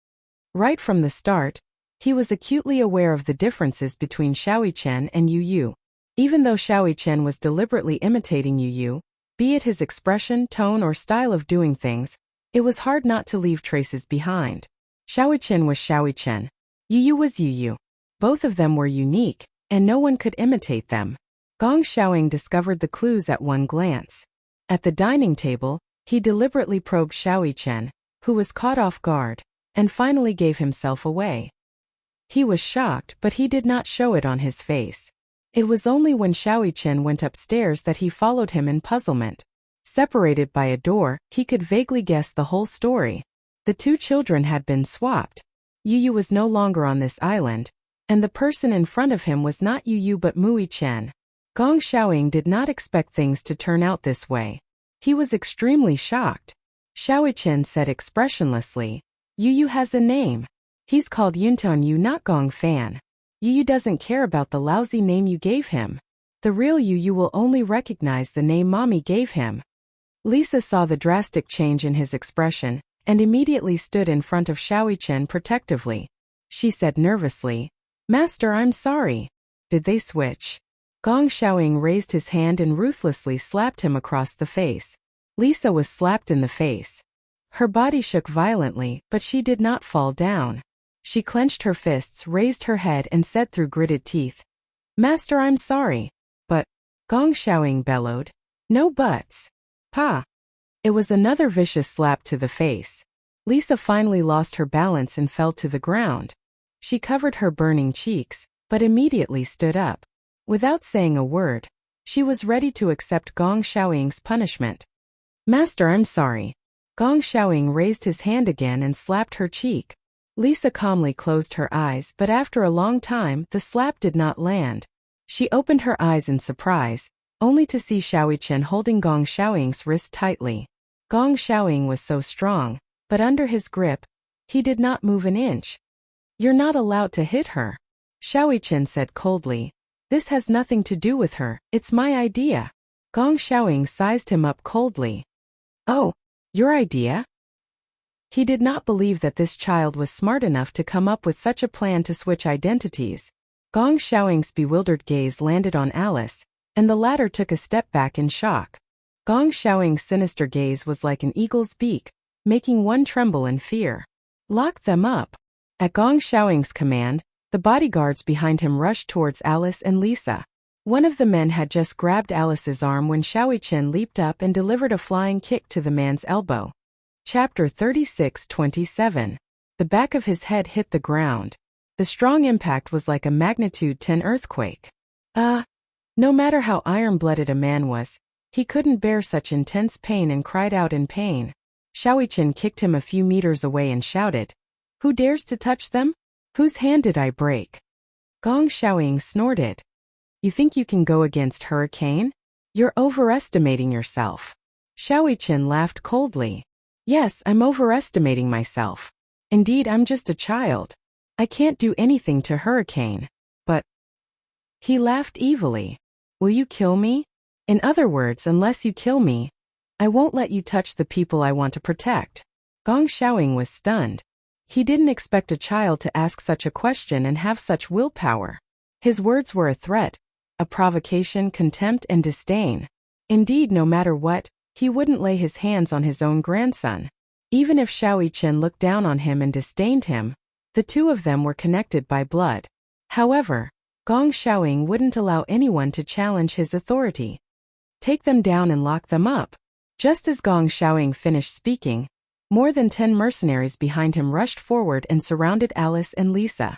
Right from the start, he was acutely aware of the differences between Xiaoqian and Yu. Even though Xiaoqian was deliberately imitating Yu, be it his expression, tone, or style of doing things, it was hard not to leave traces behind. Xiaoqian was Xiaoqian. Yu was Yu. Both of them were unique, and no one could imitate them. Gong Xiaoying discovered the clues at one glance. At the dining table, he deliberately probed Xiaoqian, who was caught off guard, and finally gave himself away. He was shocked, but he did not show it on his face. It was only when Xiaoqian went upstairs that he followed him in puzzlement. Separated by a door, he could vaguely guess the whole story. The two children had been swapped. Yu was no longer on this island, and the person in front of him was not Yu but Muichen. Gong Xiaoying did not expect things to turn out this way. He was extremely shocked. Xiaoqian said expressionlessly, "Yu has a name. He's called Yunton Yu, not Gong Fan. Yu doesn't care about the lousy name you gave him. The real Yu will only recognize the name Mommy gave him." Lisa saw the drastic change in his expression, and immediately stood in front of Xiaoqian protectively. she said nervously. Master, I'm sorry. Did they switch? Gong Xiaoying raised his hand and ruthlessly slapped him across the face. Lisa was slapped in the face. Her body shook violently, but she did not fall down. She clenched her fists, raised her head and said through gritted teeth, Master, I'm sorry. But, Gong Xiaoying bellowed. No buts. Pa. It was another vicious slap to the face. Lisa finally lost her balance and fell to the ground. She covered her burning cheeks, but immediately stood up. Without saying a word, she was ready to accept Gong Xiaoying's punishment. Master, I'm sorry. Gong Xiaoying raised his hand again and slapped her cheek. Lisa calmly closed her eyes, but after a long time, the slap did not land. She opened her eyes in surprise, only to see Xiaoyichen holding Gong Xiaoying's wrist tightly. Gong Xiaoying was so strong, but under his grip, he did not move an inch. You're not allowed to hit her, Xiaoyichen said coldly. This has nothing to do with her, it's my idea. Gong Xiaoying sized him up coldly. Oh, your idea? He did not believe that this child was smart enough to come up with such a plan to switch identities. Gong Xiaoying's bewildered gaze landed on Alice, and the latter took a step back in shock. Gong Xiaoying's sinister gaze was like an eagle's beak, making one tremble in fear. Lock them up. At Gong Xiaoying's command, the bodyguards behind him rushed towards Alice and Lisa. One of the men had just grabbed Alice's arm when Xiaoyichen leaped up and delivered a flying kick to the man's elbow. Chapter 36:27. The back of his head hit the ground. The strong impact was like a magnitude 10 earthquake. No matter how iron-blooded a man was, he couldn't bear such intense pain and cried out in pain. Xiaoyichen kicked him a few meters away and shouted, Who dares to touch them? Whose hand did I break? Gong Xiaoying snorted. You think you can go against Hurricane? You're overestimating yourself. Xiaoyichen laughed coldly. Yes, I'm overestimating myself. Indeed, I'm just a child. I can't do anything to Hurricane. But... He laughed evilly. Will you kill me? In other words, unless you kill me, I won't let you touch the people I want to protect. Gong Xiaoying was stunned. He didn't expect a child to ask such a question and have such willpower. His words were a threat, a provocation, contempt, and disdain. Indeed, no matter what, he wouldn't lay his hands on his own grandson. Even if Xiaoyichen looked down on him and disdained him, the two of them were connected by blood. However, Gong Xiaoying wouldn't allow anyone to challenge his authority. Take them down and lock them up. Just as Gong Xiaoying finished speaking, more than 10 mercenaries behind him rushed forward and surrounded Alice and Lisa.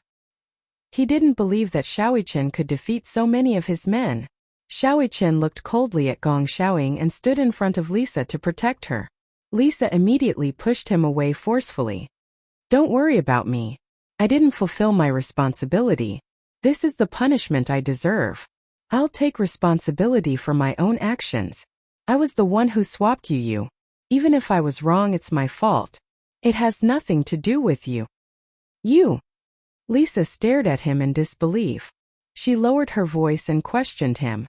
He didn't believe that Xiaoyichen could defeat so many of his men. Xiaoyichen looked coldly at Gong Xiaoying and stood in front of Lisa to protect her. Lisa immediately pushed him away forcefully. Don't worry about me. I didn't fulfill my responsibility. This is the punishment I deserve. I'll take responsibility for my own actions. I was the one who swapped you. Even if I was wrong, it's my fault. It has nothing to do with you. You. Lisa stared at him in disbelief. She lowered her voice and questioned him.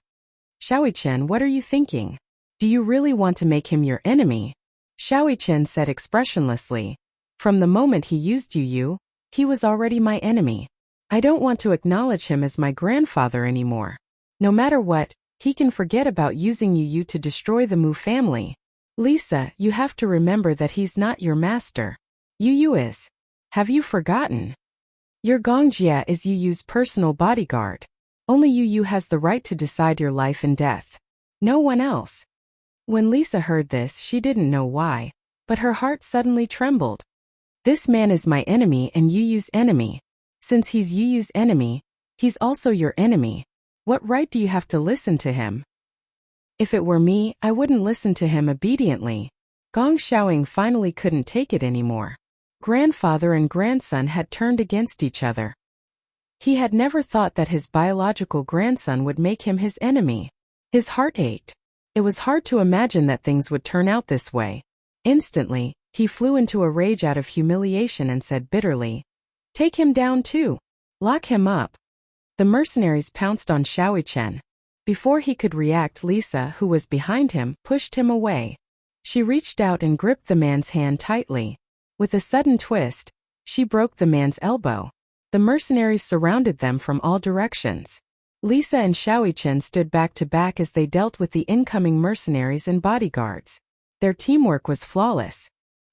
Xiaoyichen, what are you thinking? Do you really want to make him your enemy? Xiaoyichen said expressionlessly. From the moment he used you, he was already my enemy. I don't want to acknowledge him as my grandfather anymore. No matter what, he can forget about using you to destroy the Mu family. Lisa, you have to remember that he's not your master. Yu is. Have you forgotten? Your Gongjia is Yu's personal bodyguard. Only Yu has the right to decide your life and death. No one else. When Lisa heard this, she didn't know why, but her heart suddenly trembled. This man is my enemy and Yu's enemy. Since he's Yu's enemy, he's also your enemy. What right do you have to listen to him? If it were me, I wouldn't listen to him obediently. Gong Xiaoying finally couldn't take it anymore. Grandfather and grandson had turned against each other. He had never thought that his biological grandson would make him his enemy. His heart ached. It was hard to imagine that things would turn out this way. Instantly, he flew into a rage out of humiliation and said bitterly, Take him down too. Lock him up. The mercenaries pounced on Xiaoyichen. Before he could react, Lisa, who was behind him, pushed him away. She reached out and gripped the man's hand tightly. With a sudden twist, she broke the man's elbow. The mercenaries surrounded them from all directions. Lisa and Xiaoyichen stood back to back as they dealt with the incoming mercenaries and bodyguards. Their teamwork was flawless.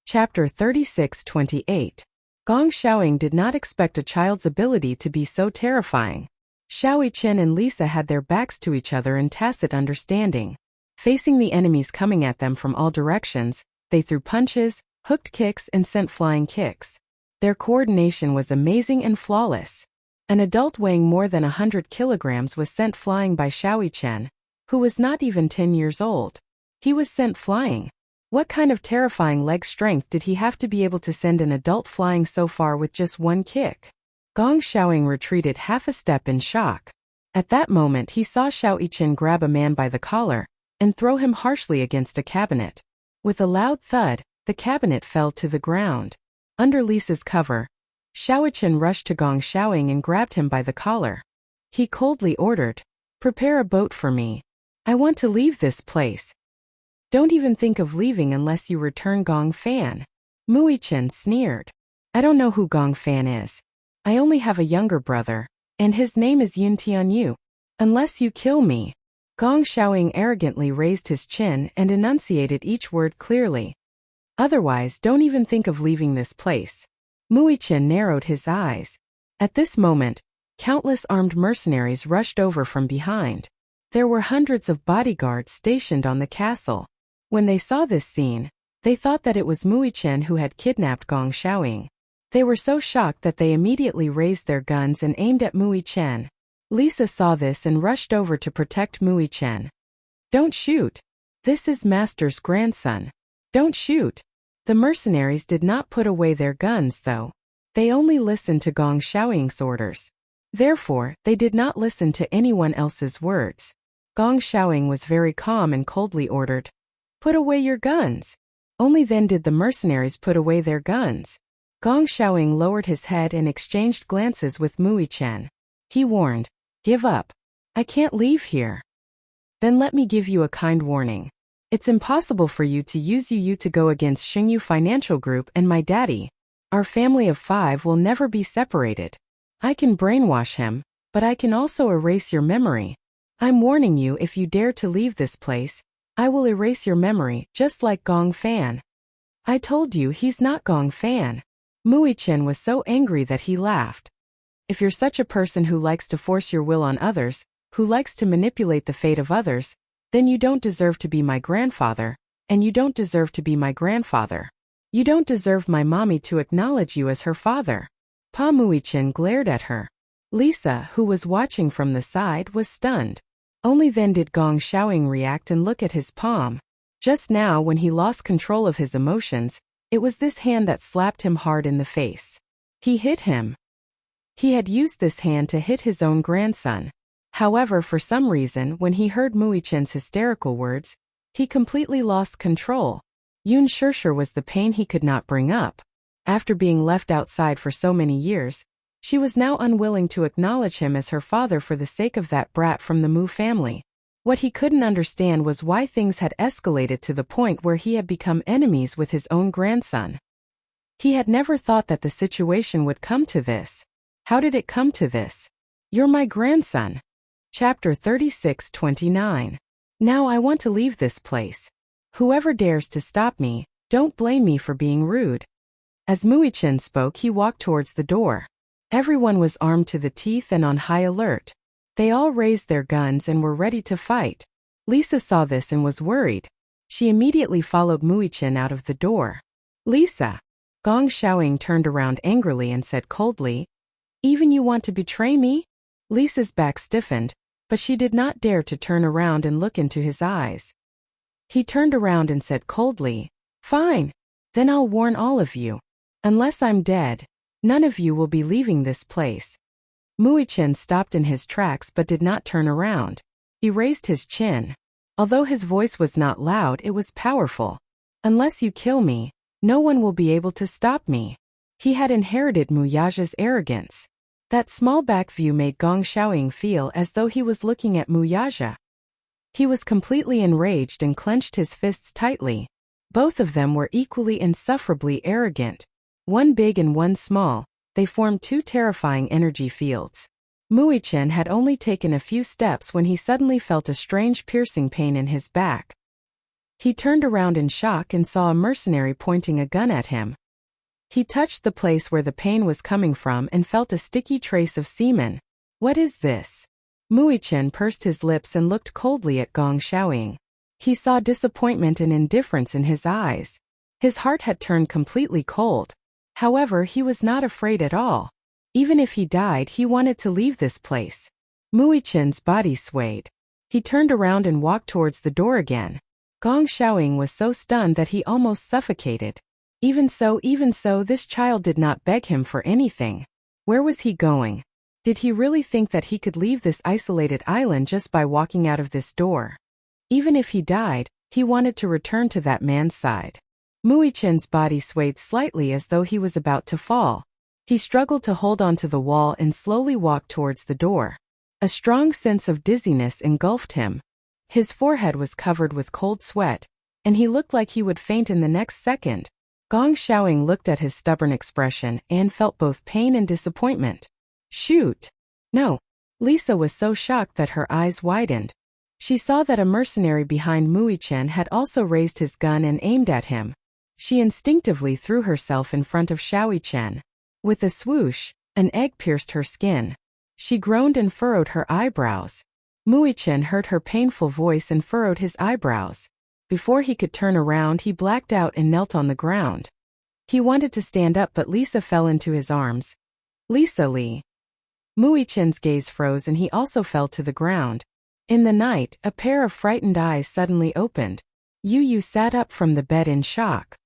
Chapter 36-28. Gong Xiaoying did not expect a child's ability to be so terrifying. Xiaoyichen and Lisa had their backs to each other in tacit understanding. Facing the enemies coming at them from all directions, they threw punches, hooked kicks, and sent flying kicks. Their coordination was amazing and flawless. An adult weighing more than 100 kilograms was sent flying by Xiaoyichen, who was not even 10 years old. He was sent flying. What kind of terrifying leg strength did he have to be able to send an adult flying so far with just one kick? Gong Xiaoying retreated half a step in shock. At that moment he saw Xiaoyichen grab a man by the collar and throw him harshly against a cabinet. With a loud thud, the cabinet fell to the ground. Under Lisa's cover, Xiaoyichen rushed to Gong Xiaoying and grabbed him by the collar. He coldly ordered, "Prepare a boat for me. I want to leave this place." "Don't even think of leaving unless you return Gong Fan." Muichen sneered. "I don't know who Gong Fan is. I only have a younger brother, and his name is Yun Tianyu. Unless you kill me." Gong Xiaoying arrogantly raised his chin and enunciated each word clearly. "Otherwise, don't even think of leaving this place." Muichen narrowed his eyes. At this moment, countless armed mercenaries rushed over from behind. There were hundreds of bodyguards stationed on the castle. When they saw this scene, they thought that it was Muichen who had kidnapped Gong Xiaoying. They were so shocked that they immediately raised their guns and aimed at Muichen. Lisa saw this and rushed over to protect Muichen. "Don't shoot. This is Master's grandson. Don't shoot." The mercenaries did not put away their guns though. They only listened to Gong Xiaoying's orders. Therefore, they did not listen to anyone else's words. Gong Xiaoying was very calm and coldly ordered, "Put away your guns." Only then did the mercenaries put away their guns. Gong Xiaoying lowered his head and exchanged glances with Muichen. He warned, "Give up. I can't leave here." "Then let me give you a kind warning. It's impossible for you to use Yu to go against Xingyu Financial Group and my daddy. Our family of 5 will never be separated. I can brainwash him, but I can also erase your memory. I'm warning you, if you dare to leave this place, I will erase your memory, just like Gong Fan." "I told you he's not Gong Fan." Muichen was so angry that he laughed. "If you're such a person who likes to force your will on others, who likes to manipulate the fate of others, then you don't deserve to be my grandfather, and you don't deserve to be my grandfather. You don't deserve my mommy to acknowledge you as her father." Pa Muichen glared at her. Lisa, who was watching from the side, was stunned. Only then did Gong Xiaoying react and look at his palm. Just now, when he lost control of his emotions, it was this hand that slapped him hard in the face. He hit him. He had used this hand to hit his own grandson. However, for some reason, when he heard Muichen's hysterical words, he completely lost control. Yun Shishir was the pain he could not bring up. After being left outside for so many years, she was now unwilling to acknowledge him as her father for the sake of that brat from the Mu family. What he couldn't understand was why things had escalated to the point where he had become enemies with his own grandson. He had never thought that the situation would come to this. How did it come to this? "You're my grandson." Chapter 36-29. "Now I want to leave this place. Whoever dares to stop me, don't blame me for being rude." As Muichen spoke, he walked towards the door. Everyone was armed to the teeth and on high alert. They all raised their guns and were ready to fight. Lisa saw this and was worried. She immediately followed Muichen out of the door. "Lisa." Gong Xiaoying turned around angrily and said coldly, "Even you want to betray me?" Lisa's back stiffened, but she did not dare to turn around and look into his eyes. He turned around and said coldly, "Fine. Then I'll warn all of you. Unless I'm dead, none of you will be leaving this place." Muichen stopped in his tracks but did not turn around. He raised his chin. Although his voice was not loud, it was powerful. "Unless you kill me, no one will be able to stop me." He had inherited Muyaja's arrogance. That small back view made Gong Xiaoying feel as though he was looking at Muyaja. He was completely enraged and clenched his fists tightly. Both of them were equally insufferably arrogant. One big and one small, They formed two terrifying energy fields. Muichen had only taken a few steps when he suddenly felt a strange piercing pain in his back. He turned around in shock and saw a mercenary pointing a gun at him. He touched the place where the pain was coming from and felt a sticky trace of semen. What is this? Muichen pursed his lips and looked coldly at Gong Xiaoying. He saw disappointment and indifference in his eyes. His heart had turned completely cold. However, he was not afraid at all. Even if he died, he wanted to leave this place. Muichen's body swayed. He turned around and walked towards the door again. Gong Xiaoying was so stunned that he almost suffocated. Even so, this child did not beg him for anything. Where was he going? Did he really think that he could leave this isolated island just by walking out of this door? Even if he died, he wanted to return to that man's side. Muichen's body swayed slightly as though he was about to fall. He struggled to hold onto the wall and slowly walked towards the door. A strong sense of dizziness engulfed him. His forehead was covered with cold sweat, and he looked like he would faint in the next second. Gong Xiaoying looked at his stubborn expression and felt both pain and disappointment. Shoot! No! Lisa was so shocked that her eyes widened. She saw that a mercenary behind Muichen had also raised his gun and aimed at him. She instinctively threw herself in front of Xiaoyichen. With a swoosh, an egg pierced her skin. She groaned and furrowed her eyebrows. Muichen heard her painful voice and furrowed his eyebrows. Before he could turn around, he blacked out and knelt on the ground. He wanted to stand up, but Lisa fell into his arms. Lisa Li. Muichen's gaze froze and he also fell to the ground. In the night, a pair of frightened eyes suddenly opened. Yu sat up from the bed in shock.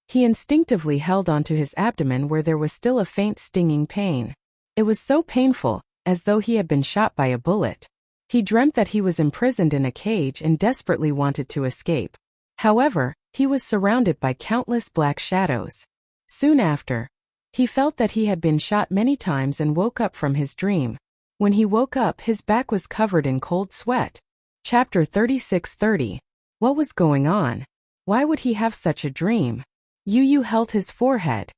He instinctively held onto his abdomen where there was still a faint stinging pain. It was so painful, as though he had been shot by a bullet. He dreamt that he was imprisoned in a cage and desperately wanted to escape. However, he was surrounded by countless black shadows. Soon after, he felt that he had been shot many times and woke up from his dream. When he woke up, his back was covered in cold sweat. Chapter 36:30. What was going on? Why would he have such a dream? Yu held his forehead.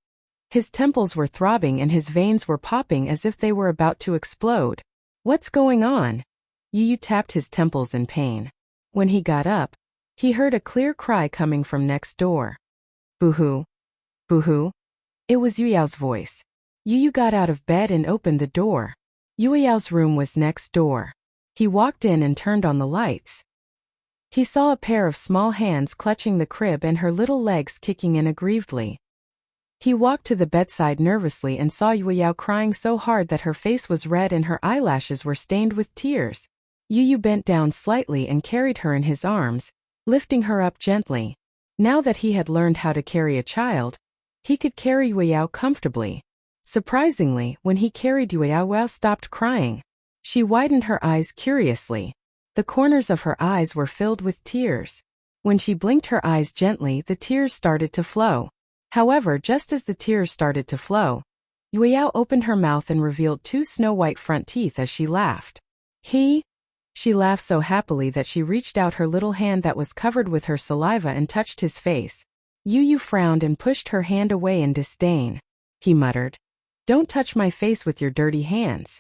His temples were throbbing and his veins were popping as if they were about to explode. What's going on? Yu tapped his temples in pain. When he got up, he heard a clear cry coming from next door. Boo-hoo. Boo-hoo. It was Yuyao's voice. Yu got out of bed and opened the door. Yuyao's room was next door. He walked in and turned on the lights. He saw a pair of small hands clutching the crib and her little legs kicking in aggrievedly. He walked to the bedside nervously and saw Yuyao crying so hard that her face was red and her eyelashes were stained with tears. Yu bent down slightly and carried her in his arms, lifting her up gently. Now that he had learned how to carry a child, he could carry Yuyao comfortably. Surprisingly, when he carried Yuyao stopped crying. She widened her eyes curiously. The corners of her eyes were filled with tears. When she blinked her eyes gently, the tears started to flow. However, just as the tears started to flow, Yuyao opened her mouth and revealed two snow-white front teeth as she laughed. She laughed so happily that she reached out her little hand that was covered with her saliva and touched his face. Yu frowned and pushed her hand away in disdain. He muttered, "Don't touch my face with your dirty hands."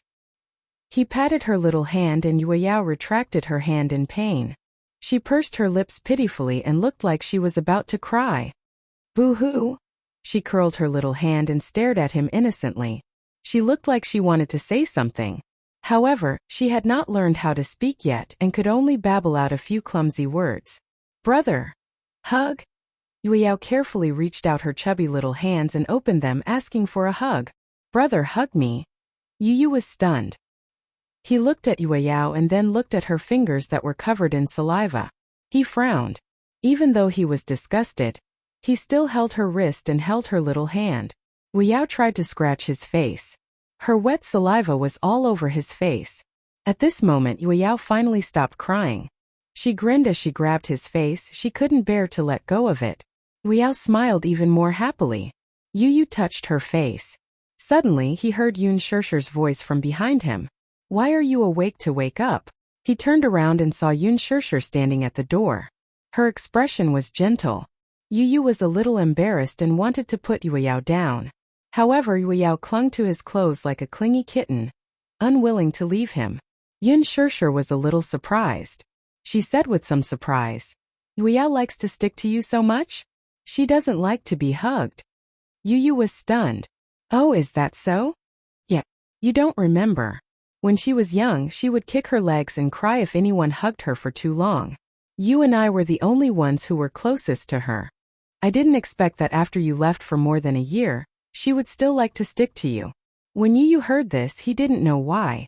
He patted her little hand and Yuyao retracted her hand in pain. She pursed her lips pitifully and looked like she was about to cry. Boo-hoo! She curled her little hand and stared at him innocently. She looked like she wanted to say something. However, she had not learned how to speak yet and could only babble out a few clumsy words. Brother! Hug! Yuyao carefully reached out her chubby little hands and opened them, asking for a hug. Brother, hug me! Yu was stunned. He looked at Yuyao and then looked at her fingers that were covered in saliva. He frowned. Even though he was disgusted, he still held her wrist and held her little hand. Yuyao tried to scratch his face. Her wet saliva was all over his face. At this moment, Yuyao finally stopped crying. She grinned as she grabbed his face. She couldn't bear to let go of it. Yuyao smiled even more happily. Yu touched her face. Suddenly, he heard Yun Shirshir's voice from behind him. Why are you awake to wake up? He turned around and saw Yun Shirshir standing at the door. Her expression was gentle. Yu was a little embarrassed and wanted to put Yuyao down. However, Yu Yao clung to his clothes like a clingy kitten, unwilling to leave him. Yun Shishir was a little surprised. She said with some surprise, Yu Yao likes to stick to you so much? She doesn't like to be hugged. Yu was stunned. Oh, is that so? Yeah. You don't remember. When she was young, she would kick her legs and cry if anyone hugged her for too long. You and I were the only ones who were closest to her. I didn't expect that after you left for more than a year, she would still like to stick to you. When Yu heard this, he didn't know why,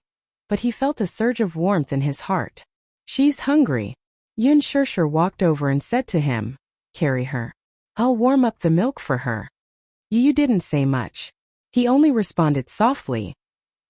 but he felt a surge of warmth in his heart. She's hungry. Yun Shishir walked over and said to him, carry her. I'll warm up the milk for her. Yu didn't say much. He only responded softly,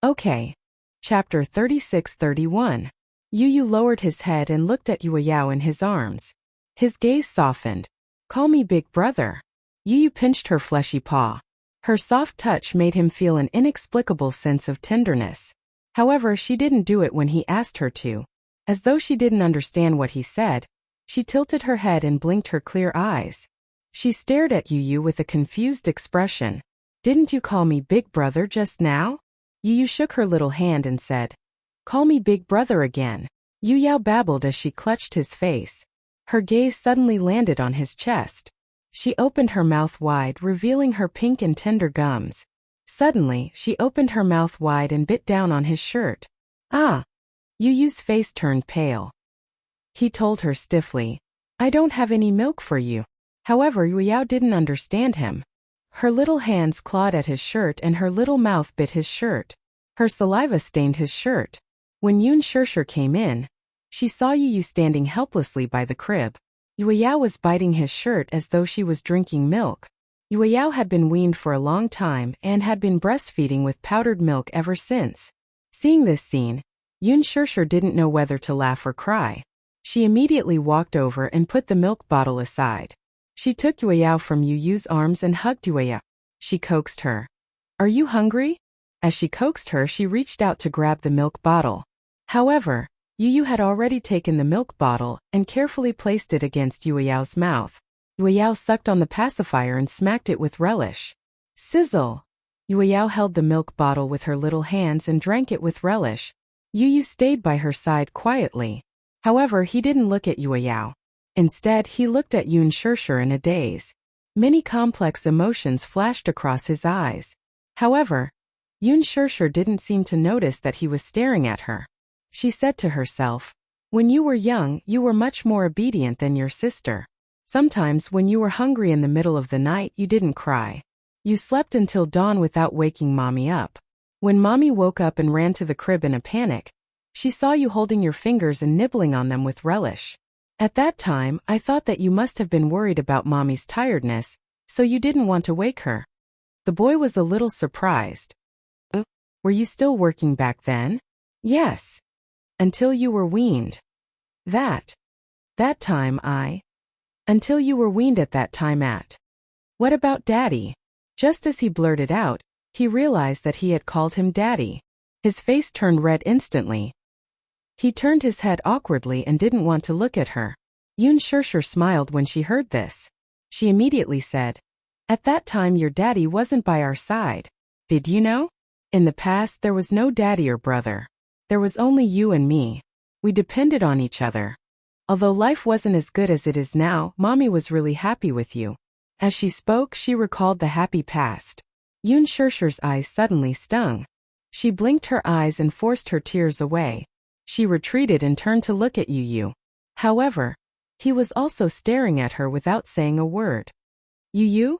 okay. Chapter 36-31. Yu lowered his head and looked at Yu Yao in his arms. His gaze softened. Call me big brother. Yu pinched her fleshy paw. Her soft touch made him feel an inexplicable sense of tenderness. However, she didn't do it when he asked her to. As though she didn't understand what he said, she tilted her head and blinked her clear eyes. She stared at Yu with a confused expression. Didn't you call me big brother just now? Yu shook her little hand and said, call me big brother again. Yu Yao babbled as she clutched his face. Her gaze suddenly landed on his chest. She opened her mouth wide, revealing her pink and tender gums. Suddenly, she opened her mouth wide and bit down on his shirt. Ah! Yu's face turned pale. He told her stiffly, I don't have any milk for you. However, Yu Yao didn't understand him. Her little hands clawed at his shirt and her little mouth bit his shirt. Her saliva stained his shirt. When Yun Shishir came in, she saw Yu standing helplessly by the crib. Yu Yao was biting his shirt as though she was drinking milk. Yu Yao had been weaned for a long time and had been breastfeeding with powdered milk ever since. Seeing this scene, Yun Shishir didn't know whether to laugh or cry. She immediately walked over and put the milk bottle aside. She took Yu Yao from Yu's arms and hugged Yu Yao. She coaxed her. Are you hungry? As she coaxed her, she reached out to grab the milk bottle. However, Yu had already taken the milk bottle and carefully placed it against Yu Yao's mouth. Yu Yao sucked on the pacifier and smacked it with relish. Sizzle! Yu Yao held the milk bottle with her little hands and drank it with relish. Yu stayed by her side quietly. However, he didn't look at Yu Yao. Instead, he looked at Yun Shishir in a daze. Many complex emotions flashed across his eyes. However, Yun Shishir didn't seem to notice that he was staring at her. She said to herself, when you were young, you were much more obedient than your sister. Sometimes when you were hungry in the middle of the night, you didn't cry. You slept until dawn without waking mommy up. When mommy woke up and ran to the crib in a panic, she saw you holding your fingers and nibbling on them with relish. At that time, I thought that you must have been worried about mommy's tiredness, so you didn't want to wake her. The boy was a little surprised. Were you still working back then? Yes. Until you were weaned. That time Until you were weaned at that time at. What about Daddy? Just as he blurted out, he realized that he had called him Daddy. His face turned red instantly. He turned his head awkwardly and didn't want to look at her. Yun Shishir smiled when she heard this. She immediately said, at that time your daddy wasn't by our side. Did you know? In the past there was no daddy or brother. There was only you and me. We depended on each other. Although life wasn't as good as it is now, mommy was really happy with you. As she spoke, she recalled the happy past. Yun Shishir's eyes suddenly stung. She blinked her eyes and forced her tears away. She retreated and turned to look at Yu. However, he was also staring at her without saying a word. Yu?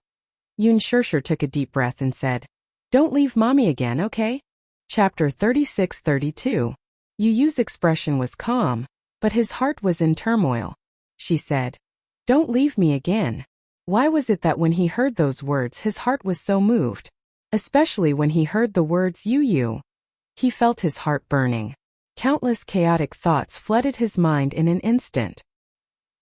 Yun Shishir took a deep breath and said, don't leave mommy again, okay? Chapter 36-32. Yu's expression was calm, but his heart was in turmoil. She said, don't leave me again. Why was it that when he heard those words his heart was so moved? Especially when he heard the words Yu. He felt his heart burning. Countless chaotic thoughts flooded his mind in an instant.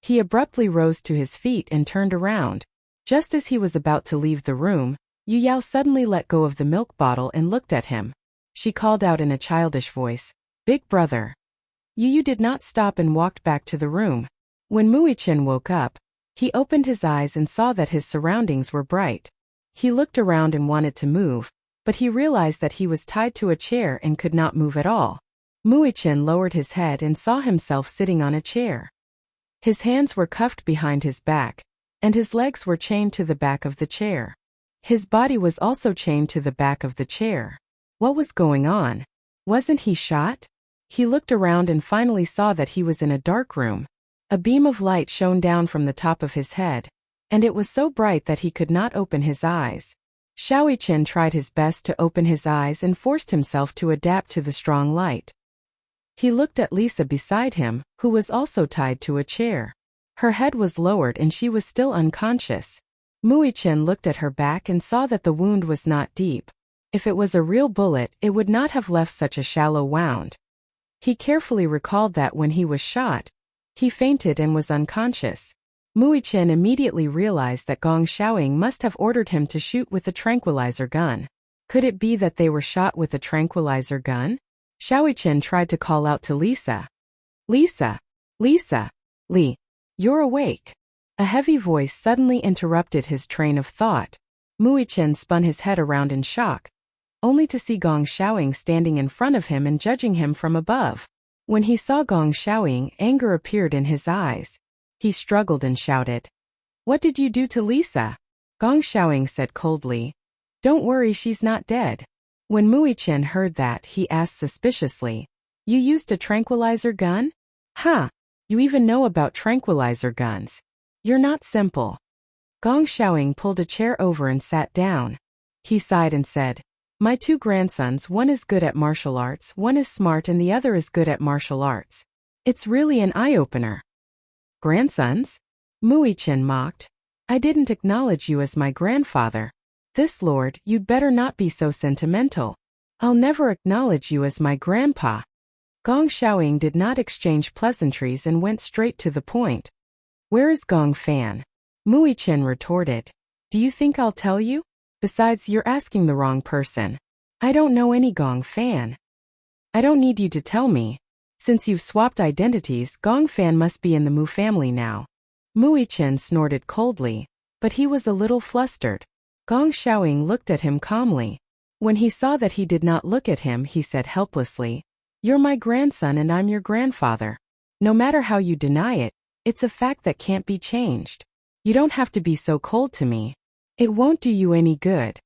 He abruptly rose to his feet and turned around. Just as he was about to leave the room, Yu Yao suddenly let go of the milk bottle and looked at him. She called out in a childish voice, Big brother. Yu did not stop and walked back to the room. When Muichin woke up, he opened his eyes and saw that his surroundings were bright. He looked around and wanted to move, but he realized that he was tied to a chair and could not move at all. Muichin lowered his head and saw himself sitting on a chair. His hands were cuffed behind his back, and his legs were chained to the back of the chair. His body was also chained to the back of the chair. What was going on? Wasn't he shot? He looked around and finally saw that he was in a dark room. A beam of light shone down from the top of his head, and it was so bright that he could not open his eyes. Xiaoyichen tried his best to open his eyes and forced himself to adapt to the strong light. He looked at Lisa beside him, who was also tied to a chair. Her head was lowered and she was still unconscious. Muichin looked at her back and saw that the wound was not deep. If it was a real bullet, it would not have left such a shallow wound. He carefully recalled that when he was shot, he fainted and was unconscious. Muichin immediately realized that Gong Xiaoying must have ordered him to shoot with a tranquilizer gun. Could it be that they were shot with a tranquilizer gun? Xiaoyichen tried to call out to Lisa. Lisa! Lisa! Li! You're awake! A heavy voice suddenly interrupted his train of thought. Muichin spun his head around in shock, only to see Gong Xiaoying standing in front of him and judging him from above. When he saw Gong Xiaoying, anger appeared in his eyes. He struggled and shouted, "What did you do to Lisa?" Gong Xiaoying said coldly, "Don't worry, she's not dead." When Muichin heard that, he asked suspiciously, "You used a tranquilizer gun? Huh, you even know about tranquilizer guns. You're not simple." Gong Xiaoying pulled a chair over and sat down. He sighed and said, "My two grandsons, one is good at martial arts, one is smart and the other is good at martial arts. It's really an eye-opener." "Grandsons?" Muichin mocked. "I didn't acknowledge you as my grandfather. This lord, you'd better not be so sentimental. I'll never acknowledge you as my grandpa." Gong Xiaoying did not exchange pleasantries and went straight to the point. "Where is Gong Fan?" Muichin retorted. "Do you think I'll tell you? Besides, you're asking the wrong person. I don't know any Gong Fan." "I don't need you to tell me. Since you've swapped identities, Gong Fan must be in the Mu family now." Muichin snorted coldly, but he was a little flustered. Gong Xiaoying looked at him calmly. When he saw that he did not look at him, he said helplessly, "You're my grandson and I'm your grandfather. No matter how you deny it, it's a fact that can't be changed. You don't have to be so cold to me. It won't do you any good."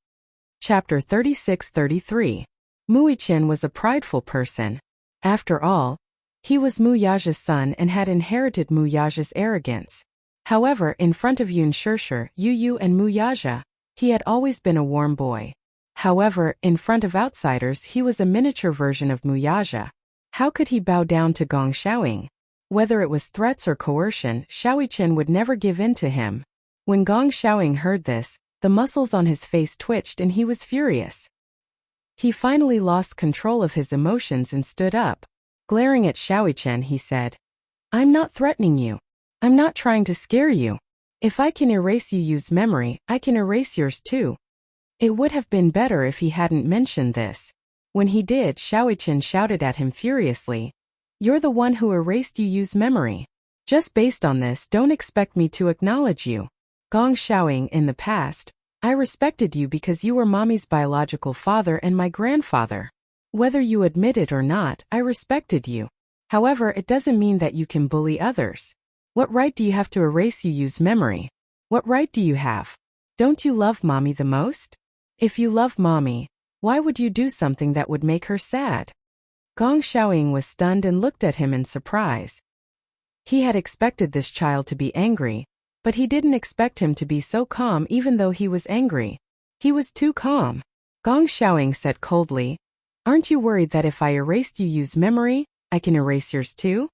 Chapter 36-33. Muichin was a prideful person. After all, he was Mu Yaja's son and had inherited Mu Yaja's arrogance. However, in front of Yun Shirshir, Yu Yu and Mu Yaja, he had always been a warm boy. However, in front of outsiders he was a miniature version of Mu Yaja. How could he bow down to Gong Xiaoying? Whether it was threats or coercion, Xiaoyichen would never give in to him. When Gong Xiaoying heard this, the muscles on his face twitched and he was furious. He finally lost control of his emotions and stood up. Glaring at Xiaoyichen, he said, "I'm not threatening you. I'm not trying to scare you. If I can erase Yu's memory, I can erase yours too." It would have been better if he hadn't mentioned this. When he did, Xiaoyichen shouted at him furiously, "You're the one who erased Yu's memory. Just based on this, don't expect me to acknowledge you. Gong Xiaoying, in the past, I respected you because you were Mommy's biological father and my grandfather. Whether you admit it or not, I respected you. However, it doesn't mean that you can bully others. What right do you have to erase Yu's memory? What right do you have? Don't you love Mommy the most? If you love Mommy, why would you do something that would make her sad?" Gong Xiaoying was stunned and looked at him in surprise. He had expected this child to be angry, but he didn't expect him to be so calm even though he was angry. He was too calm. Gong Xiaoying said coldly, "Aren't you worried that if I erased Yu's memory, I can erase yours too?"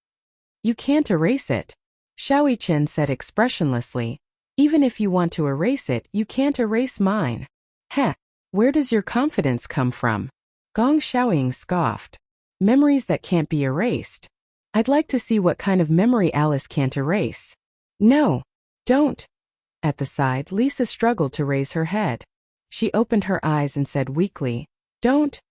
"You can't erase it," Xiaoyichen said expressionlessly. "Even if you want to erase it, you can't erase mine." "Heh, where does your confidence come from?" Gong Xiaoying scoffed. "Memories that can't be erased. I'd like to see what kind of memory Alice can't erase." "No, don't." At the side, Lisa struggled to raise her head. She opened her eyes and said weakly, "Don't."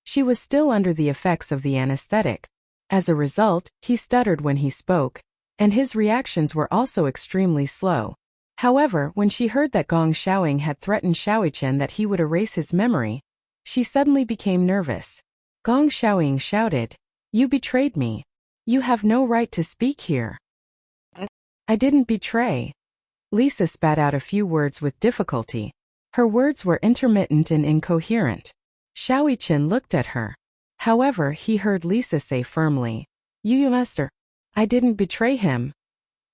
She was still under the effects of the anesthetic. As a result, he stuttered when he spoke, and his reactions were also extremely slow. However, when she heard that Gong Xiaoying had threatened Xiaoyichen that he would erase his memory, she suddenly became nervous. Gong Xiaoying shouted, "You betrayed me. You have no right to speak here." "I didn't betray." Lisa spat out a few words with difficulty. Her words were intermittent and incoherent. Xiaoyichen looked at her. However, he heard Lisa say firmly, "You master. I didn't betray him."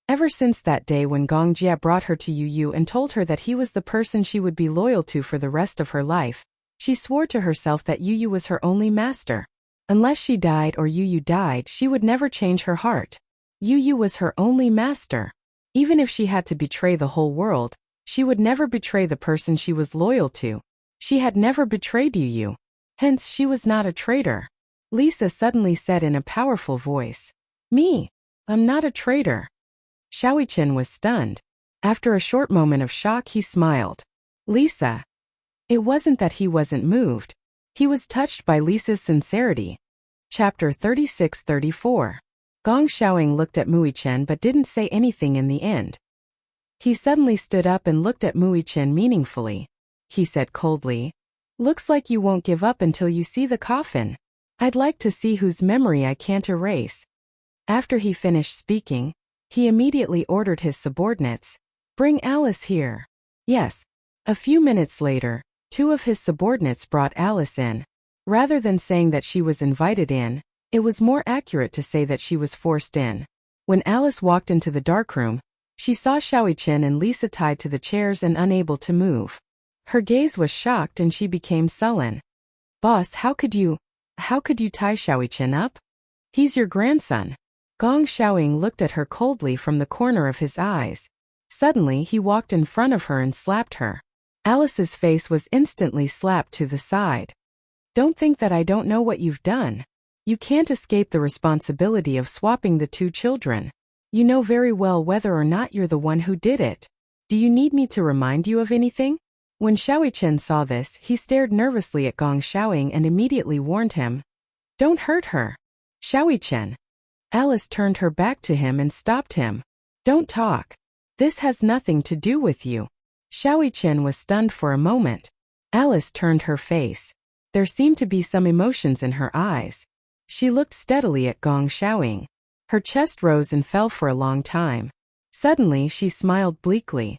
Ever since that day when Gong Jia brought her to Yu and told her that he was the person she would be loyal to for the rest of her life, she swore to herself that Yu was her only master. Unless she died or Yu died, she would never change her heart. Yu was her only master. Even if she had to betray the whole world, she would never betray the person she was loyal to. She had never betrayed Yu. Hence, she was not a traitor. Lisa suddenly said in a powerful voice, "Me? I'm not a traitor." Xiaoyichen was stunned. After a short moment of shock, he smiled. "Lisa." It wasn't that he wasn't moved. He was touched by Lisa's sincerity. Chapter 36-34. Gong Xiaoying looked at Muichen but didn't say anything in the end. He suddenly stood up and looked at Muichen meaningfully. He said coldly, "Looks like you won't give up until you see the coffin. I'd like to see whose memory I can't erase." After he finished speaking, he immediately ordered his subordinates, "Bring Alice here." Yes. A few minutes later, two of his subordinates brought Alice in. Rather than saying that she was invited in, it was more accurate to say that she was forced in. When Alice walked into the darkroom, she saw Xiaoyichen and Lisa tied to the chairs and unable to move. Her gaze was shocked and she became sullen. "Boss, how could you tie Xiaoyichen up? He's your grandson." Gong Xiaoying looked at her coldly from the corner of his eyes. Suddenly, he walked in front of her and slapped her. Alice's face was instantly slapped to the side. "Don't think that I don't know what you've done. You can't escape the responsibility of swapping the two children. You know very well whether or not you're the one who did it. Do you need me to remind you of anything?" When Xiaoyichen saw this, he stared nervously at Gong Xiaoying and immediately warned him, "Don't hurt her." "Xiaoyichen." Alice turned her back to him and stopped him. "Don't talk. This has nothing to do with you." Xiaoyichen was stunned for a moment. Alice turned her face. There seemed to be some emotions in her eyes. She looked steadily at Gong Xiaoying. Her chest rose and fell for a long time. Suddenly, she smiled bleakly.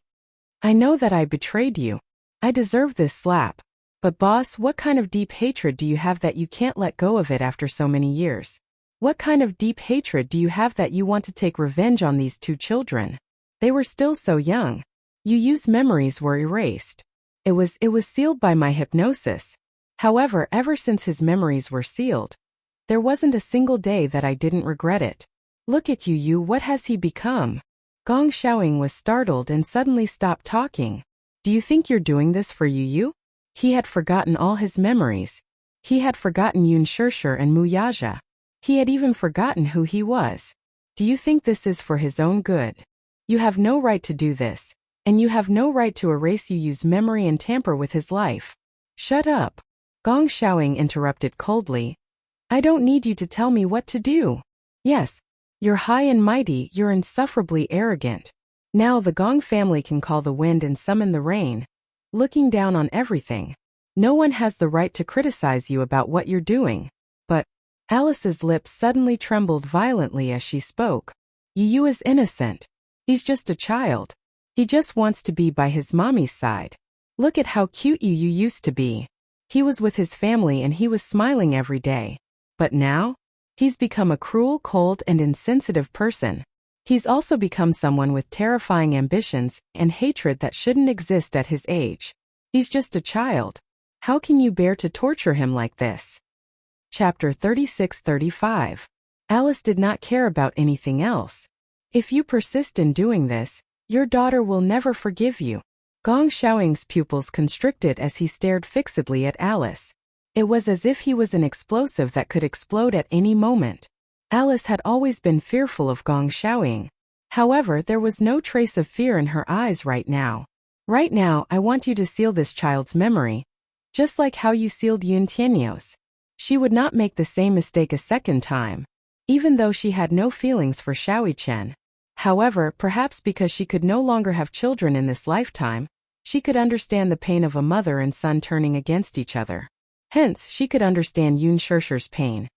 "I know that I betrayed you. I deserve this slap. But boss, what kind of deep hatred do you have that you can't let go of it after so many years? What kind of deep hatred do you have that you want to take revenge on these two children? They were still so young. Yu's memories were erased. It was sealed by my hypnosis. However, ever since his memories were sealed, there wasn't a single day that I didn't regret it. Look at Yu, what has he become?" Gong Xiaoying was startled and suddenly stopped talking. "Do you think you're doing this for Yu?" He had forgotten all his memories. He had forgotten Yun Shishir and Mu Yaja. He had even forgotten who he was. "Do you think this is for his own good? You have no right to do this, and you have no right to erase Yu's memory and tamper with his life." "Shut up." Gong Xiaoying interrupted coldly. "I don't need you to tell me what to do. Yes, you're high and mighty, you're insufferably arrogant. Now the Gong family can call the wind and summon the rain, looking down on everything. No one has the right to criticize you about what you're doing." But Alice's lips suddenly trembled violently as she spoke. "Yu is innocent. He's just a child. He just wants to be by his mommy's side. Look at how cute Yu used to be. He was with his family and he was smiling every day. But now, he's become a cruel, cold, and insensitive person. He's also become someone with terrifying ambitions and hatred that shouldn't exist at his age. He's just a child. How can you bear to torture him like this?" Chapter 36-35. Alice did not care about anything else. "If you persist in doing this, your daughter will never forgive you." Gong Xiaoying's pupils constricted as he stared fixedly at Alice. It was as if he was an explosive that could explode at any moment. Alice had always been fearful of Gong Xiaoying. However, there was no trace of fear in her eyes right now. "Right now, I want you to seal this child's memory, just like how you sealed Yun Tianyou's. She would not make the same mistake a second time." Even though she had no feelings for Xiaoyichen, However, perhaps because she could no longer have children in this lifetime, she could understand the pain of a mother and son turning against each other. Hence, she could understand Yun Shishir's pain,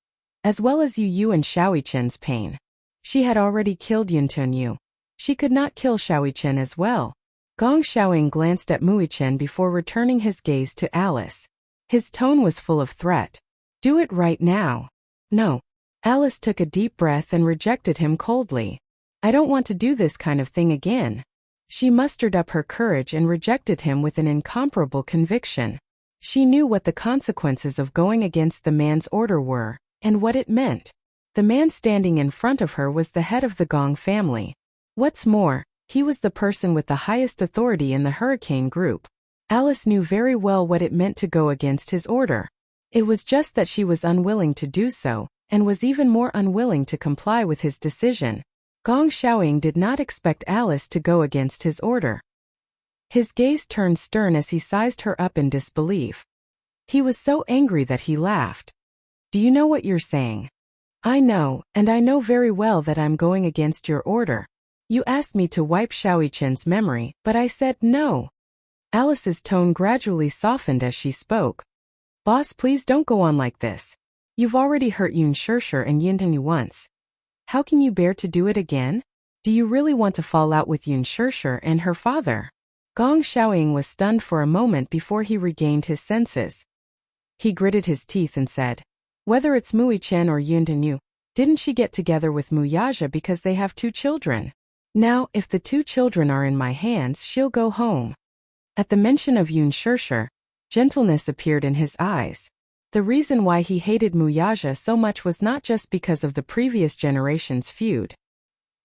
as well as Yu and Xiaoyiqin's pain. She had already killed Yun Tunyu. She could not kill Xiaoyiqin as well. Gong Xiaoying glanced at Muichen before returning his gaze to Alice. His tone was full of threat. Do it right now. No. Alice took a deep breath and rejected him coldly. I don't want to do this kind of thing again. She mustered up her courage and rejected him with an incomparable conviction. She knew what the consequences of going against the man's order were, and what it meant. The man standing in front of her was the head of the Gong family. What's more, he was the person with the highest authority in the Hurricane Group. Alice knew very well what it meant to go against his order. It was just that she was unwilling to do so, and was even more unwilling to comply with his decision. Gong Xiaoying did not expect Alice to go against his order. His gaze turned stern as he sized her up in disbelief. He was so angry that he laughed. Do you know what you're saying? I know, and I know very well that I'm going against your order. You asked me to wipe Xiaoyiqin's memory, but I said no. Alice's tone gradually softened as she spoke. Boss, please don't go on like this. You've already hurt Yun Shishir and Yun Tunyu once. How can you bear to do it again? Do you really want to fall out with Yun Shishir and her father? Gong Xiaoying was stunned for a moment before he regained his senses. He gritted his teeth and said, whether it's Muichen or Yun Tunyu, didn't she get together with Muyaja because they have 2 children? Now, if the 2 children are in my hands, she'll go home. At the mention of Yun Shishir, gentleness appeared in his eyes. The reason why he hated Muyaja so much was not just because of the previous generation's feud.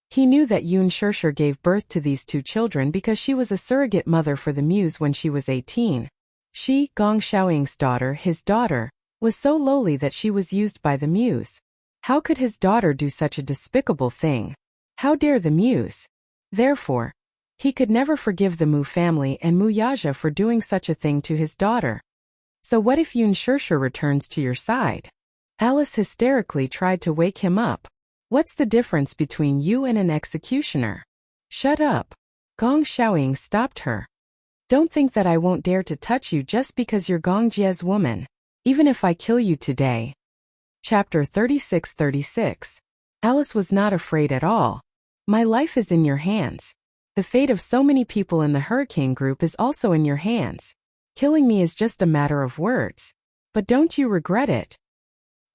He knew that Yun Shishir gave birth to these 2 children because she was a surrogate mother for the Muse when she was 18. She, Gong Xiaoying's daughter, his daughter, was so lowly that she was used by the Muse. How could his daughter do such a despicable thing? How dare the Muse? Therefore, he could never forgive the Mu family and Muyaja for doing such a thing to his daughter. So what if Yun Shishir returns to your side? Alice hysterically tried to wake him up. What's the difference between you and an executioner? Shut up. Gong Xiaoying stopped her. Don't think that I won't dare to touch you just because you're Gong Jie's woman, even if I kill you today. Chapter 36:36. Alice was not afraid at all. My life is in your hands. The fate of so many people in the Hurricane Group is also in your hands. Killing me is just a matter of words. But don't you regret it?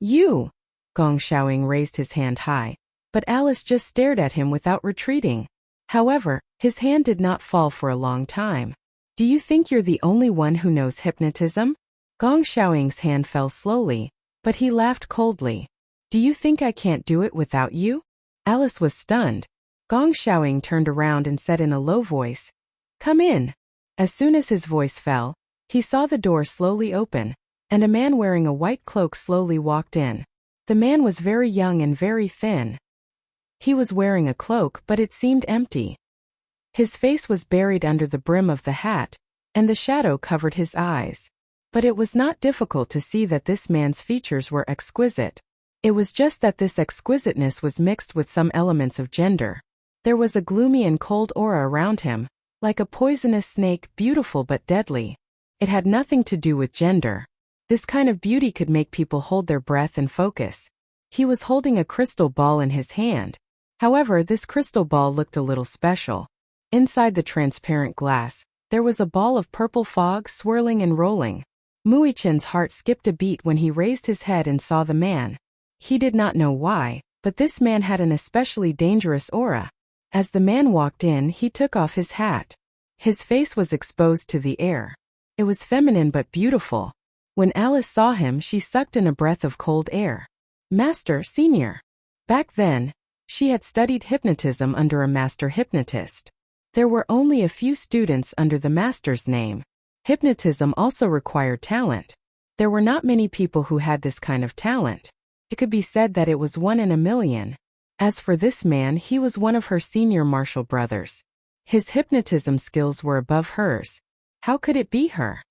You! Gong Xiaoying raised his hand high, but Alice just stared at him without retreating. However, his hand did not fall for a long time. Do you think you're the only one who knows hypnotism? Gong Xiaoying's hand fell slowly, but he laughed coldly. Do you think I can't do it without you? Alice was stunned. Gong Xiaoying turned around and said in a low voice, Come in. As soon as his voice fell, he saw the door slowly open, and a man wearing a white cloak slowly walked in. The man was very young and very thin. He was wearing a cloak, but it seemed empty. His face was buried under the brim of the hat, and the shadow covered his eyes. But it was not difficult to see that this man's features were exquisite. It was just that this exquisiteness was mixed with some elements of gender. There was a gloomy and cold aura around him, like a poisonous snake, beautiful but deadly. It had nothing to do with gender. This kind of beauty could make people hold their breath and focus. He was holding a crystal ball in his hand. However, this crystal ball looked a little special. Inside the transparent glass, there was a ball of purple fog swirling and rolling. Muichen's heart skipped a beat when he raised his head and saw the man. He did not know why, but this man had an especially dangerous aura. As the man walked in, he took off his hat. His face was exposed to the air. It was feminine but beautiful. When Alice saw him, she sucked in a breath of cold air. Master, Senior. Back then, she had studied hypnotism under a master hypnotist. There were only a few students under the master's name. Hypnotism also required talent. There were not many people who had this kind of talent. It could be said that it was 1 in a million. As for this man, he was one of her senior martial brothers. His hypnotism skills were above hers. How could it be her?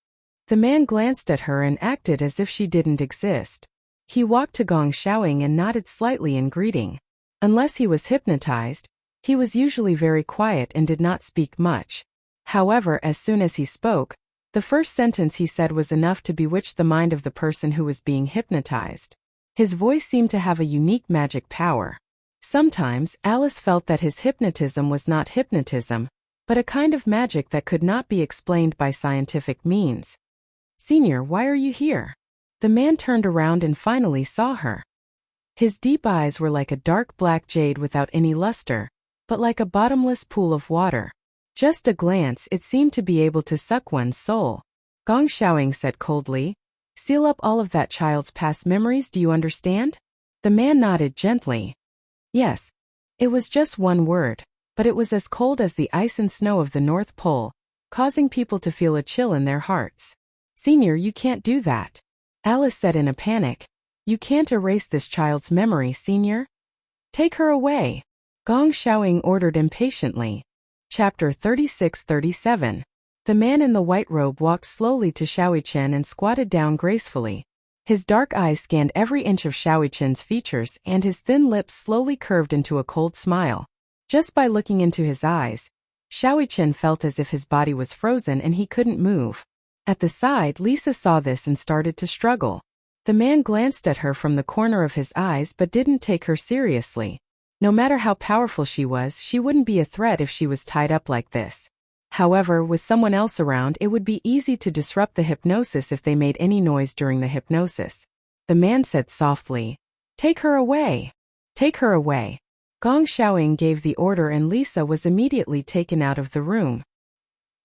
The man glanced at her and acted as if she didn't exist. He walked to Gong Xiaoying and nodded slightly in greeting. Unless he was hypnotized, He was usually very quiet and did not speak much. However, as soon as he spoke, the first sentence he said was enough to bewitch the mind of the person who was being hypnotized. His voice seemed to have a unique magic power. Sometimes, Alice felt that his hypnotism was not hypnotism, but a kind of magic that could not be explained by scientific means. "Senior, why are you here?" The man turned around and finally saw her. His deep eyes were like a dark black jade without any luster, but like a bottomless pool of water. Just a glance, it seemed to be able to suck one's soul. Gong Xiaoying said coldly, "Seal up all of that child's past memories, do you understand?" The man nodded gently. Yes. It was just one word, but it was as cold as the ice and snow of the North Pole, causing people to feel a chill in their hearts. "Senior, you can't do that," Alice said in a panic. "You can't erase this child's memory, Senior. Take her away," Gong Xiaoying ordered impatiently. Chapter 36-37. The man in the white robe walked slowly to Xiaoyichen and squatted down gracefully. His dark eyes scanned every inch of Xiaoyichen's features and his thin lips slowly curved into a cold smile. Just by looking into his eyes, Xiaoyichen felt as if his body was frozen and he couldn't move. At the side, Lisa saw this and started to struggle. The man glanced at her from the corner of his eyes but didn't take her seriously. No matter how powerful she was, she wouldn't be a threat if she was tied up like this. However, with someone else around, it would be easy to disrupt the hypnosis if they made any noise during the hypnosis. The man said softly, "Take her away. Take her away." Gong Xiaoying gave the order and Lisa was immediately taken out of the room.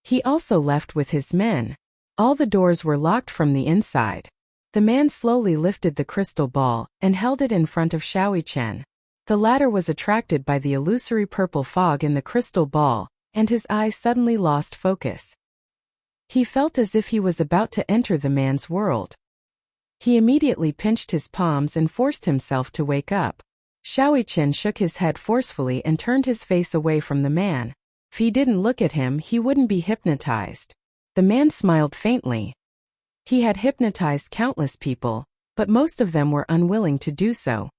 He also left with his men. All the doors were locked from the inside. The man slowly lifted the crystal ball and held it in front of Xiaoyichen. The latter was attracted by the illusory purple fog in the crystal ball, and his eyes suddenly lost focus. He felt as if he was about to enter the man's world. He immediately pinched his palms and forced himself to wake up. Xiaoyichen shook his head forcefully and turned his face away from the man. If he didn't look at him, he wouldn't be hypnotized. The man smiled faintly. He had hypnotized countless people, but most of them were unwilling to do so.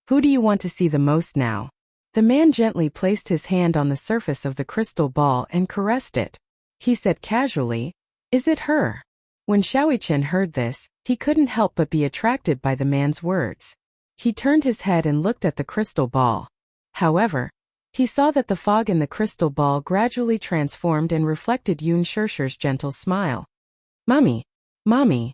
"Who do you want to see the most now?" The man gently placed his hand on the surface of the crystal ball and caressed it. He said casually, "Is it her?" When Xiaoyichen heard this, he couldn't help but be attracted by the man's words. He turned his head and looked at the crystal ball. However, he saw that the fog in the crystal ball gradually transformed and reflected Yun Shishi's gentle smile. "Mommy! Mommy!"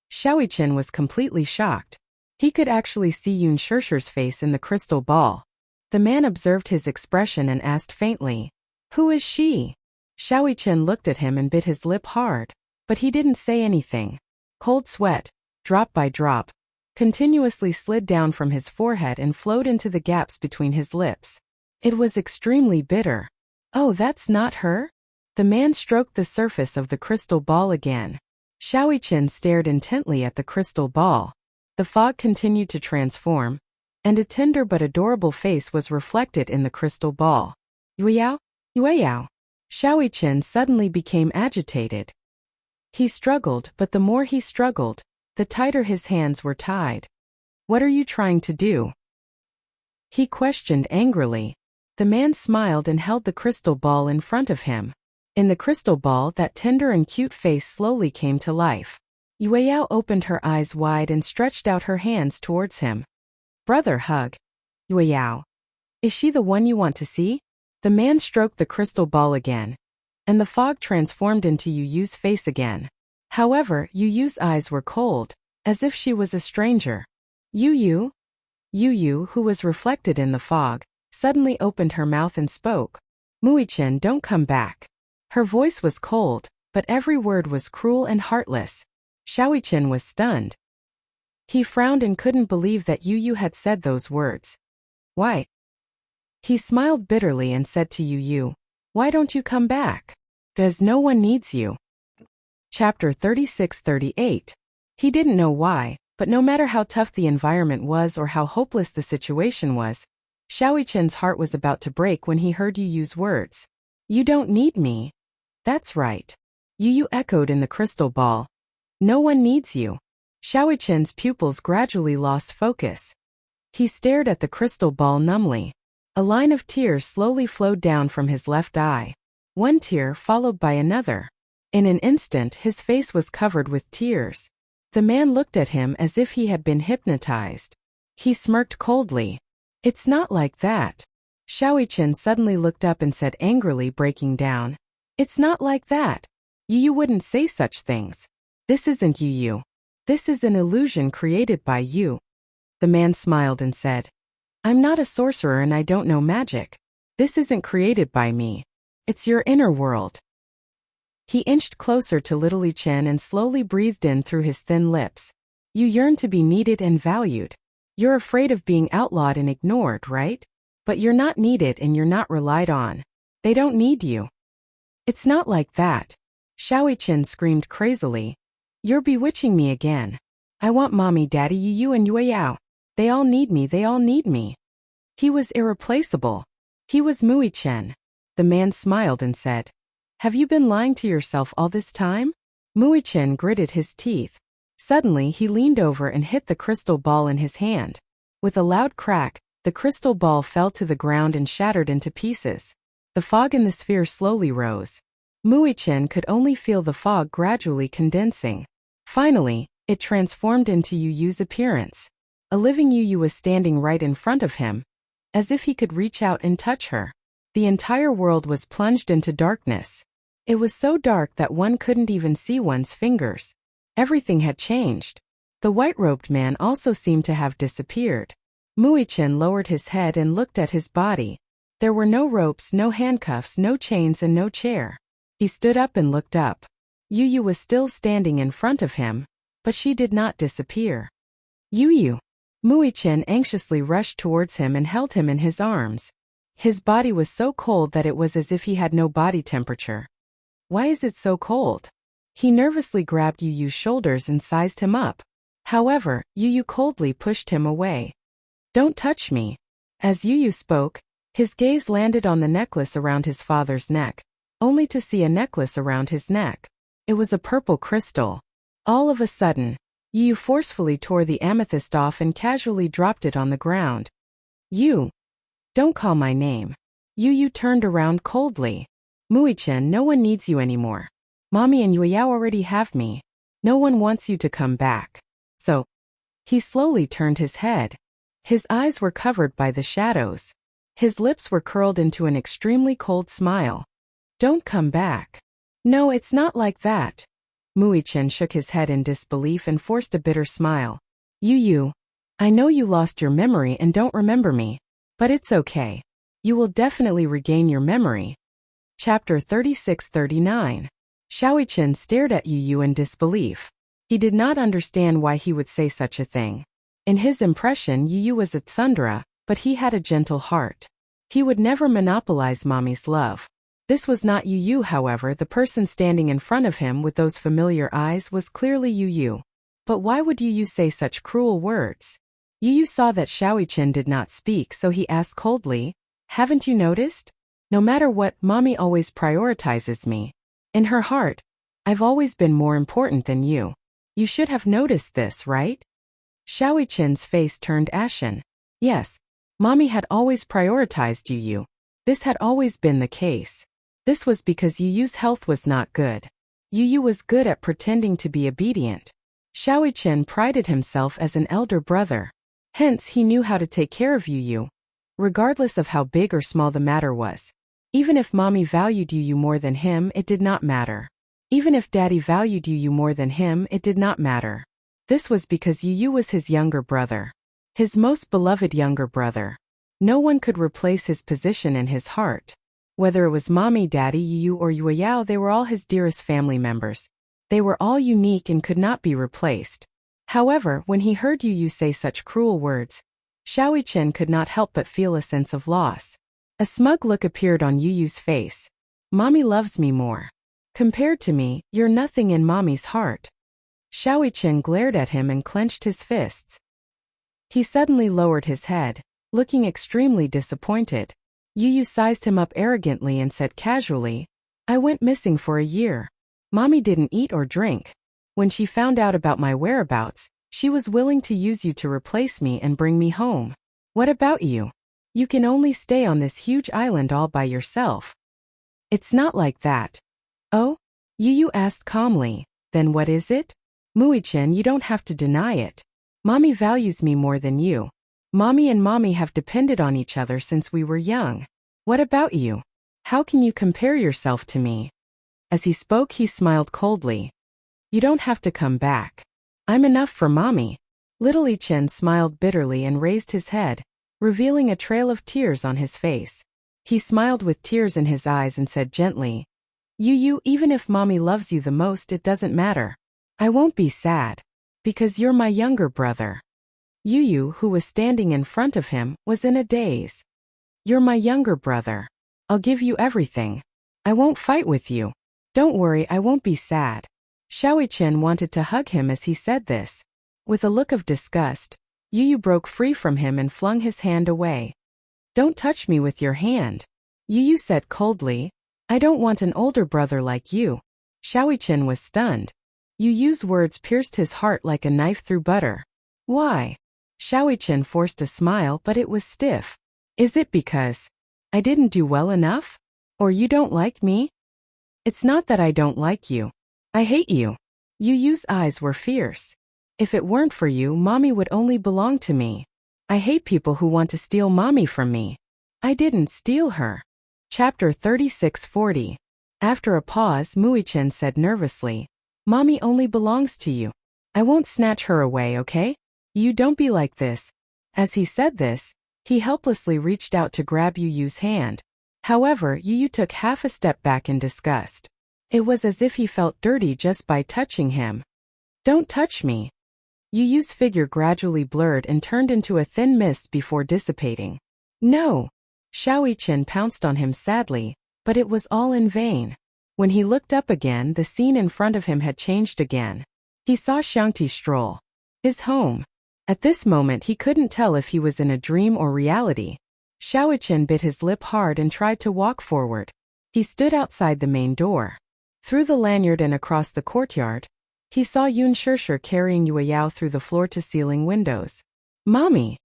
Xiaoyichen was completely shocked. He could actually see Yun Shishi's face in the crystal ball. The man observed his expression and asked faintly, "Who is she?" Xiaoyichen looked at him and bit his lip hard, but he didn't say anything. Cold sweat, drop by drop, continuously slid down from his forehead and flowed into the gaps between his lips. It was extremely bitter. "Oh, that's not her?" The man stroked the surface of the crystal ball again. Xiaoyichen stared intently at the crystal ball. The fog continued to transform, and a tender but adorable face was reflected in the crystal ball. "Yueyao? Yueyao?" Xiaoyichen suddenly became agitated. He struggled, but the more he struggled, the tighter his hands were tied. "What are you trying to do?" he questioned angrily. The man smiled and held the crystal ball in front of him. In the crystal ball, that tender and cute face slowly came to life. Yueyao opened her eyes wide and stretched out her hands towards him. "Brother hug. Yueyao. Is she the one you want to see?" The man stroked the crystal ball again, and the fog transformed into Yuyu's face again. However, Yuyu's eyes were cold, as if she was a stranger. Yuyu? Yuyu, who was reflected in the fog, suddenly opened her mouth and spoke. "Muichen, don't come back." Her voice was cold, but every word was cruel and heartless. Xiaoyichen was stunned. He frowned and couldn't believe that Yuyu had said those words. "Why?" He smiled bitterly and said to Yuyu, "Why don't you come back? 'Cause no one needs you." Chapter 36-38. He didn't know why, but no matter how tough the environment was or how hopeless the situation was, Xiaoyichen's heart was about to break when he heard Yuyu's words. "You don't need me." "That's right." Yuyu echoed in the crystal ball. "No one needs you." Xiaoyichen's pupils gradually lost focus. He stared at the crystal ball numbly. A line of tears slowly flowed down from his left eye. One tear followed by another. In an instant, his face was covered with tears. The man looked at him as if he had been hypnotized. He smirked coldly. "It's not like that." Xiaoqian suddenly looked up and said angrily, breaking down. "It's not like that. You wouldn't say such things. This isn't you. This is an illusion created by you." The man smiled and said, "I'm not a sorcerer and I don't know magic. This isn't created by me. It's your inner world." He inched closer to little Li Chen and slowly breathed in through his thin lips. "You yearn to be needed and valued. You're afraid of being outlawed and ignored, right? But you're not needed and you're not relied on. They don't need you." "It's not like that." Xiaoqian screamed crazily. "You're bewitching me again. I want mommy, daddy, you and Yueyao. They all need me, they all need me." He was irreplaceable. He was Mui Chen. The man smiled and said, "Have you been lying to yourself all this time?" Mui Chen gritted his teeth. Suddenly he leaned over and hit the crystal ball in his hand. With a loud crack, the crystal ball fell to the ground and shattered into pieces. The fog in the sphere slowly rose. Mui Chen could only feel the fog gradually condensing. Finally, it transformed into Yu Yu's appearance. A living Yu Yu was standing right in front of him, as if he could reach out and touch her. The entire world was plunged into darkness. It was so dark that one couldn't even see one's fingers. Everything had changed. The white-robed man also seemed to have disappeared. Mui Chen lowered his head and looked at his body. There were no ropes, no handcuffs, no chains, and no chair. He stood up and looked up. Yu Yu was still standing in front of him, but she did not disappear. "Yu Yu." Mui Chen anxiously rushed towards him and held him in his arms. His body was so cold that it was as if he had no body temperature. "Why is it so cold?" He nervously grabbed Yu Yu's shoulders and sized him up. However, Yu Yu coldly pushed him away. "Don't touch me." As Yu Yu spoke, his gaze landed on the necklace around his father's neck, only to see a necklace around his neck. It was a purple crystal. All of a sudden, Yu Yu forcefully tore the amethyst off and casually dropped it on the ground. "You. Don't call my name." Yu Yu turned around coldly. "Mui Chen, no one needs you anymore. Mommy and Yueyao already have me. No one wants you to come back. So." He slowly turned his head. His eyes were covered by the shadows. His lips were curled into an extremely cold smile. "Don't come back." "No, it's not like that." Mui Chen shook his head in disbelief and forced a bitter smile. "Yu Yu, I know you lost your memory and don't remember me. But it's okay. You will definitely regain your memory." Chapter 36-39. Xiaoqian stared at Yu Yu in disbelief. He did not understand why he would say such a thing. In his impression, Yu Yu was a tsundere, but he had a gentle heart. He would never monopolize mommy's love. This was not Yu Yu, however. The person standing in front of him with those familiar eyes was clearly Yu Yu. But why would Yu Yu say such cruel words? Yu Yu saw that Xiaoqian did not speak, so he asked coldly, "Haven't you noticed? No matter what, mommy always prioritizes me. In her heart, I've always been more important than you. You should have noticed this, right?" Xiaoqian's face turned ashen. Yes, mommy had always prioritized Yu Yu. This had always been the case. This was because Yu Yu's health was not good. Yu Yu was good at pretending to be obedient. Xiaoqian prided himself as an elder brother. Hence, he knew how to take care of Yu Yu, regardless of how big or small the matter was. Even if mommy valued Yu Yu more than him, it did not matter. Even if daddy valued Yu Yu more than him, it did not matter. This was because Yu Yu was his younger brother. His most beloved younger brother. No one could replace his position in his heart. Whether it was mommy, daddy, Yu Yu, or Yueyao, they were all his dearest family members. They were all unique and could not be replaced. However, when he heard Yu Yu say such cruel words, Xiaoqian could not help but feel a sense of loss. A smug look appeared on Yu Yu's face. "Mommy loves me more. Compared to me, you're nothing in mommy's heart." Xiaoqian glared at him and clenched his fists. He suddenly lowered his head, looking extremely disappointed. Yu Yu sized him up arrogantly and said casually, "I went missing for a year. Mommy didn't eat or drink. When she found out about my whereabouts, she was willing to use you to replace me and bring me home. What about you? You can only stay on this huge island all by yourself. It's not like that. Oh? Yu asked calmly. Then what is it? Muichin, you don't have to deny it. Mommy values me more than you. Mommy and Mommy have depended on each other since we were young. What about you? How can you compare yourself to me? As he spoke, he smiled coldly. You don't have to come back. I'm enough for Mommy. Little Chen smiled bitterly and raised his head, revealing a trail of tears on his face. He smiled with tears in his eyes and said gently, Yu, even if Mommy loves you the most, it doesn't matter. I won't be sad. Because you're my younger brother. Yu, who was standing in front of him, was in a daze. You're my younger brother. I'll give you everything. I won't fight with you. Don't worry, I won't be sad. Chen wanted to hug him as he said this. With a look of disgust, Yu broke free from him and flung his hand away. Don't touch me with your hand. Yu said coldly. I don't want an older brother like you. Chen was stunned. Yu's words pierced his heart like a knife through butter. Why? Chen forced a smile, but it was stiff. Is it because I didn't do well enough? Or you don't like me? It's not that I don't like you. I hate you. Yu's eyes were fierce. If it weren't for you, Mommy would only belong to me. I hate people who want to steal Mommy from me. I didn't steal her. Chapter 3640. After a pause, Muichin said nervously, Mommy only belongs to you. I won't snatch her away, okay? You don't be like this. As he said this, he helplessly reached out to grab Yu's hand. However, Yu took half a step back in disgust. It was as if he felt dirty just by touching him. Don't touch me. Yu's figure gradually blurred and turned into a thin mist before dissipating. No. Chen pounced on him sadly, but it was all in vain. When he looked up again, the scene in front of him had changed again. He saw Xiangti stroll. His home. At this moment he couldn't tell if he was in a dream or reality. Chen bit his lip hard and tried to walk forward. He stood outside the main door. Through the lanyard and across the courtyard, he saw Yun Shishir carrying Yueyao through the floor-to-ceiling windows. Mommy!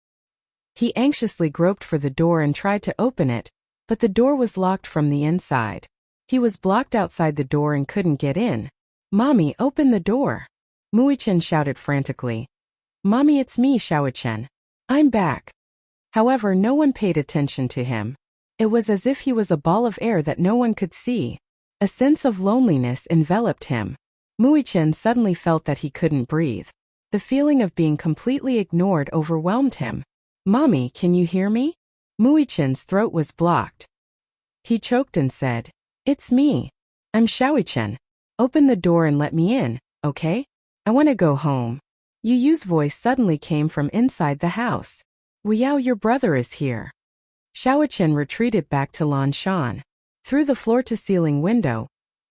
He anxiously groped for the door and tried to open it, but the door was locked from the inside. He was blocked outside the door and couldn't get in. Mommy, open the door! Muichin shouted frantically. Mommy, it's me, Chen. I'm back. However, no one paid attention to him. It was as if he was a ball of air that no one could see. A sense of loneliness enveloped him. Muichin suddenly felt that he couldn't breathe. The feeling of being completely ignored overwhelmed him. Mommy, can you hear me? Muichin's throat was blocked. He choked and said, It's me. I'm Chen. Open the door and let me in, okay? I want to go home. Yu's voice suddenly came from inside the house. Weiyao, your brother is here. Chen retreated back to Lan Shan. Through the floor-to-ceiling window,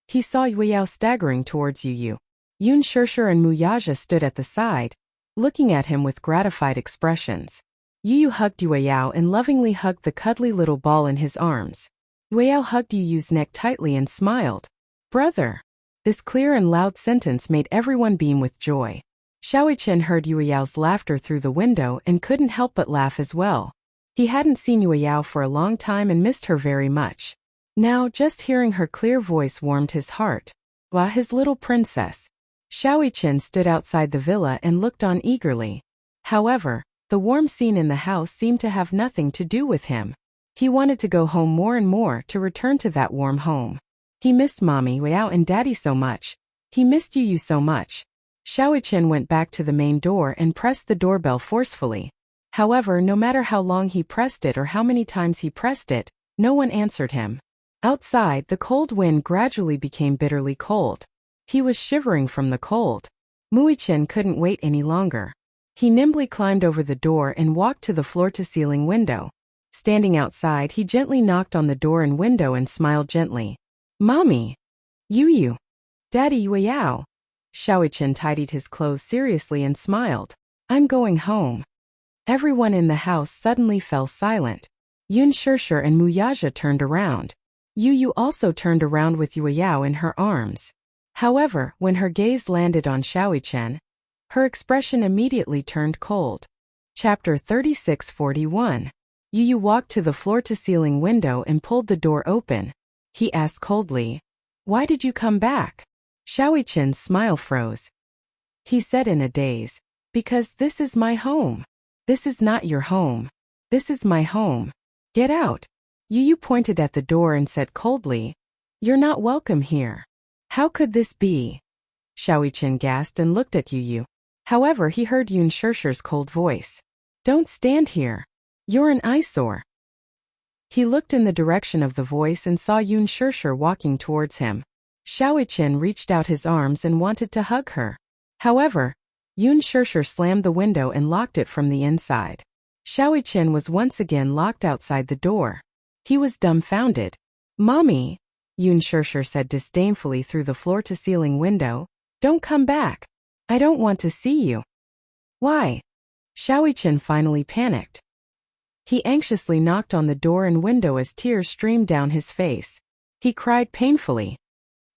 he saw Weiyao staggering towards Yu. Yun Shishir and Muyaja stood at the side, looking at him with gratified expressions. Yu hugged Weiyao and lovingly hugged the cuddly little ball in his arms. Weiyao hugged Yu's neck tightly and smiled. Brother! This clear and loud sentence made everyone beam with joy. Chen heard Yueyao's laughter through the window and couldn't help but laugh as well. He hadn't seen Yueyao for a long time and missed her very much. Now, just hearing her clear voice warmed his heart. Wah, his little princess. Chen stood outside the villa and looked on eagerly. However, the warm scene in the house seemed to have nothing to do with him. He wanted to go home more and more to return to that warm home. He missed Mommy, Weiyao and Daddy so much. He missed Yu so much. Chen went back to the main door and pressed the doorbell forcefully. However, no matter how long he pressed it or how many times he pressed it, no one answered him. Outside, the cold wind gradually became bitterly cold. He was shivering from the cold. Muichin couldn't wait any longer. He nimbly climbed over the door and walked to the floor-to-ceiling window. Standing outside, he gently knocked on the door and window and smiled gently. Mommy! Yu! Daddy Weiyao! Chen tidied his clothes seriously and smiled. I'm going home. Everyone in the house suddenly fell silent. Yun Shishir and Muyaja turned around. Yu also turned around with Weiyao in her arms. However, when her gaze landed on Chen, her expression immediately turned cold. Chapter 3641. Yu walked to the floor-to-ceiling window and pulled the door open. He asked coldly, "Why did you come back?" Xiaoqin's smile froze. He said in a daze, "Because this is my home." "This is not your home. This is my home. Get out." Yu pointed at the door and said coldly, "You're not welcome here." "How could this be?" Xiaoqin gasped and looked at Yu. However, he heard Yun Shishir's cold voice. "Don't stand here. You're an eyesore." He looked in the direction of the voice and saw Yun Shishir walking towards him. Xiaoqin reached out his arms and wanted to hug her. However, Yun Shishir slammed the window and locked it from the inside. Xiaoqin was once again locked outside the door. He was dumbfounded. "Mommy," Yun Shishir said disdainfully through the floor-to-ceiling window, "don't come back. I don't want to see you." "Why?" Xiaoqin finally panicked. He anxiously knocked on the door and window as tears streamed down his face. He cried painfully.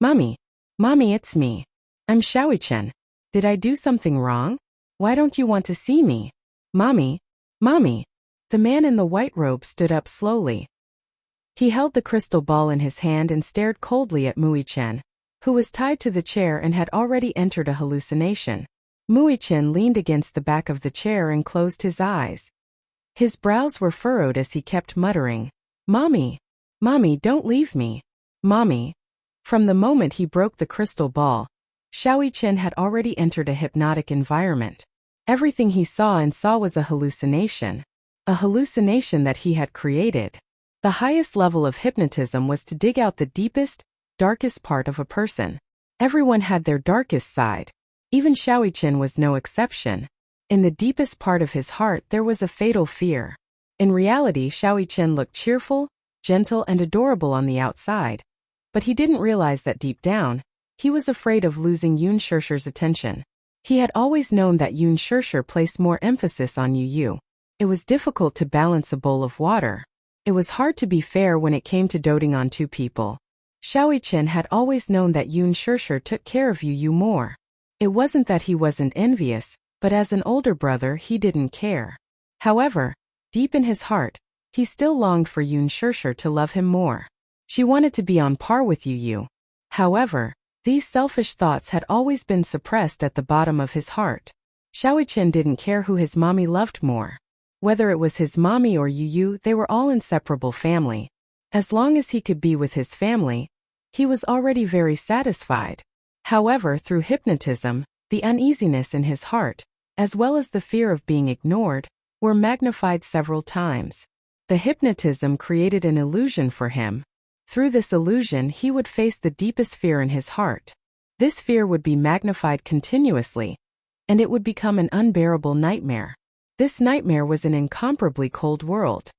"Mommy, Mommy, it's me. I'm Xiaoqin. Did I do something wrong? Why don't you want to see me? Mommy, Mommy." The man in the white robe stood up slowly. He held the crystal ball in his hand and stared coldly at Muichen, who was tied to the chair and had already entered a hallucination. Muichen leaned against the back of the chair and closed his eyes. His brows were furrowed as he kept muttering, "Mommy, Mommy, don't leave me. Mommy." From the moment he broke the crystal ball, Xiaoqin had already entered a hypnotic environment. Everything he saw was a hallucination that he had created. The highest level of hypnotism was to dig out the deepest, darkest part of a person. Everyone had their darkest side. Even Xiaoqin was no exception. In the deepest part of his heart there was a fatal fear. In reality, Xiaoqin looked cheerful, gentle and adorable on the outside. But he didn't realize that deep down, he was afraid of losing Yun Shishir's attention. He had always known that Yun Shishir placed more emphasis on Yu. It was difficult to balance a bowl of water. It was hard to be fair when it came to doting on two people. Xiaoqin had always known that Yun Shishir took care of Yu more. It wasn't that he wasn't envious, but as an older brother he didn't care. However, deep in his heart, he still longed for Yun Shishir to love him more. She wanted to be on par with Yu. However, these selfish thoughts had always been suppressed at the bottom of his heart. Xiaoqin didn't care who his mommy loved more. Whether it was his mommy or Yu, they were all inseparable family. As long as he could be with his family, he was already very satisfied. However, through hypnotism, the uneasiness in his heart, as well as the fear of being ignored, were magnified several times. The hypnotism created an illusion for him. Through this illusion he would face the deepest fear in his heart. This fear would be magnified continuously, and it would become an unbearable nightmare. This nightmare was an incomparably cold world.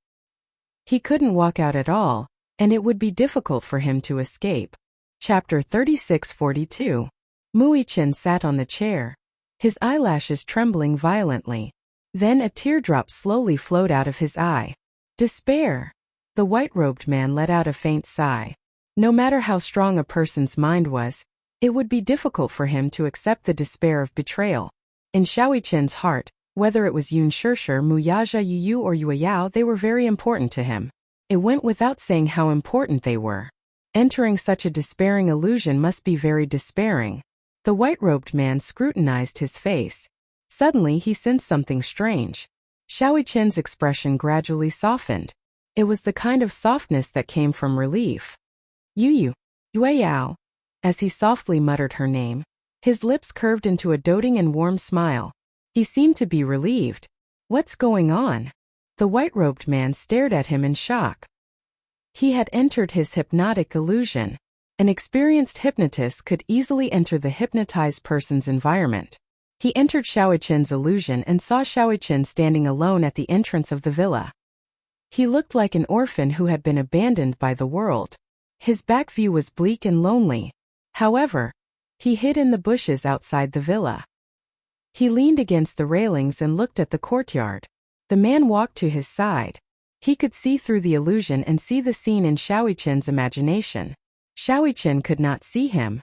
He couldn't walk out at all, and it would be difficult for him to escape. Chapter 3642. Muichen sat on the chair, his eyelashes trembling violently. Then a teardrop slowly flowed out of his eye. Despair. The white-robed man let out a faint sigh. No matter how strong a person's mind was, it would be difficult for him to accept the despair of betrayal. In Xiaoqin's heart, whether it was Yun Shishir, Muyaja Yu or Yueyao, they were very important to him. It went without saying how important they were. Entering such a despairing illusion must be very despairing. The white-robed man scrutinized his face. Suddenly he sensed something strange. Xiaoqin's expression gradually softened. It was the kind of softness that came from relief. Yueyao. As he softly muttered her name, his lips curved into a doting and warm smile. He seemed to be relieved. What's going on? The white-robed man stared at him in shock. He had entered his hypnotic illusion. An experienced hypnotist could easily enter the hypnotized person's environment. He entered Xiaoqin's illusion and saw Xiaoqin standing alone at the entrance of the villa. He looked like an orphan who had been abandoned by the world. His back view was bleak and lonely. However, he hid in the bushes outside the villa. He leaned against the railings and looked at the courtyard. The man walked to his side. He could see through the illusion and see the scene in Xiaoqin's imagination. Xiaoqin could not see him.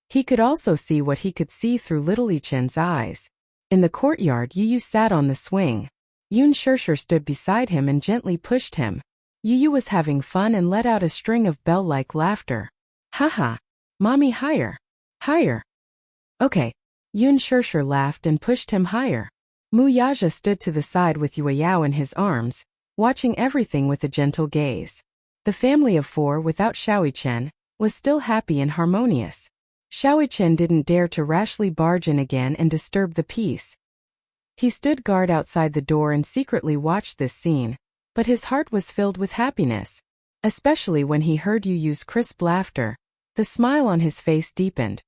He could also see what he could see through Little Ichen's eyes. In the courtyard, Yu sat on the swing. Yun Shirshir stood beside him and gently pushed him. Yu was having fun and let out a string of bell-like laughter. Haha. Mommy, higher. Higher. Okay. Yun Shirshir laughed and pushed him higher. Mu Yaja stood to the side with Yueyao in his arms, watching everything with a gentle gaze. The family of four without Xiaoyichen was still happy and harmonious. Xiaoyichen didn't dare to rashly barge in again and disturb the peace. He stood guard outside the door and secretly watched this scene, but his heart was filled with happiness. Especially when he heard Yu's crisp laughter, the smile on his face deepened.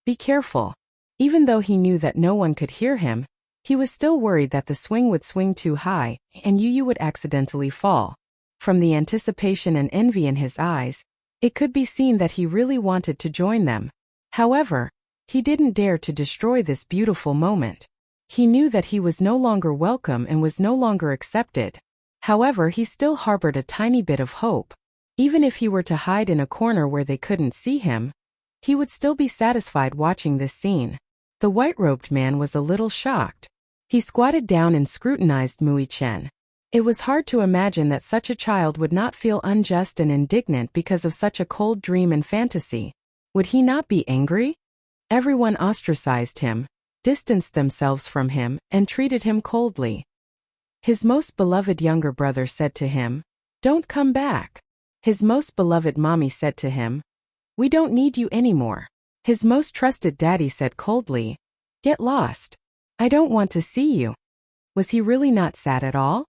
Be careful. Even though he knew that no one could hear him, he was still worried that the swing would swing too high and Yu would accidentally fall. From the anticipation and envy in his eyes, it could be seen that he really wanted to join them. However, he didn't dare to destroy this beautiful moment. He knew that he was no longer welcome and was no longer accepted. However, he still harbored a tiny bit of hope. Even if he were to hide in a corner where they couldn't see him, he would still be satisfied watching this scene. The white-robed man was a little shocked. He squatted down and scrutinized Mui Chen. It was hard to imagine that such a child would not feel unjust and indignant because of such a cold dream and fantasy. Would he not be angry? Everyone ostracized him, distanced themselves from him, and treated him coldly. His most beloved younger brother said to him, "Don't come back." His most beloved mommy said to him, "We don't need you anymore." His most trusted daddy said coldly, "Get lost. I don't want to see you." Was he really not sad at all?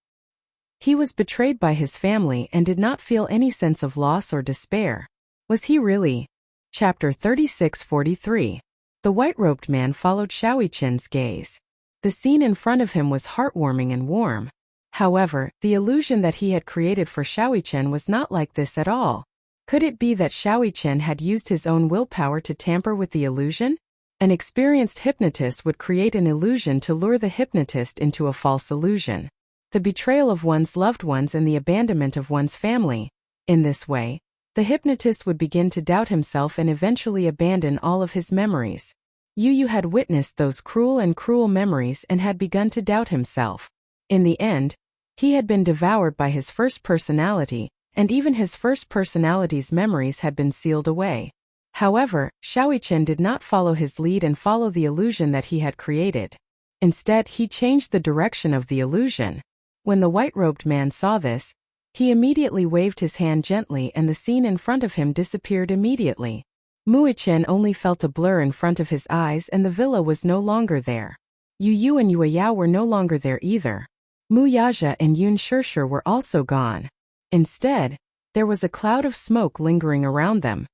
He was betrayed by his family and did not feel any sense of loss or despair. Was he really? Chapter 36-43. The white-robed man followed Xiaoyichen's gaze. The scene in front of him was heartwarming and warm. However, the illusion that he had created for Xiaoyichen was not like this at all. Could it be that Xiaoyichen had used his own willpower to tamper with the illusion? An experienced hypnotist would create an illusion to lure the hypnotist into a false illusion. The betrayal of one's loved ones and the abandonment of one's family. In this way, the hypnotist would begin to doubt himself and eventually abandon all of his memories. Yu had witnessed those cruel memories and had begun to doubt himself. In the end, he had been devoured by his first personality, and even his first personality's memories had been sealed away. However, Xiaoyichen did not follow his lead and follow the illusion that he had created. Instead, he changed the direction of the illusion. When the white-robed man saw this, he immediately waved his hand gently and the scene in front of him disappeared immediately. Muichen only felt a blur in front of his eyes and the villa was no longer there. Yu and Yueyao were no longer there either. Mu Yaja and Yun Shirshir were also gone. Instead, there was a cloud of smoke lingering around them.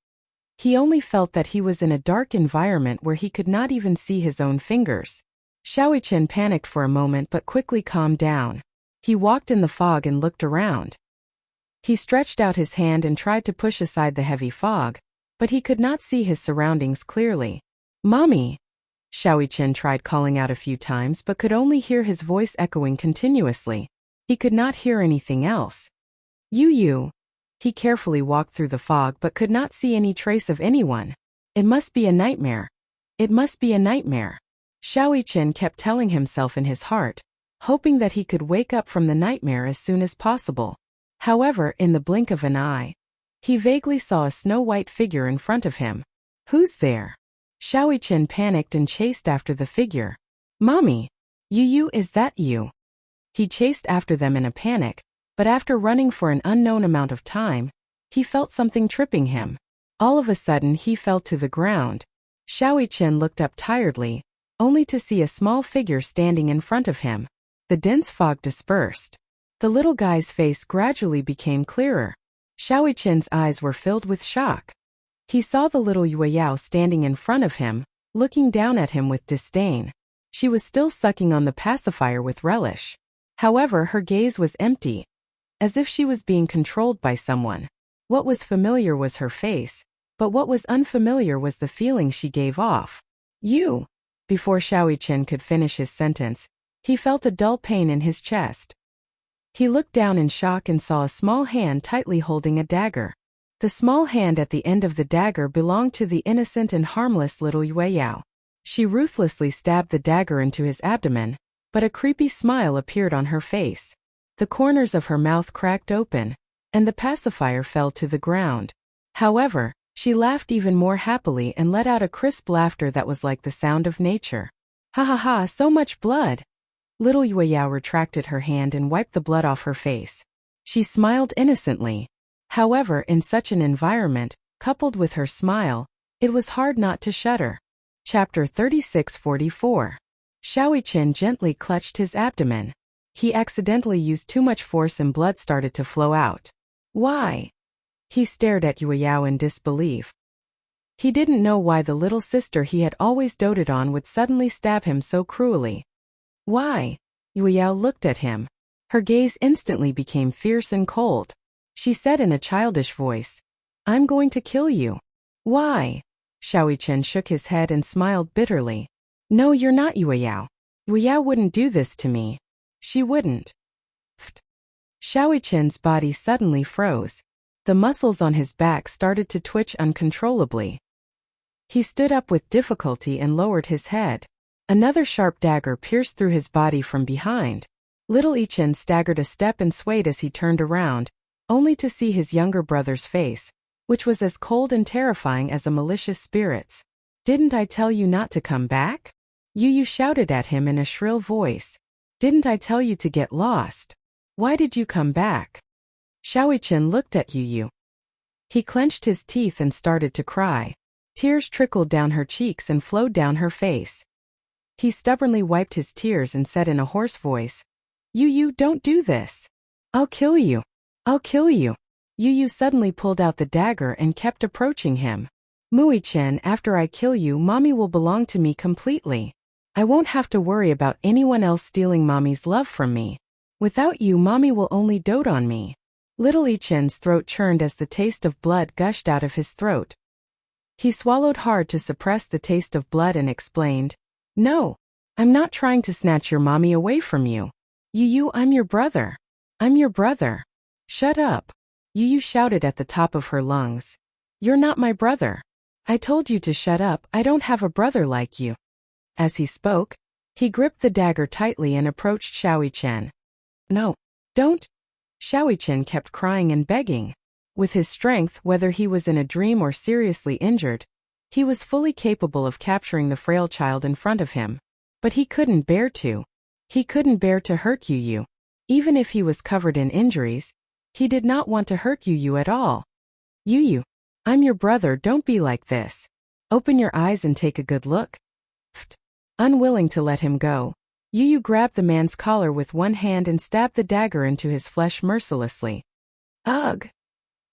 He only felt that he was in a dark environment where he could not even see his own fingers. Xiaoyichen panicked for a moment but quickly calmed down. He walked in the fog and looked around. He stretched out his hand and tried to push aside the heavy fog, but he could not see his surroundings clearly. "Mommy!" Xiaoyichen tried calling out a few times but could only hear his voice echoing continuously. He could not hear anything else. Yu. He carefully walked through the fog but could not see any trace of anyone. It must be a nightmare. It must be a nightmare. Xiaoyichen kept telling himself in his heart, hoping that he could wake up from the nightmare as soon as possible. However, in the blink of an eye, he vaguely saw a snow-white figure in front of him. "Who's there?" Xiaoyichen panicked and chased after the figure. "Mommy! Yu, is that you?" He chased after them in a panic, but after running for an unknown amount of time, he felt something tripping him. All of a sudden he fell to the ground. Xiaoyichen looked up tiredly, only to see a small figure standing in front of him. The dense fog dispersed. The little guy's face gradually became clearer. Xiaoyichen's eyes were filled with shock. He saw the little Yueyao standing in front of him, looking down at him with disdain. She was still sucking on the pacifier with relish. However, her gaze was empty, as if she was being controlled by someone. What was familiar was her face, but what was unfamiliar was the feeling she gave off. "You." Before Xiaoyichen could finish his sentence, he felt a dull pain in his chest. He looked down in shock and saw a small hand tightly holding a dagger. The small hand at the end of the dagger belonged to the innocent and harmless little Yueyao. She ruthlessly stabbed the dagger into his abdomen, but a creepy smile appeared on her face. The corners of her mouth cracked open, and the pacifier fell to the ground. However, she laughed even more happily and let out a crisp laughter that was like the sound of nature. Ha ha ha, so much blood! Little Yueyao retracted her hand and wiped the blood off her face. She smiled innocently. However, in such an environment, coupled with her smile, it was hard not to shudder. Chapter 36:44. Shaoichen gently clutched his abdomen. He accidentally used too much force and blood started to flow out. Why? He stared at Yueyao in disbelief. He didn't know why the little sister he had always doted on would suddenly stab him so cruelly. Why? Yueyao looked at him. Her gaze instantly became fierce and cold. She said in a childish voice, "I'm going to kill you." Why? Shaoichen shook his head and smiled bitterly. No, you're not Yueyao. Yueyao wouldn't do this to me. She wouldn't. Pfft. Shaoichen's body suddenly froze. The muscles on his back started to twitch uncontrollably. He stood up with difficulty and lowered his head. Another sharp dagger pierced through his body from behind. Little Ichen staggered a step and swayed as he turned around, only to see his younger brother's face, which was as cold and terrifying as a malicious spirit's. Didn't I tell you not to come back? Yu shouted at him in a shrill voice. Didn't I tell you to get lost? Why did you come back? Shaoichen looked at Yu. He clenched his teeth and started to cry. Tears trickled down her cheeks and flowed down her face. He stubbornly wiped his tears and said in a hoarse voice, Yu, don't do this. I'll kill you. I'll kill you. Yu suddenly pulled out the dagger and kept approaching him. Muichen, after I kill you, Mommy will belong to me completely. I won't have to worry about anyone else stealing Mommy's love from me. Without you, Mommy will only dote on me. Little Ichen's throat churned as the taste of blood gushed out of his throat. He swallowed hard to suppress the taste of blood and explained, No, I'm not trying to snatch your mommy away from you. Yu, I'm your brother. I'm your brother. Shut up. Yu shouted at the top of her lungs. You're not my brother. I told you to shut up. I don't have a brother like you. As he spoke, he gripped the dagger tightly and approached Shaoichen. No, don't. Shaoichen kept crying and begging. With his strength, whether he was in a dream or seriously injured, he was fully capable of capturing the frail child in front of him. But he couldn't bear to. He couldn't bear to hurt Yu. Even if he was covered in injuries, he did not want to hurt Yu at all. Yu, I'm your brother, don't be like this. Open your eyes and take a good look. Pfft. Unwilling to let him go, Yu grabbed the man's collar with one hand and stabbed the dagger into his flesh mercilessly. Ugh!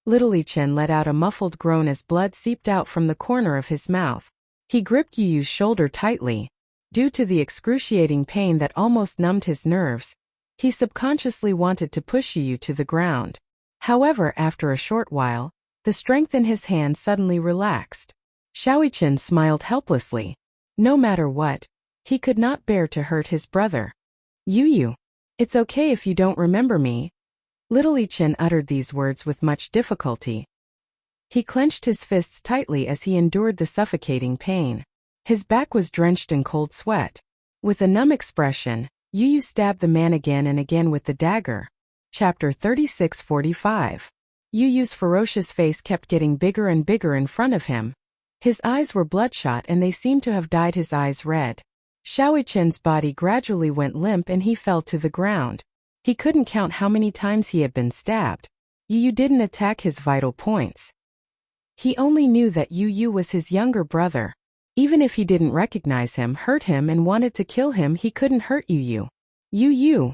Little Ichen let out a muffled groan as blood seeped out from the corner of his mouth. He gripped Yu's shoulder tightly. Due to the excruciating pain that almost numbed his nerves, he subconsciously wanted to push Yu to the ground. However, after a short while, the strength in his hand suddenly relaxed. Shaoichen smiled helplessly. No matter what, he could not bear to hurt his brother. Yu, it's okay if you don't remember me. Little Ichen uttered these words with much difficulty. He clenched his fists tightly as he endured the suffocating pain. His back was drenched in cold sweat. With a numb expression, Yu stabbed the man again and again with the dagger. Chapter 36:45. Yu's ferocious face kept getting bigger and bigger in front of him. His eyes were bloodshot and they seemed to have dyed his eyes red. Shaoichen's body gradually went limp and he fell to the ground. He couldn't count how many times he had been stabbed. Yu didn't attack his vital points. He only knew that Yu was his younger brother. Even if he didn't recognize him, hurt him and wanted to kill him, he couldn't hurt Yu. Yu,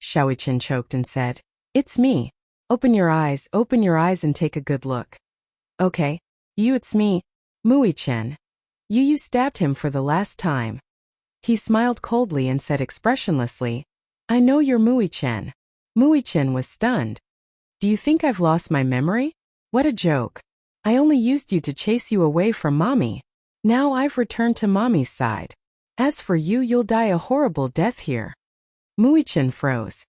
Shaoichen choked and said, It's me. Open your eyes and take a good look. Okay, Yu, it's me, Muichen. Yu stabbed him for the last time. He smiled coldly and said expressionlessly, I know you're Muichen. Muichen was stunned. Do you think I've lost my memory? What a joke. I only used you to chase you away from Mommy. Now I've returned to Mommy's side. As for you, you'll die a horrible death here. Muichen froze.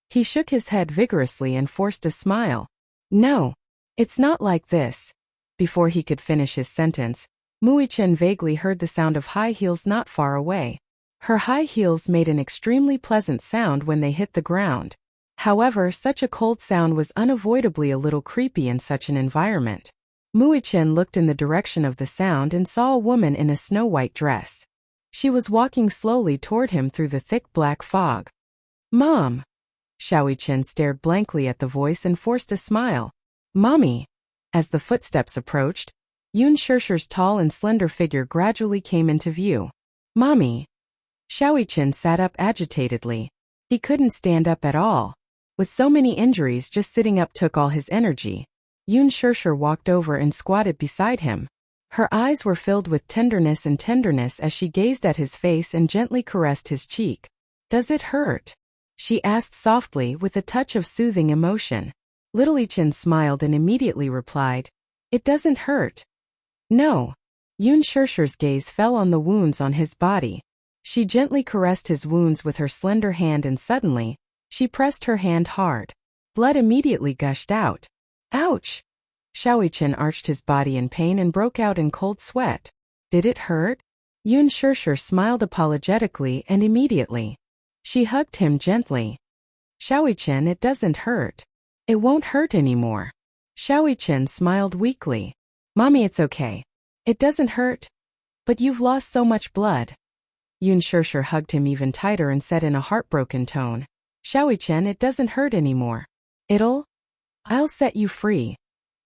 He shook his head vigorously and forced a smile. No, it's not like this. Before he could finish his sentence, Muichen vaguely heard the sound of high heels not far away. Her high heels made an extremely pleasant sound when they hit the ground. However, such a cold sound was unavoidably a little creepy in such an environment. Muichen looked in the direction of the sound and saw a woman in a snow-white dress. She was walking slowly toward him through the thick black fog. "Mom!" Xiaoyichen stared blankly at the voice and forced a smile. "Mommy!" As the footsteps approached, Yun Shishir's tall and slender figure gradually came into view. "Mommy!" Xiaoyichen sat up agitatedly. He couldn't stand up at all. With so many injuries, just sitting up took all his energy. Yun Shishir walked over and squatted beside him. Her eyes were filled with tenderness as she gazed at his face and gently caressed his cheek. "Does it hurt?" she asked softly with a touch of soothing emotion. Little Ichin smiled and immediately replied, "It doesn't hurt." "No." Yun Shishir's gaze fell on the wounds on his body. She gently caressed his wounds with her slender hand and suddenly, she pressed her hand hard. Blood immediately gushed out. "Ouch!" Xiaoyichen arched his body in pain and broke out in cold sweat. "Did it hurt?" Yun Shishir smiled apologetically and immediately. She hugged him gently. "Xiaoyichen, it doesn't hurt. It won't hurt anymore." Xiaoyichen smiled weakly. "Mommy, it's okay. It doesn't hurt. But you've lost so much blood." Yun Shishir hugged him even tighter and said in a heartbroken tone, "Xiaoyichen, it doesn't hurt anymore. I'll set you free."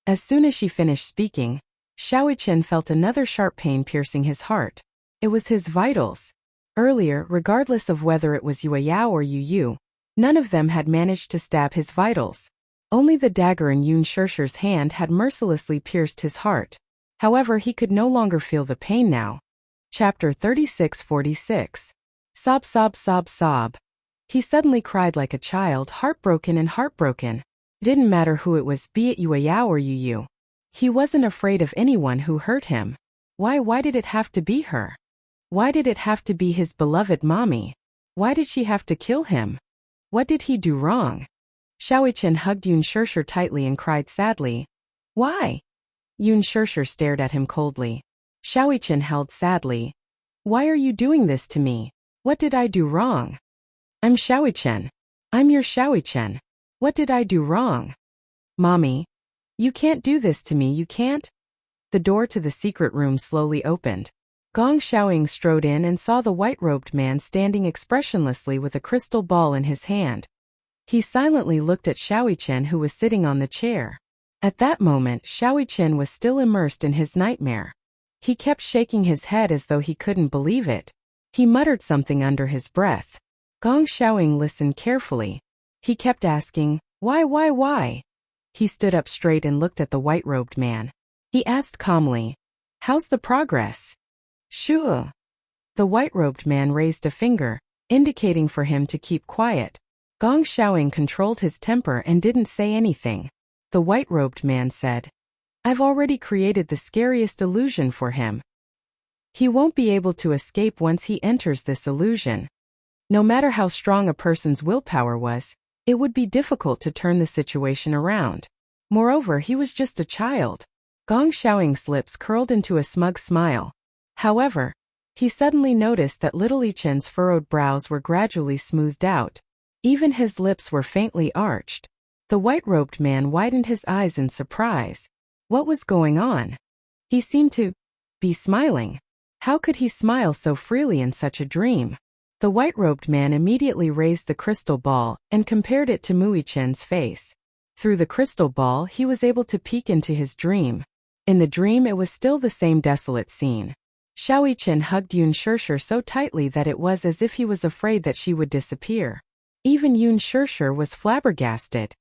As soon as she finished speaking, Xiaoyichen felt another sharp pain piercing his heart. It was his vitals. Earlier, regardless of whether it was Yue Yao or Yu Yu, none of them had managed to stab his vitals. Only the dagger in Yun Shishir's hand had mercilessly pierced his heart. However, he could no longer feel the pain now. Chapter 36-46. Sob, sob, sob, sob. He suddenly cried like a child, heartbroken. Didn't matter who it was, be it Yue Yao or Yu Yu. He wasn't afraid of anyone who hurt him. Why did it have to be her? Why did it have to be his beloved mommy? Why did she have to kill him? What did he do wrong? Xiaoyichen hugged Yun Shishir tightly and cried sadly. "Why?" Yun Shishir stared at him coldly. Xiaoyichen held sadly. "Why are you doing this to me? What did I do wrong? I'm Xiaoyichen. I'm your Xiaoyichen. What did I do wrong? Mommy, you can't do this to me, you can't?" The door to the secret room slowly opened. Gong Xiaoying strode in and saw the white-robed man standing expressionlessly with a crystal ball in his hand. He silently looked at Xiaoyichen, who was sitting on the chair. At that moment, Xiaoyichen was still immersed in his nightmare. He kept shaking his head as though he couldn't believe it. He muttered something under his breath. Gong Xiaoying listened carefully. He kept asking, Why? He stood up straight and looked at the white-robed man. He asked calmly, "How's the progress?" "Sure." The white-robed man raised a finger, indicating for him to keep quiet. Gong Xiaoying controlled his temper and didn't say anything. The white-robed man said, "I've already created the scariest illusion for him. He won't be able to escape once he enters this illusion. No matter how strong a person's willpower was, it would be difficult to turn the situation around. Moreover, he was just a child." Gong Xiaoying's lips curled into a smug smile. However, he suddenly noticed that little Ichen's furrowed brows were gradually smoothed out. Even his lips were faintly arched. The white-robed man widened his eyes in surprise. What was going on? He seemed to be smiling. How could he smile so freely in such a dream? The white-robed man immediately raised the crystal ball and compared it to Muichen's face. Through the crystal ball, he was able to peek into his dream. In the dream, it was still the same desolate scene. Xiaoyichen hugged Yun Shishir so tightly that it was as if he was afraid that she would disappear. Even Yun Shishir was flabbergasted.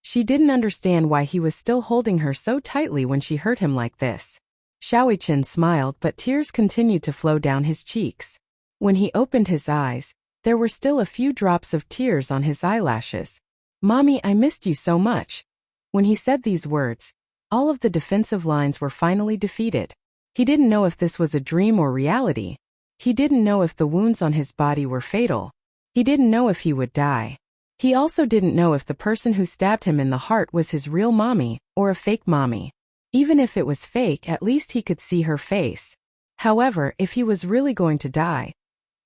She didn't understand why he was still holding her so tightly when she hurt him like this. Xiaoyichen smiled, but tears continued to flow down his cheeks. When he opened his eyes, there were still a few drops of tears on his eyelashes. "Mommy, I missed you so much." When he said these words, all of the defensive lines were finally defeated. He didn't know if this was a dream or reality. He didn't know if the wounds on his body were fatal. He didn't know if he would die. He also didn't know if the person who stabbed him in the heart was his real mommy or a fake mommy. Even if it was fake, at least he could see her face. However, if he was really going to die,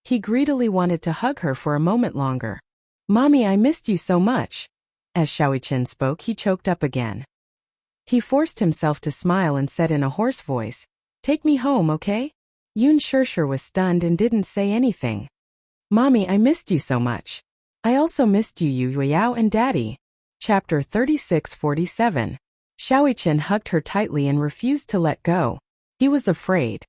He greedily wanted to hug her for a moment longer. "Mommy, I missed you so much." As Xiaoqian spoke, he choked up again. He forced himself to smile and said in a hoarse voice, "Take me home, okay?" Yun Shishir was stunned and didn't say anything. "Mommy, I missed you so much. I also missed you, Yueyao and Daddy." Chapter 36-47. Xiaoqian hugged her tightly and refused to let go. He was afraid.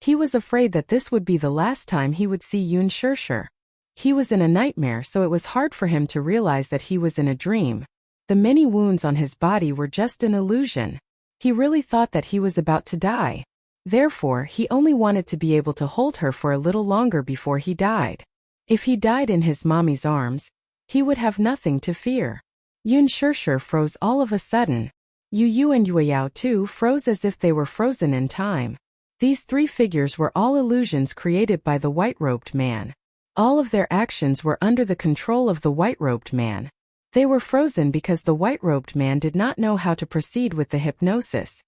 He was afraid that this would be the last time he would see Yun Shishir. He was in a nightmare, so it was hard for him to realize that he was in a dream. The many wounds on his body were just an illusion. He really thought that he was about to die. Therefore, he only wanted to be able to hold her for a little longer before he died. If he died in his mommy's arms, he would have nothing to fear. Yun Shishir froze all of a sudden. Yu and Yueyao too froze as if they were frozen in time. These three figures were all illusions created by the white-robed man. All of their actions were under the control of the white-robed man. They were frozen because the white-robed man did not know how to proceed with the hypnosis.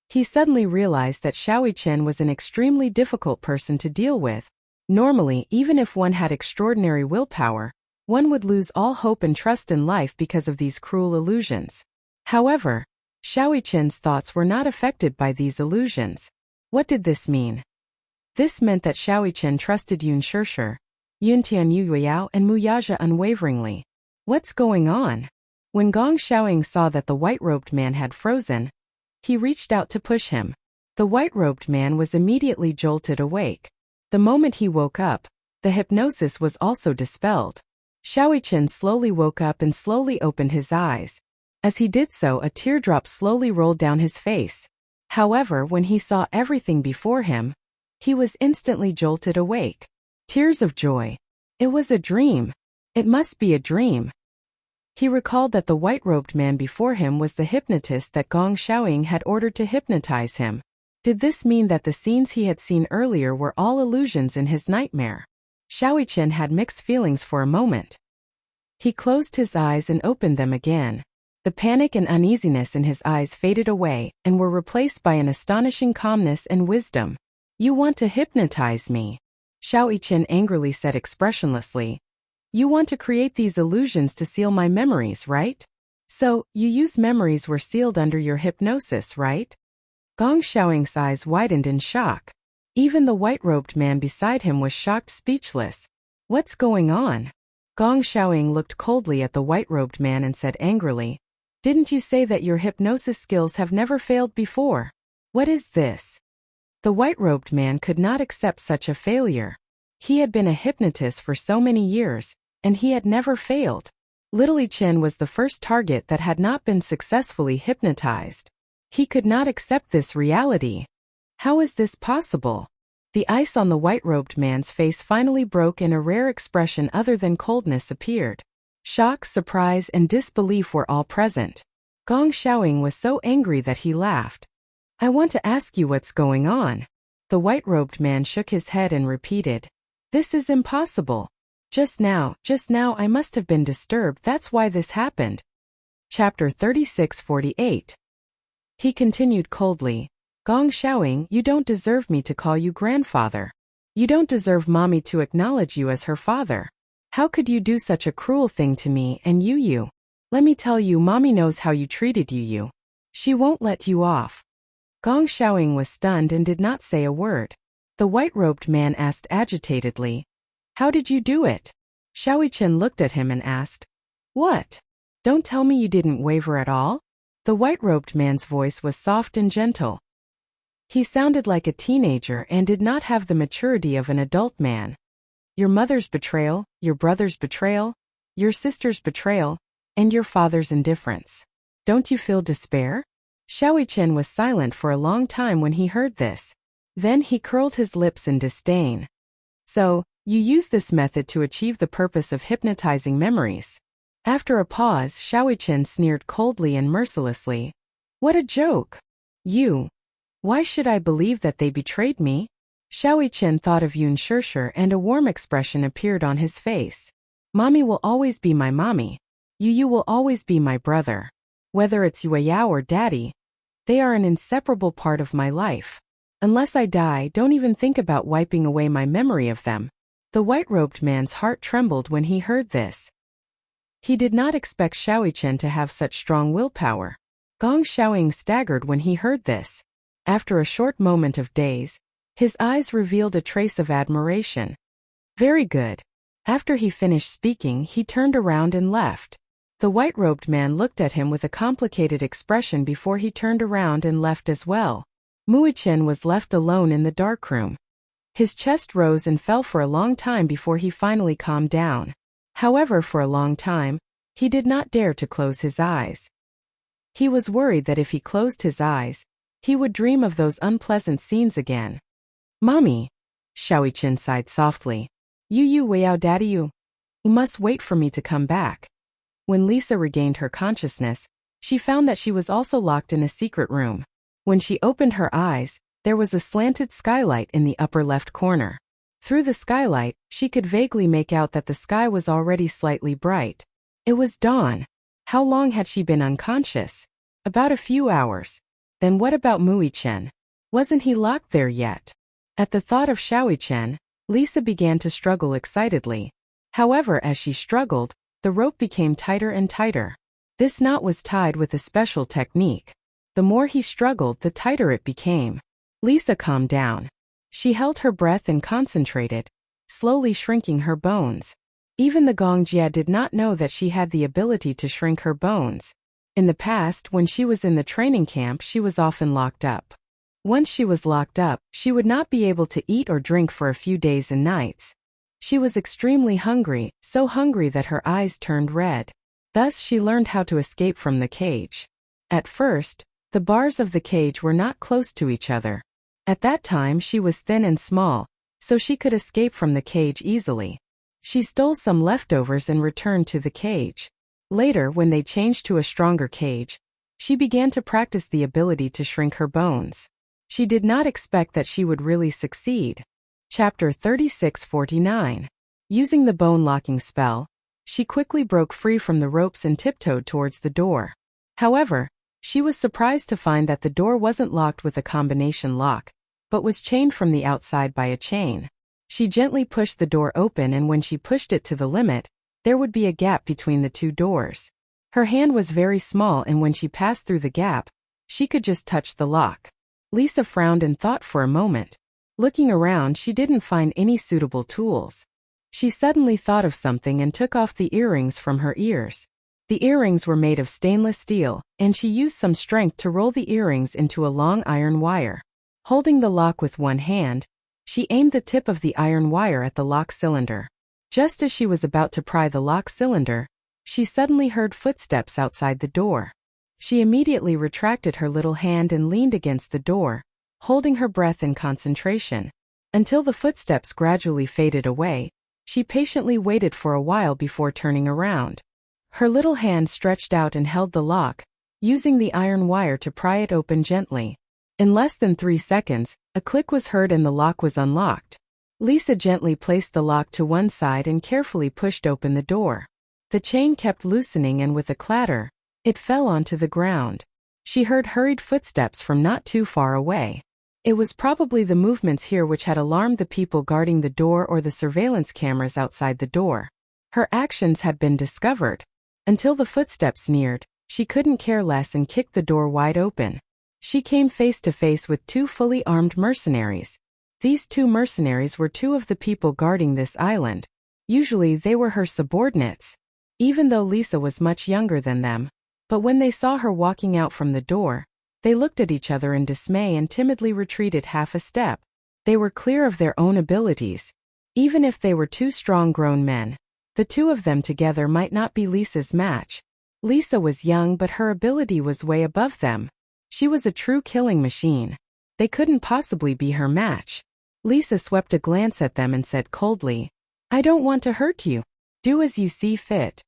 He suddenly realized that Xiaoqian was an extremely difficult person to deal with. Normally, even if one had extraordinary willpower, one would lose all hope and trust in life because of these cruel illusions. However, Xiaoqian's thoughts were not affected by these illusions. What did this mean? This meant that Xiaoqian trusted Yun Shishir, Yuntian Yueyao and Muyaja unwaveringly. What's going on? When Gong Xiaoying saw that the white-robed man had frozen, he reached out to push him. The white-robed man was immediately jolted awake. The moment he woke up, the hypnosis was also dispelled. Xiaoqian slowly woke up and slowly opened his eyes. As he did so, a teardrop slowly rolled down his face. However, when he saw everything before him, he was instantly jolted awake. Tears of joy. It was a dream. It must be a dream. He recalled that the white-robed man before him was the hypnotist that Gong Xiaoying had ordered to hypnotize him. Did this mean that the scenes he had seen earlier were all illusions in his nightmare? Xiaoqian had mixed feelings for a moment. He closed his eyes and opened them again. The panic and uneasiness in his eyes faded away and were replaced by an astonishing calmness and wisdom. "You want to hypnotize me?" Xiaoqian angrily said expressionlessly. "You want to create these illusions to seal my memories, right? So, you use memories were sealed under your hypnosis, right?" Gong Xiaoying's eyes widened in shock. Even the white-robed man beside him was shocked, speechless. "What's going on?" Gong Xiaoying looked coldly at the white-robed man and said angrily, "Didn't you say that your hypnosis skills have never failed before? What is this?" The white-robed man could not accept such a failure. He had been a hypnotist for so many years, and he had never failed. Little Chen was the first target that had not been successfully hypnotized. He could not accept this reality. How is this possible? The ice on the white-robed man's face finally broke and a rare expression other than coldness appeared. Shock, surprise, and disbelief were all present. Gong Xiaoying was so angry that he laughed. "I want to ask you what's going on." The white-robed man shook his head and repeated, "This is impossible. Just now I must have been disturbed, that's why this happened." Chapter 36-48. He continued coldly, "Gong Xiaoying, you don't deserve me to call you grandfather. You don't deserve mommy to acknowledge you as her father. How could you do such a cruel thing to me and you? Let me tell you, mommy knows how you treated you. She won't let you off." Gong Xiaoying was stunned and did not say a word. The white-robed man asked agitatedly, "How did you do it?" Xiaoqian looked at him and asked, "What? Don't tell me you didn't waver at all?" The white-robed man's voice was soft and gentle. He sounded like a teenager and did not have the maturity of an adult man. "Your mother's betrayal, your brother's betrayal, your sister's betrayal, and your father's indifference. Don't you feel despair?" Xiaoqian was silent for a long time when he heard this. Then he curled his lips in disdain. "So, you use this method to achieve the purpose of hypnotizing memories." After a pause, Xiaoqian sneered coldly and mercilessly. "What a joke! Why should I believe that they betrayed me?" Xiaoqian thought of Yun Shishir and a warm expression appeared on his face. "Mommy will always be my mommy. Yu will always be my brother. Whether it's Yueyao or Daddy, they are an inseparable part of my life. Unless I die, don't even think about wiping away my memory of them. The white-robed man's heart trembled when he heard this. He did not expect Xiaoyichen to have such strong willpower. Gong Xiaoying staggered when he heard this. After a short moment of daze, his eyes revealed a trace of admiration. Very good. After he finished speaking, he turned around and left. The white-robed man looked at him with a complicated expression before he turned around and left as well. Muichen was left alone in the darkroom. His chest rose and fell for a long time before he finally calmed down. However, for a long time, he did not dare to close his eyes. He was worried that if he closed his eyes, he would dream of those unpleasant scenes again. Mommy, Xiaoyichen sighed softly. You wei daddy you. You must wait for me to come back. When Lisa regained her consciousness, she found that she was also locked in a secret room. When she opened her eyes, there was a slanted skylight in the upper left corner. Through the skylight, she could vaguely make out that the sky was already slightly bright. It was dawn. How long had she been unconscious? About a few hours. Then what about Muichen? Wasn't he locked there yet? At the thought of Xiaoyichen, Lisa began to struggle excitedly. However, as she struggled, the rope became tighter and tighter. This knot was tied with a special technique. The more he struggled, the tighter it became. Lisa calmed down. She held her breath and concentrated, slowly shrinking her bones. Even the Gongjia did not know that she had the ability to shrink her bones. In the past, when she was in the training camp, she was often locked up. Once she was locked up, she would not be able to eat or drink for a few days and nights. She was extremely hungry, so hungry that her eyes turned red. Thus she learned how to escape from the cage. At first, the bars of the cage were not close to each other. At that time she was thin and small, so she could escape from the cage easily. She stole some leftovers and returned to the cage. Later, when they changed to a stronger cage, she began to practice the ability to shrink her bones. She did not expect that she would really succeed. Chapter 3649. Using the bone-locking spell, she quickly broke free from the ropes and tiptoed towards the door. However, she was surprised to find that the door wasn't locked with a combination lock, but was chained from the outside by a chain. She gently pushed the door open, and when she pushed it to the limit, there would be a gap between the two doors. Her hand was very small, and when she passed through the gap, she could just touch the lock. Lisa frowned and thought for a moment. Looking around, she didn't find any suitable tools. She suddenly thought of something and took off the earrings from her ears. The earrings were made of stainless steel, and she used some strength to roll the earrings into a long iron wire. Holding the lock with one hand, she aimed the tip of the iron wire at the lock cylinder. Just as she was about to pry the lock cylinder, she suddenly heard footsteps outside the door. She immediately retracted her little hand and leaned against the door, holding her breath in concentration. Until the footsteps gradually faded away, she patiently waited for a while before turning around. Her little hand stretched out and held the lock, using the iron wire to pry it open gently. In less than 3 seconds, a click was heard and the lock was unlocked. Lisa gently placed the lock to one side and carefully pushed open the door. The chain kept loosening, and with a clatter, it fell onto the ground. She heard hurried footsteps from not too far away. It was probably the movements here which had alarmed the people guarding the door or the surveillance cameras outside the door. Her actions had been discovered. Until the footsteps neared, she couldn't care less and kicked the door wide open. She came face to face with 2 fully armed mercenaries. These 2 mercenaries were 2 of the people guarding this island. Usually they were her subordinates, even though Lisa was much younger than them. But when they saw her walking out from the door, they looked at each other in dismay and timidly retreated half a step. They were clear of their own abilities. Even if they were 2 strong grown men, the 2 of them together might not be Lisa's match. Lisa was young, but her ability was way above them. She was a true killing machine. They couldn't possibly be her match. Lisa swept a glance at them and said coldly, "I don't want to hurt you. Do as you see fit."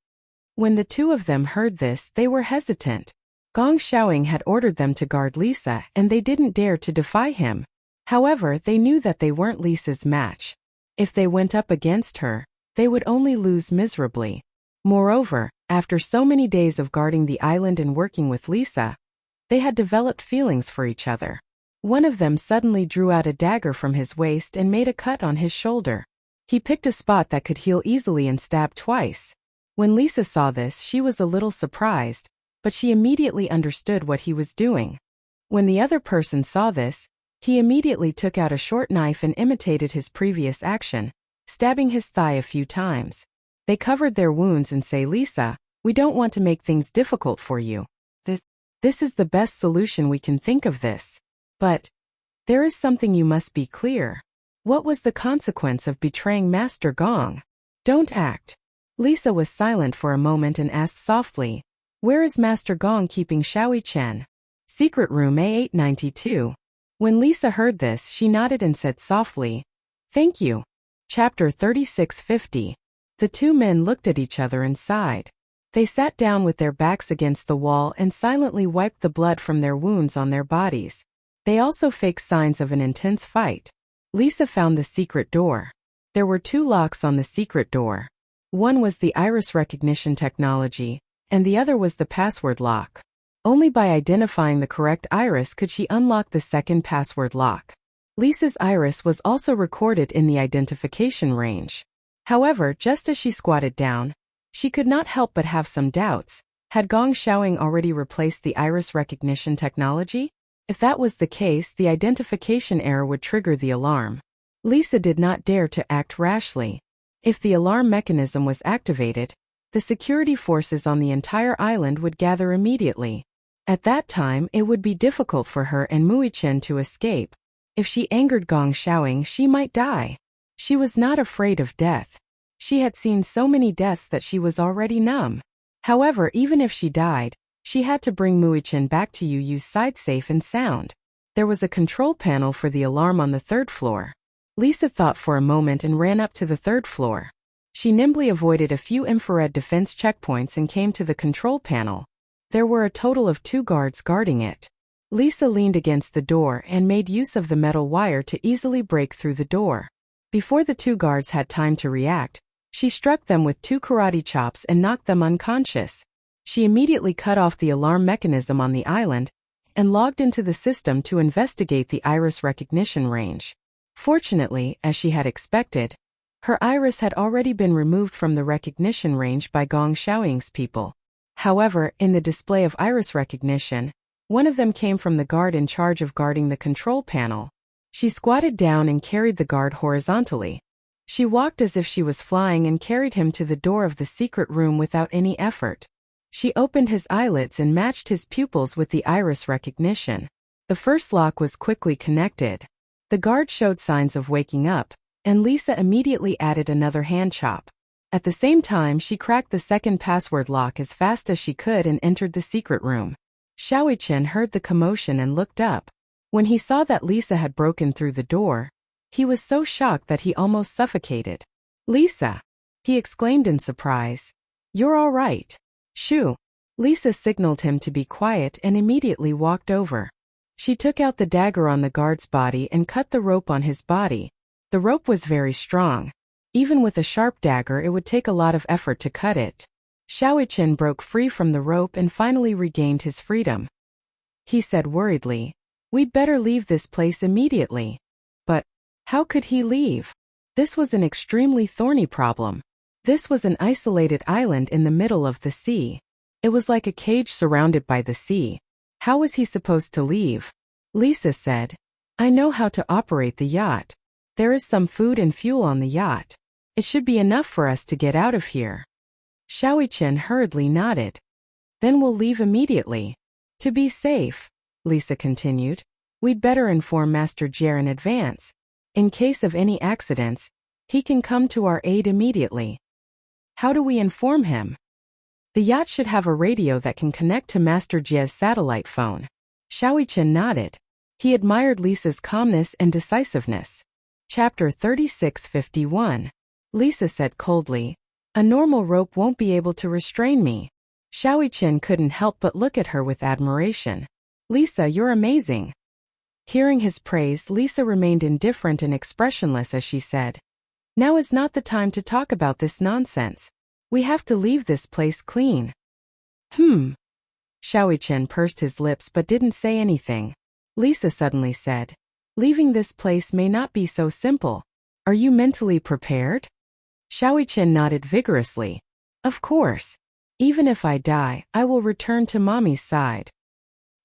When the 2 of them heard this, they were hesitant. Gong Xiaoying had ordered them to guard Lisa, and they didn't dare to defy him. However, they knew that they weren't Lisa's match. If they went up against her, they would only lose miserably. Moreover, after so many days of guarding the island and working with Lisa, they had developed feelings for each other. One of them suddenly drew out a dagger from his waist and made a cut on his shoulder. He picked a spot that could heal easily and stabbed twice. When Lisa saw this, she was a little surprised, but she immediately understood what he was doing. When the other person saw this, he immediately took out a short knife and imitated his previous action, stabbing his thigh a few times. They covered their wounds and say, "Lisa, we don't want to make things difficult for you. This is the best solution we can think of this. But there is something you must be clear. What was the consequence of betraying Master Gong? Don't act." Lisa was silent for a moment and asked softly, "Where is Master Gong keeping Xiaoyi Chen?" "Secret room A892. When Lisa heard this, she nodded and said softly, "Thank you." Chapter 3650. The two men looked at each other and sighed. They sat down with their backs against the wall and silently wiped the blood from their wounds on their bodies. They also faked signs of an intense fight. Lisa found the secret door. There were two locks on the secret door. One was the iris recognition technology, and the other was the password lock. Only by identifying the correct iris could she unlock the second password lock. Lisa's iris was also recorded in the identification range. However, just as she squatted down, she could not help but have some doubts. Had Gong Xiaoying already replaced the iris recognition technology? If that was the case, the identification error would trigger the alarm. Lisa did not dare to act rashly. If the alarm mechanism was activated, the security forces on the entire island would gather immediately. At that time, it would be difficult for her and Muichen to escape. If she angered Gong Xiaoying, she might die. She was not afraid of death. She had seen so many deaths that she was already numb. However, even if she died, she had to bring Muichen back to Yu's side safe and sound. There was a control panel for the alarm on the third floor. Lisa thought for a moment and ran up to the third floor. She nimbly avoided a few infrared defense checkpoints and came to the control panel. There were a total of 2 guards guarding it. Lisa leaned against the door and made use of the metal wire to easily break through the door. Before the 2 guards had time to react, she struck them with 2 karate chops and knocked them unconscious. She immediately cut off the alarm mechanism on the island and logged into the system to investigate the iris recognition range. Fortunately, as she had expected, her iris had already been removed from the recognition range by Gong Xiaoying's people. However, in the display of iris recognition, one of them came from the guard in charge of guarding the control panel. She squatted down and carried the guard horizontally. She walked as if she was flying and carried him to the door of the secret room without any effort. She opened his eyelids and matched his pupils with the iris recognition. The first lock was quickly connected. The guard showed signs of waking up, and Lisa immediately added another hand chop. At the same time, she cracked the second password lock as fast as she could and entered the secret room. Xiaoyi Chen heard the commotion and looked up. When he saw that Lisa had broken through the door, he was so shocked that he almost suffocated. "Lisa!" he exclaimed in surprise. "You're all right." "Shoo!" Lisa signaled him to be quiet and immediately walked over. She took out the dagger on the guard's body and cut the rope on his body. The rope was very strong. Even with a sharp dagger, it would take a lot of effort to cut it. Xiaoyi Chen broke free from the rope and finally regained his freedom. He said worriedly, "We'd better leave this place immediately." But how could he leave? This was an extremely thorny problem. This was an isolated island in the middle of the sea. It was like a cage surrounded by the sea. How was he supposed to leave? Lisa said, "I know how to operate the yacht. There is some food and fuel on the yacht. It should be enough for us to get out of here." Xiaoyi Chen hurriedly nodded. "Then we'll leave immediately. To be safe," Lisa continued, "we'd better inform Master Jie in advance. In case of any accidents, he can come to our aid immediately." "How do we inform him?" "The yacht should have a radio that can connect to Master Jie's satellite phone." Xiaoyi Chen nodded. He admired Lisa's calmness and decisiveness. Chapter 3651. Lisa said coldly, "A normal rope won't be able to restrain me." Xiaoyi Chen couldn't help but look at her with admiration. "Lisa, you're amazing." Hearing his praise, Lisa remained indifferent and expressionless as she said, "Now is not the time to talk about this nonsense. We have to leave this place clean." Xiaoyi Chen pursed his lips but didn't say anything. Lisa suddenly said. Leaving this place may not be so simple. Are you mentally prepared? Xiaoqian nodded vigorously. Of course. Even if I die, I will return to Mommy's side.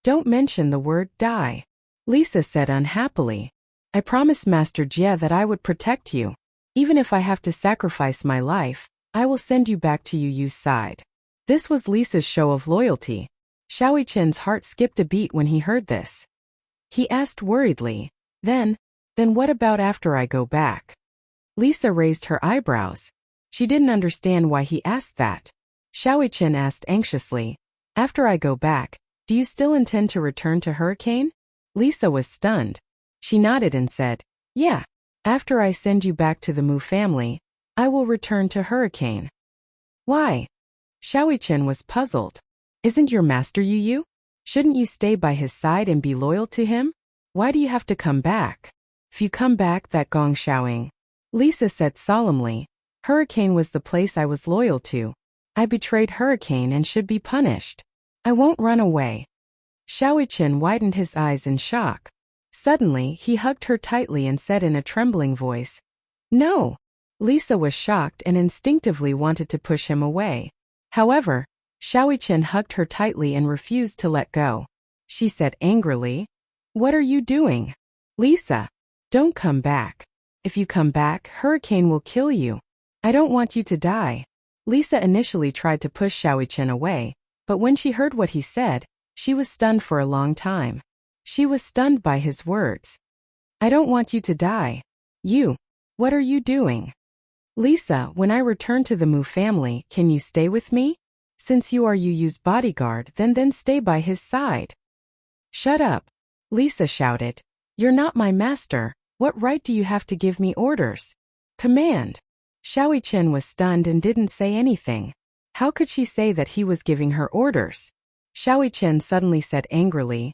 Don't mention the word die, Lisa said unhappily. I promised Master Jie that I would protect you. Even if I have to sacrifice my life, I will send you back to Yu Yu's side. This was Lisa's show of loyalty. Xiaoqian's heart skipped a beat when he heard this. He asked worriedly, Then what about after I go back? Lisa raised her eyebrows. She didn't understand why he asked that. Xiaoqian asked anxiously, After I go back, do you still intend to return to Hurricane? Lisa was stunned. She nodded and said, Yeah. After I send you back to the Mu family, I will return to Hurricane. Why? Xiaoqian was puzzled. Isn't your master Yu Yu? Shouldn't you stay by his side and be loyal to him? Why do you have to come back? If you come back, that gong xiaoing, Lisa said solemnly, Hurricane was the place I was loyal to. I betrayed Hurricane and should be punished. I won't run away. Xiaoqian widened his eyes in shock. Suddenly, he hugged her tightly and said in a trembling voice, No. Lisa was shocked and instinctively wanted to push him away. However, Xiaoqian hugged her tightly and refused to let go. She said angrily, What are you doing? Lisa, don't come back. If you come back, Hurricane will kill you. I don't want you to die. Lisa initially tried to push Xiaoqian away, but when she heard what he said, she was stunned for a long time. She was stunned by his words. I don't want you to die. What are you doing? Lisa, when I return to the Mu family, can you stay with me? Since you are Yu Yu's bodyguard, then stay by his side. Shut up, Lisa shouted. You're not my master. What right do you have to give me orders? Command. Xiaoqian was stunned and didn't say anything. How could she say that he was giving her orders? Xiaoqian suddenly said angrily,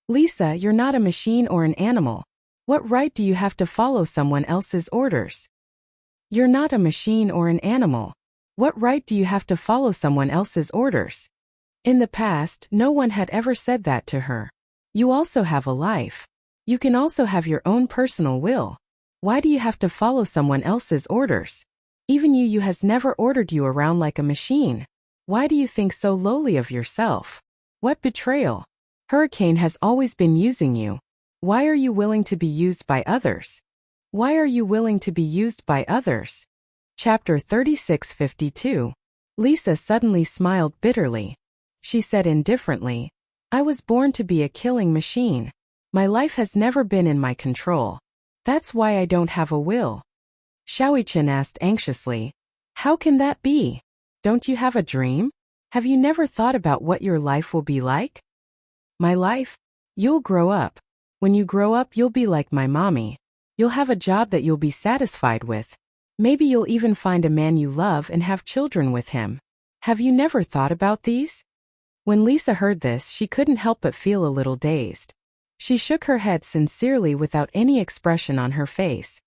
Lisa, you're not a machine or an animal. What right do you have to follow someone else's orders? You're not a machine or an animal. What right do you have to follow someone else's orders? In the past, no one had ever said that to her. You also have a life. You can also have your own personal will. Why do you have to follow someone else's orders? Even Yu Yu has never ordered you around like a machine. Why do you think so lowly of yourself? What betrayal! Hurricane has always been using you. Why are you willing to be used by others? Why are you willing to be used by others? Chapter 36:52. Lisa suddenly smiled bitterly. She said indifferently, I was born to be a killing machine. My life has never been in my control. That's why I don't have a will. Xiaoqian asked anxiously, How can that be? Don't you have a dream? Have you never thought about what your life will be like? My life? You'll grow up. When you grow up, you'll be like my mommy. You'll have a job that you'll be satisfied with. Maybe you'll even find a man you love and have children with him. Have you never thought about these? When Lisa heard this, she couldn't help but feel a little dazed. She shook her head sincerely without any expression on her face.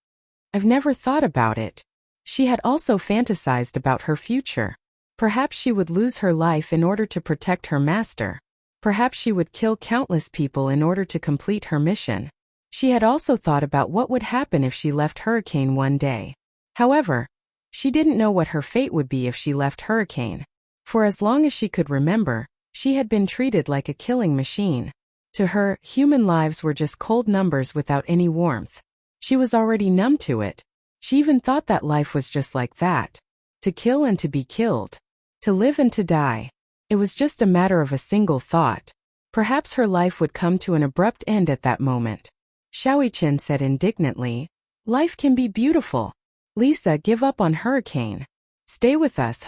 I've never thought about it. She had also fantasized about her future. Perhaps she would lose her life in order to protect her master. Perhaps she would kill countless people in order to complete her mission. She had also thought about what would happen if she left Hurricane one day. However, she didn't know what her fate would be if she left Hurricane. For as long as she could remember, she had been treated like a killing machine. To her, human lives were just cold numbers without any warmth. She was already numb to it. She even thought that life was just like that. To kill and to be killed. To live and to die. It was just a matter of a single thought. Perhaps her life would come to an abrupt end at that moment. Xiaoqian said indignantly, Life can be beautiful. Lisa, give up on Hurricane. Stay with us,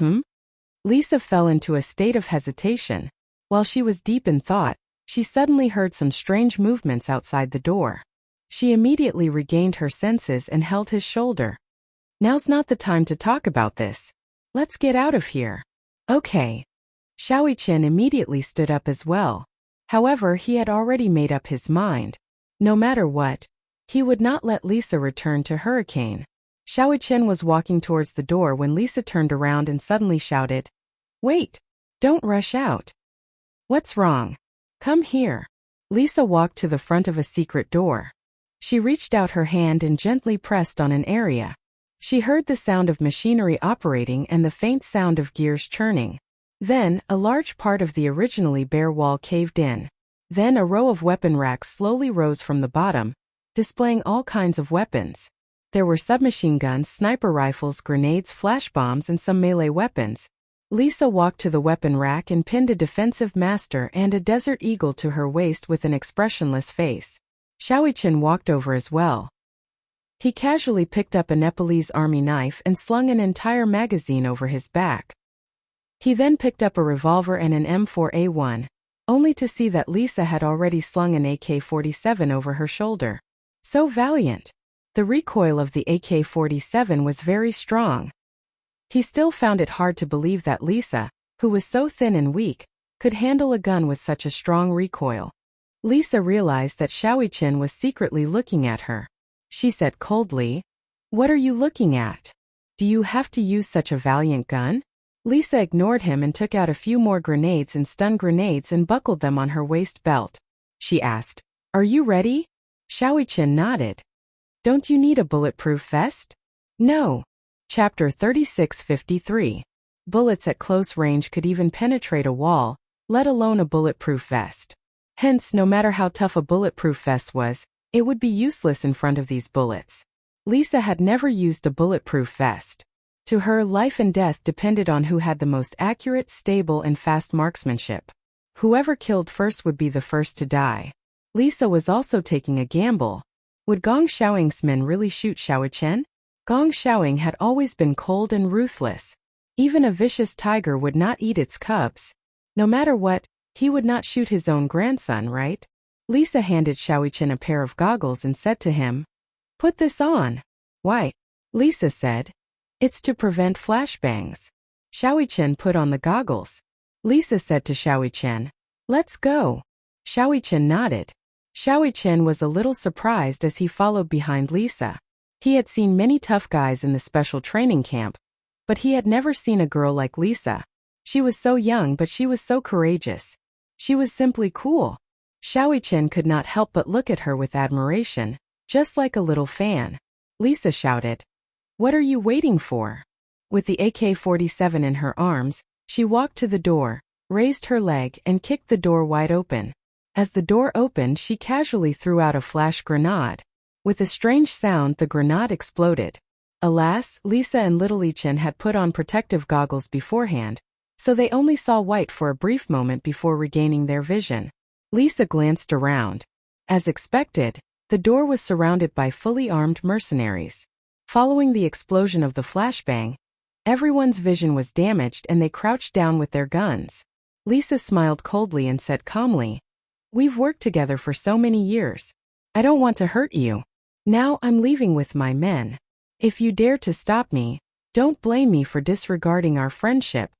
Lisa fell into a state of hesitation. While she was deep in thought, she suddenly heard some strange movements outside the door. She immediately regained her senses and held his shoulder. Now's not the time to talk about this. Let's get out of here. Okay. Xiaoqian immediately stood up as well. However, he had already made up his mind. No matter what, he would not let Lisa return to Hurricane. Xiaoqian was walking towards the door when Lisa turned around and suddenly shouted, Wait! Don't rush out. What's wrong? Come here. Lisa walked to the front of a secret door. She reached out her hand and gently pressed on an area. She heard the sound of machinery operating and the faint sound of gears churning. Then, a large part of the originally bare wall caved in. Then a row of weapon racks slowly rose from the bottom, displaying all kinds of weapons. There were submachine guns, sniper rifles, grenades, flash bombs, and some melee weapons. Lisa walked to the weapon rack and pinned a defensive master and a Desert Eagle to her waist with an expressionless face. Xiaoqian walked over as well. He casually picked up a Nepalese army knife and slung an entire magazine over his back. He then picked up a revolver and an M4A1, only to see that Lisa had already slung an AK-47 over her shoulder. So valiant! The recoil of the AK-47 was very strong. He still found it hard to believe that Lisa, who was so thin and weak, could handle a gun with such a strong recoil. Lisa realized that Xiaoqian was secretly looking at her. She said coldly, "What are you looking at? Do you have to use such a valiant gun?" Lisa ignored him and took out a few more grenades and stun grenades and buckled them on her waist belt. She asked, "Are you ready?" Xiaoqian nodded. "Don't you need a bulletproof vest?" "No." Chapter 3653. Bullets at close range could even penetrate a wall, let alone a bulletproof vest. Hence, no matter how tough a bulletproof vest was, it would be useless in front of these bullets. Lisa had never used a bulletproof vest. To her, life and death depended on who had the most accurate, stable, and fast marksmanship. Whoever killed first would be the first to die. Lisa was also taking a gamble. Would Gong Xiaoying's men really shoot Xiaoqian? Gong Xiaoying had always been cold and ruthless. Even a vicious tiger would not eat its cubs. No matter what, he would not shoot his own grandson, right? Lisa handed Xiaoqian a pair of goggles and said to him, "Put this on." "Why?" Lisa said. "It's to prevent flashbangs." Xiaoqian put on the goggles. Lisa said to Xiaoqian, "Let's go." Xiaoqian nodded. Xiaoqian was a little surprised as he followed behind Lisa. He had seen many tough guys in the special training camp, but he had never seen a girl like Lisa. She was so young, but she was so courageous. She was simply cool. Xiaoqian could not help but look at her with admiration, just like a little fan. Lisa shouted, "What are you waiting for?" With the AK-47 in her arms, she walked to the door, raised her leg, and kicked the door wide open. As the door opened, she casually threw out a flash grenade. With a strange sound, the grenade exploded. Alas, Lisa and Littlechen had put on protective goggles beforehand, so they only saw white for a brief moment before regaining their vision. Lisa glanced around. As expected, the door was surrounded by fully armed mercenaries. Following the explosion of the flashbang, everyone's vision was damaged and they crouched down with their guns. Lisa smiled coldly and said calmly, "We've worked together for so many years. I don't want to hurt you. Now I'm leaving with my men. If you dare to stop me, don't blame me for disregarding our friendship."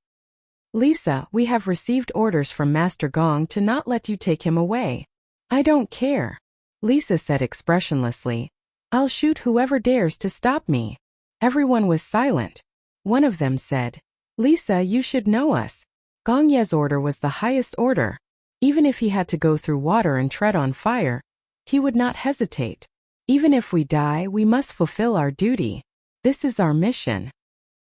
"Lisa, we have received orders from Master Gong to not let you take him away." "I don't care," Lisa said expressionlessly. "I'll shoot whoever dares to stop me." Everyone was silent. One of them said, "Lisa, you should know us. Gong Ye's order was the highest order. Even if he had to go through water and tread on fire, he would not hesitate. Even if we die, we must fulfill our duty. This is our mission."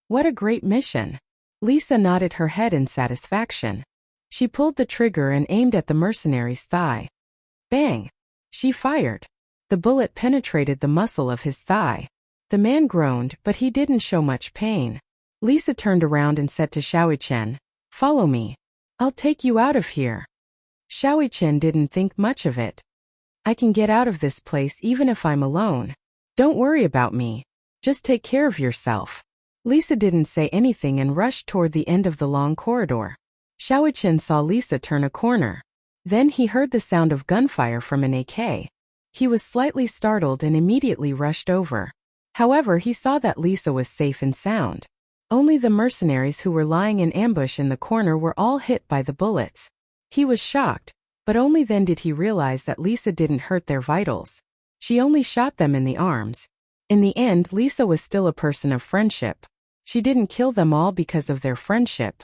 "What a great mission." Lisa nodded her head in satisfaction. She pulled the trigger and aimed at the mercenary's thigh. Bang! She fired. The bullet penetrated the muscle of his thigh. The man groaned, but he didn't show much pain. Lisa turned around and said to Xiaoqian, "Follow me. I'll take you out of here." Xiaoqian didn't think much of it. "I can get out of this place even if I'm alone. Don't worry about me. Just take care of yourself." Lisa didn't say anything and rushed toward the end of the long corridor. Xiaoqian saw Lisa turn a corner. Then he heard the sound of gunfire from an AK. He was slightly startled and immediately rushed over. However, he saw that Lisa was safe and sound. Only the mercenaries who were lying in ambush in the corner were all hit by the bullets. He was shocked, but only then did he realize that Lisa didn't hurt their vitals. She only shot them in the arms. In the end, Lisa was still a person of friendship. She didn't kill them all because of their friendship.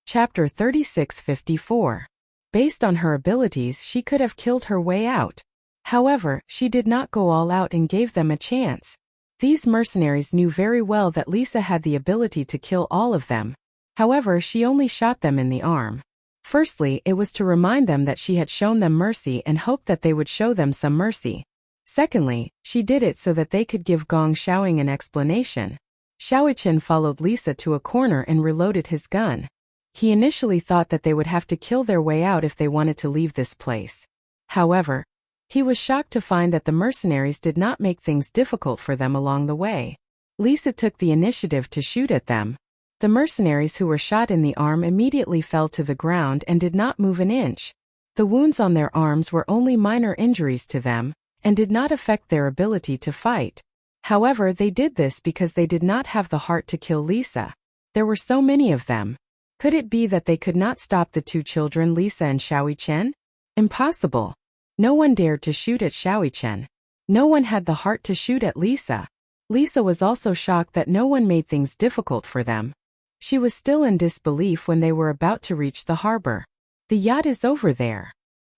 Chapter 3654. Based on her abilities, she could have killed her way out. However, she did not go all out and gave them a chance. These mercenaries knew very well that Lisa had the ability to kill all of them. However, she only shot them in the arm. Firstly, it was to remind them that she had shown them mercy and hoped that they would show them some mercy. Secondly, she did it so that they could give Gong Xiaoying an explanation. Xiaoyichen followed Lisa to a corner and reloaded his gun. He initially thought that they would have to kill their way out if they wanted to leave this place. However, he was shocked to find that the mercenaries did not make things difficult for them along the way. Lisa took the initiative to shoot at them. The mercenaries who were shot in the arm immediately fell to the ground and did not move an inch. The wounds on their arms were only minor injuries to them, and did not affect their ability to fight. However, they did this because they did not have the heart to kill Lisa. There were so many of them. Could it be that they could not stop the two children, Lisa and Xiaoyichen? Impossible. No one dared to shoot at Xiaoyichen. No one had the heart to shoot at Lisa. Lisa was also shocked that no one made things difficult for them. She was still in disbelief when they were about to reach the harbor. The yacht is over there.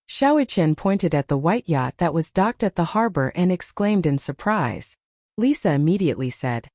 Xiaoyichen pointed at the white yacht that was docked at the harbor and exclaimed in surprise. Lisa immediately said,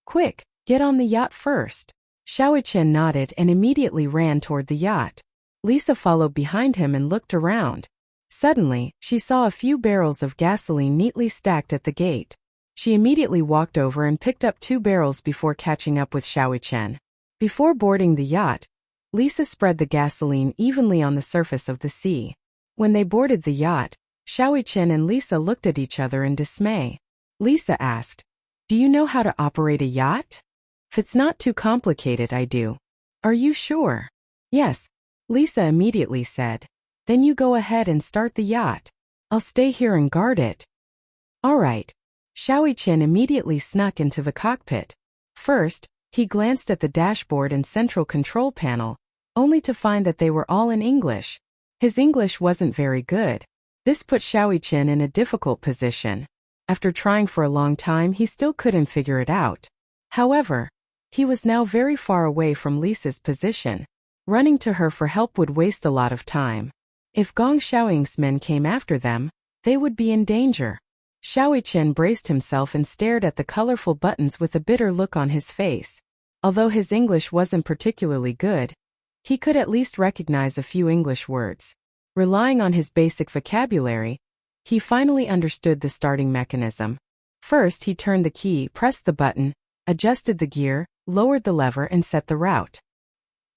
"Quick, get on the yacht first." Xiaoyichen nodded and immediately ran toward the yacht. Lisa followed behind him and looked around. Suddenly, she saw a few barrels of gasoline neatly stacked at the gate. She immediately walked over and picked up 2 barrels before catching up with Xiaoyichen. Before boarding the yacht, Lisa spread the gasoline evenly on the surface of the sea. When they boarded the yacht, Xiaoyichen and Lisa looked at each other in dismay. Lisa asked, "Do you know how to operate a yacht?" "If it's not too complicated, I do." "Are you sure?" "Yes," Lisa immediately said. "Then you go ahead and start the yacht. I'll stay here and guard it." "All right." Xiaoyichen immediately snuck into the cockpit. First, he glanced at the dashboard and central control panel, only to find that they were all in English. His English wasn't very good. This put Xiaoyichen in a difficult position. After trying for a long time, he still couldn't figure it out. However, he was now very far away from Lisa's position. Running to her for help would waste a lot of time. If Gong Xiaoying's men came after them, they would be in danger. Xiaoyichen braced himself and stared at the colorful buttons with a bitter look on his face. Although his English wasn't particularly good, he could at least recognize a few English words. Relying on his basic vocabulary, he finally understood the starting mechanism. First, he turned the key, pressed the button, adjusted the gear, lowered the lever and set the route.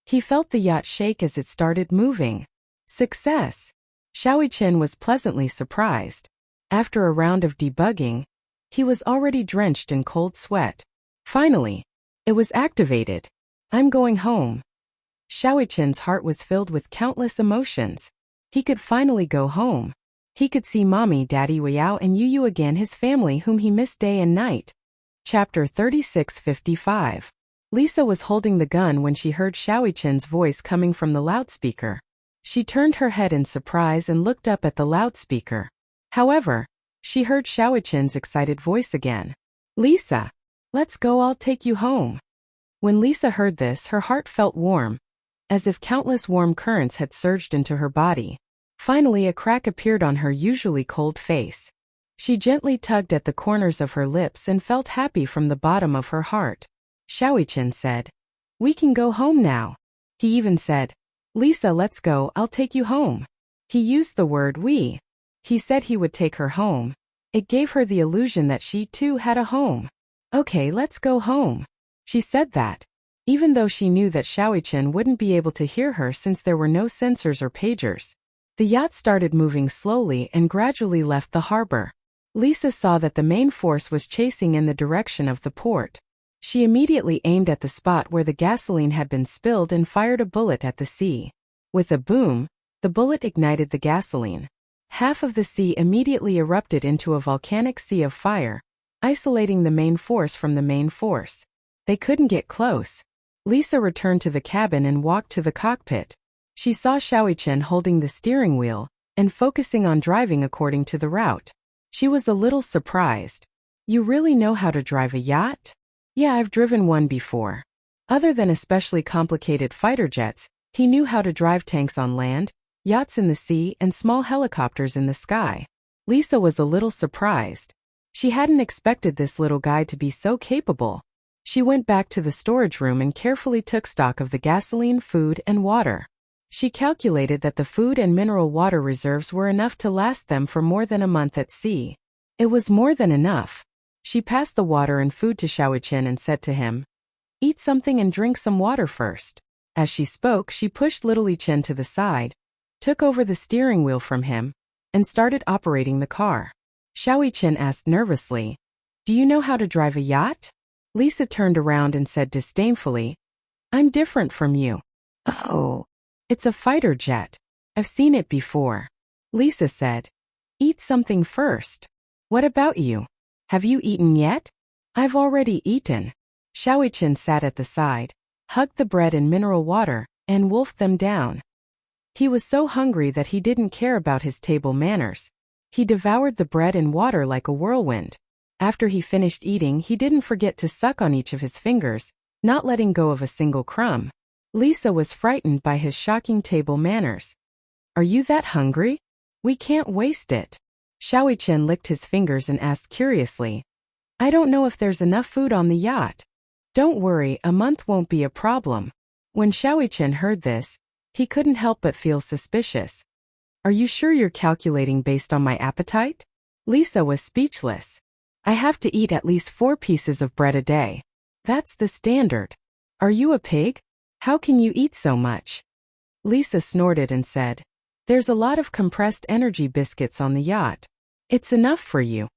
He felt the yacht shake as it started moving. Success! Xiaoyichen was pleasantly surprised. After a round of debugging, he was already drenched in cold sweat. Finally, it was activated. "I'm going home." Xiaoyichen's heart was filled with countless emotions. He could finally go home. He could see Mommy, Daddy Weiyao and Yu again, his family whom he missed day and night. Chapter 36:55. Lisa was holding the gun when she heard Xiaoyichen's voice coming from the loudspeaker. She turned her head in surprise and looked up at the loudspeaker. However, she heard Xiaoyichen's excited voice again. "Lisa, let's go, I'll take you home." When Lisa heard this, her heart felt warm, as if countless warm currents had surged into her body. Finally, a crack appeared on her usually cold face. She gently tugged at the corners of her lips and felt happy from the bottom of her heart. Xiaoyichen said, "We can go home now." He even said, "Lisa, let's go, I'll take you home." He used the word we. He said he would take her home. It gave her the illusion that she too had a home. "Okay, let's go home." She said that, even though she knew that Xiaoyichen wouldn't be able to hear her since there were no sensors or pagers. The yacht started moving slowly and gradually left the harbor. Lisa saw that the main force was chasing in the direction of the port. She immediately aimed at the spot where the gasoline had been spilled and fired a bullet at the sea. With a boom, the bullet ignited the gasoline. Half of the sea immediately erupted into a volcanic sea of fire, isolating the main force from the main force. They couldn't get close. Lisa returned to the cabin and walked to the cockpit. She saw Xiaoyichen holding the steering wheel and focusing on driving according to the route. She was a little surprised. "You really know how to drive a yacht?" "Yeah, I've driven one before." Other than especially complicated fighter jets, he knew how to drive tanks on land, yachts in the sea and small helicopters in the sky. Lisa was a little surprised. She hadn't expected this little guy to be so capable. She went back to the storage room and carefully took stock of the gasoline, food, and water. She calculated that the food and mineral water reserves were enough to last them for more than a month at sea. It was more than enough. She passed the water and food to Xiaoqian and said to him, "Eat something and drink some water first." As she spoke, she pushed little Chen to the side, took over the steering wheel from him, and started operating the car. Xiaoqian asked nervously, "Do you know how to drive a yacht?" Lisa turned around and said disdainfully, "I'm different from you." "Oh, it's a fighter jet. I've seen it before." Lisa said, "Eat something first." "What about you? Have you eaten yet?" "I've already eaten." Xiaoqian sat at the side, hugged the bread and mineral water, and wolfed them down. He was so hungry that he didn't care about his table manners. He devoured the bread and water like a whirlwind. After he finished eating, he didn't forget to suck on each of his fingers, not letting go of a single crumb. Lisa was frightened by his shocking table manners. "Are you that hungry? We can't waste it." Xiaoqian licked his fingers and asked curiously, "I don't know if there's enough food on the yacht." "Don't worry, a month won't be a problem." When Xiaoqian heard this, he couldn't help but feel suspicious. "Are you sure you're calculating based on my appetite?" Lisa was speechless. "I have to eat at least 4 pieces of bread a day. That's the standard. Are you a pig? How can you eat so much?" Lisa snorted and said, "There's a lot of compressed energy biscuits on the yacht. It's enough for you."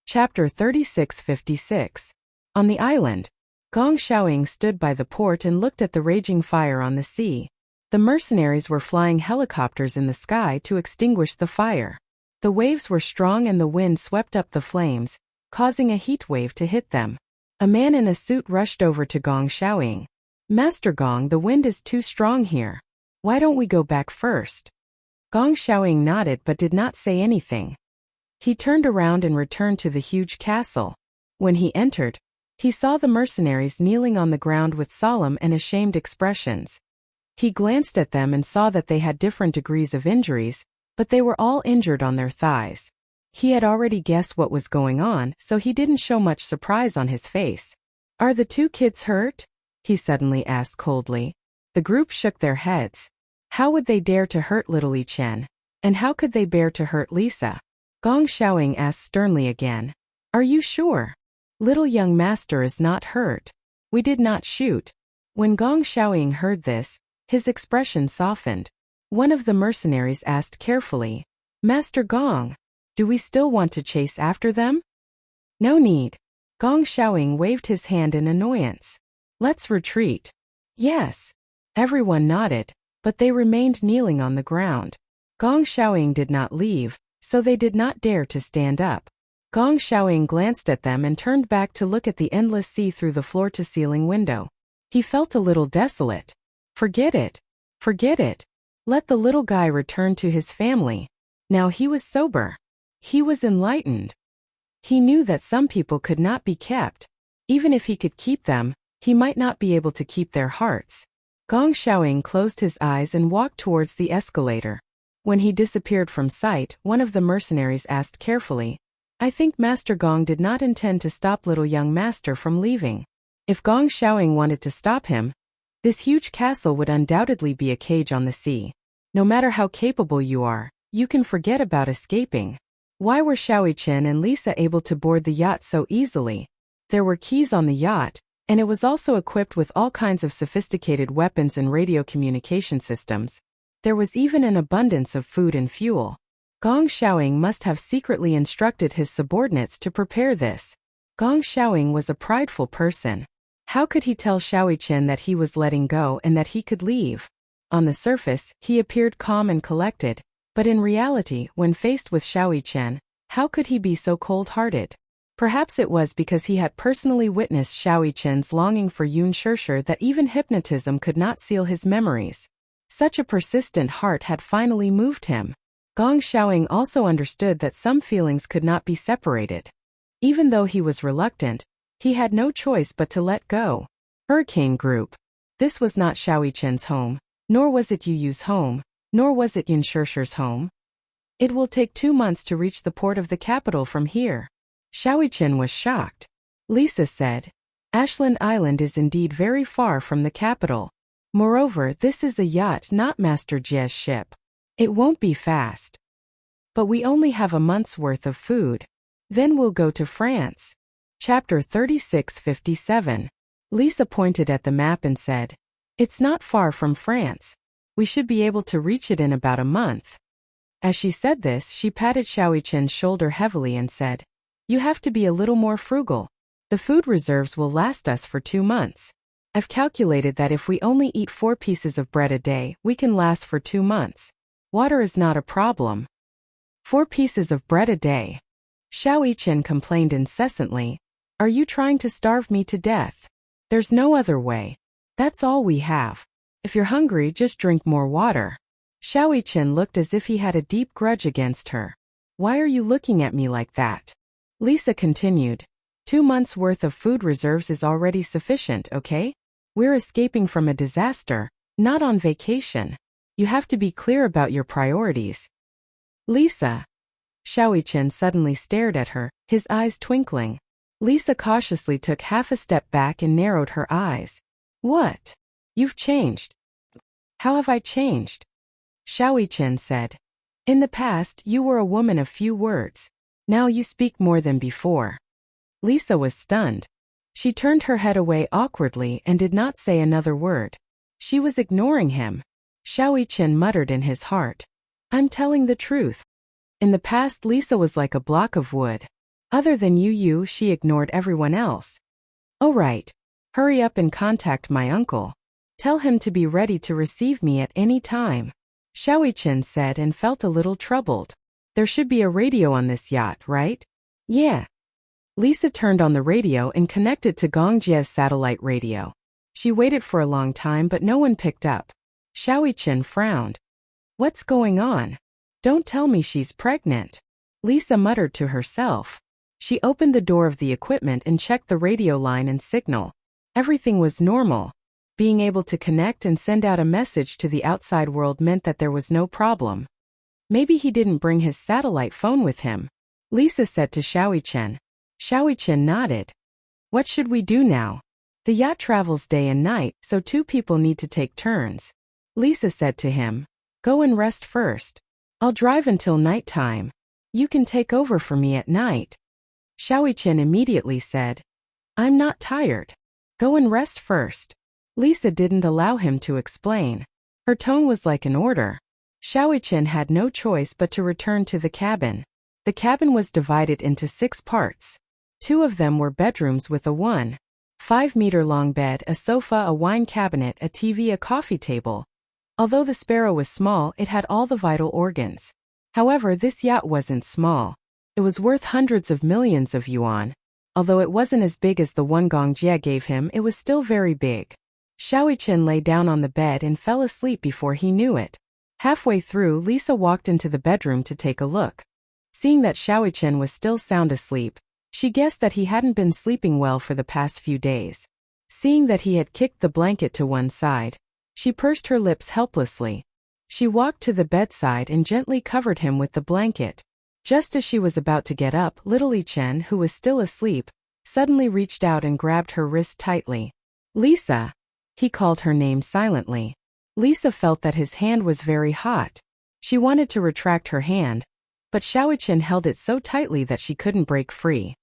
Chapter 3656. On the island, Gong Xiaoying stood by the port and looked at the raging fire on the sea. The mercenaries were flying helicopters in the sky to extinguish the fire. The waves were strong and the wind swept up the flames, causing a heat wave to hit them. A man in a suit rushed over to Gong Xiaoying. "Master Gong, the wind is too strong here. Why don't we go back first?" Gong Xiaoying nodded but did not say anything. He turned around and returned to the huge castle. When he entered, he saw the mercenaries kneeling on the ground with solemn and ashamed expressions. He glanced at them and saw that they had different degrees of injuries, but they were all injured on their thighs. He had already guessed what was going on, so he didn't show much surprise on his face. "Are the 2 kids hurt?" he suddenly asked coldly. The group shook their heads. How would they dare to hurt little Chen? And how could they bear to hurt Lisa? Gong Xiaoying asked sternly again, "Are you sure? Little young master is not hurt. We did not shoot." When Gong Xiaoying heard this, his expression softened. One of the mercenaries asked carefully, "Master Gong, do we still want to chase after them?" "No need." Gong Xiaoying waved his hand in annoyance. "Let's retreat." "Yes." Everyone nodded, but they remained kneeling on the ground. Gong Xiaoying did not leave, so they did not dare to stand up. Gong Xiaoying glanced at them and turned back to look at the endless sea through the floor-to-ceiling window. He felt a little desolate. Forget it. Forget it. Let the little guy return to his family. Now he was sober. He was enlightened. He knew that some people could not be kept. Even if he could keep them, he might not be able to keep their hearts. Gong Xiaoying closed his eyes and walked towards the escalator. When he disappeared from sight, one of the mercenaries asked carefully, "I think Master Gong did not intend to stop little young master from leaving. If Gong Xiaoying wanted to stop him, this huge castle would undoubtedly be a cage on the sea. No matter how capable you are, you can forget about escaping." Why were Xiaoqian and Lisa able to board the yacht so easily? There were keys on the yacht, and it was also equipped with all kinds of sophisticated weapons and radio communication systems. There was even an abundance of food and fuel. Gong Xiaoying must have secretly instructed his subordinates to prepare this. Gong Xiaoying was a prideful person. How could he tell Xiaoqian that he was letting go and that he could leave? On the surface, he appeared calm and collected, but in reality, when faced with Xiaoqian, how could he be so cold-hearted? Perhaps it was because he had personally witnessed Xiaoqian's longing for Yun Shishir that even hypnotism could not seal his memories. Such a persistent heart had finally moved him. Gong Xiaoying also understood that some feelings could not be separated. Even though he was reluctant, he had no choice but to let go. Hurricane Group. This was not Xiaoqian's home, nor was it Yu Yu's home. Nor was it Yunshirshi's home. It will take 2 months to reach the port of the capital from here. Xiaoyichen was shocked. Lisa said, Ashland Island is indeed very far from the capital. Moreover, this is a yacht, not Master Jie's ship. It won't be fast. But we only have a month's worth of food. Then we'll go to France. Chapter 36:57. Lisa pointed at the map and said, It's not far from France. We should be able to reach it in about a month. As she said this, she patted Xiaoyichen's shoulder heavily and said, You have to be a little more frugal. The food reserves will last us for 2 months. I've calculated that if we only eat 4 pieces of bread a day, we can last for 2 months. Water is not a problem. 4 pieces of bread a day. Xiaoyichen complained incessantly. Are you trying to starve me to death? There's no other way. That's all we have. If you're hungry, just drink more water. Xiaoyichen looked as if he had a deep grudge against her. Why are you looking at me like that? Lisa continued. 2 months' worth of food reserves is already sufficient, okay? We're escaping from a disaster, not on vacation. You have to be clear about your priorities. Lisa. Xiaoyichen suddenly stared at her, his eyes twinkling. Lisa cautiously took half a step back and narrowed her eyes. What? You've changed. How have I changed? Xiaoyichen said. In the past, you were a woman of few words. Now you speak more than before. Lisa was stunned. She turned her head away awkwardly and did not say another word. She was ignoring him. Xiaoyichen muttered in his heart. I'm telling the truth. In the past, Lisa was like a block of wood. Other than you, she ignored everyone else. Oh right. Hurry up and contact my uncle. Tell him to be ready to receive me at any time. Xiaoyichen said and felt a little troubled. There should be a radio on this yacht, right? Yeah. Lisa turned on the radio and connected to Gongjie's satellite radio. She waited for a long time but no one picked up. Xiaoyichen frowned. What's going on? Don't tell me she's pregnant. Lisa muttered to herself. She opened the door of the equipment and checked the radio line and signal. Everything was normal. Being able to connect and send out a message to the outside world meant that there was no problem. Maybe he didn't bring his satellite phone with him, Lisa said to Xiaoyichen. Xiaoyichen nodded. What should we do now? The yacht travels day and night, so 2 people need to take turns. Lisa said to him. Go and rest first. I'll drive until nighttime. You can take over for me at night. Xiaoyichen immediately said. I'm not tired. Go and rest first. Lisa didn't allow him to explain. Her tone was like an order. Xiaoyichen had no choice but to return to the cabin. The cabin was divided into 6 parts. 2 of them were bedrooms with a 1.5-meter-long bed, a sofa, a wine cabinet, a TV, a coffee table. Although the Sparrow was small, it had all the vital organs. However, this yacht wasn't small. It was worth hundreds of millions of yuan. Although it wasn't as big as the one Gongjie gave him, it was still very big. Xiaoyichen lay down on the bed and fell asleep before he knew it. Halfway through, Lisa walked into the bedroom to take a look. Seeing that Xiaoyichen was still sound asleep, she guessed that he hadn't been sleeping well for the past few days. Seeing that he had kicked the blanket to one side, she pursed her lips helplessly. She walked to the bedside and gently covered him with the blanket. Just as she was about to get up, little Yichen, who was still asleep, suddenly reached out and grabbed her wrist tightly. Lisa! He called her name silently. Lisa felt that his hand was very hot. She wanted to retract her hand, but Xiaoyichen held it so tightly that she couldn't break free.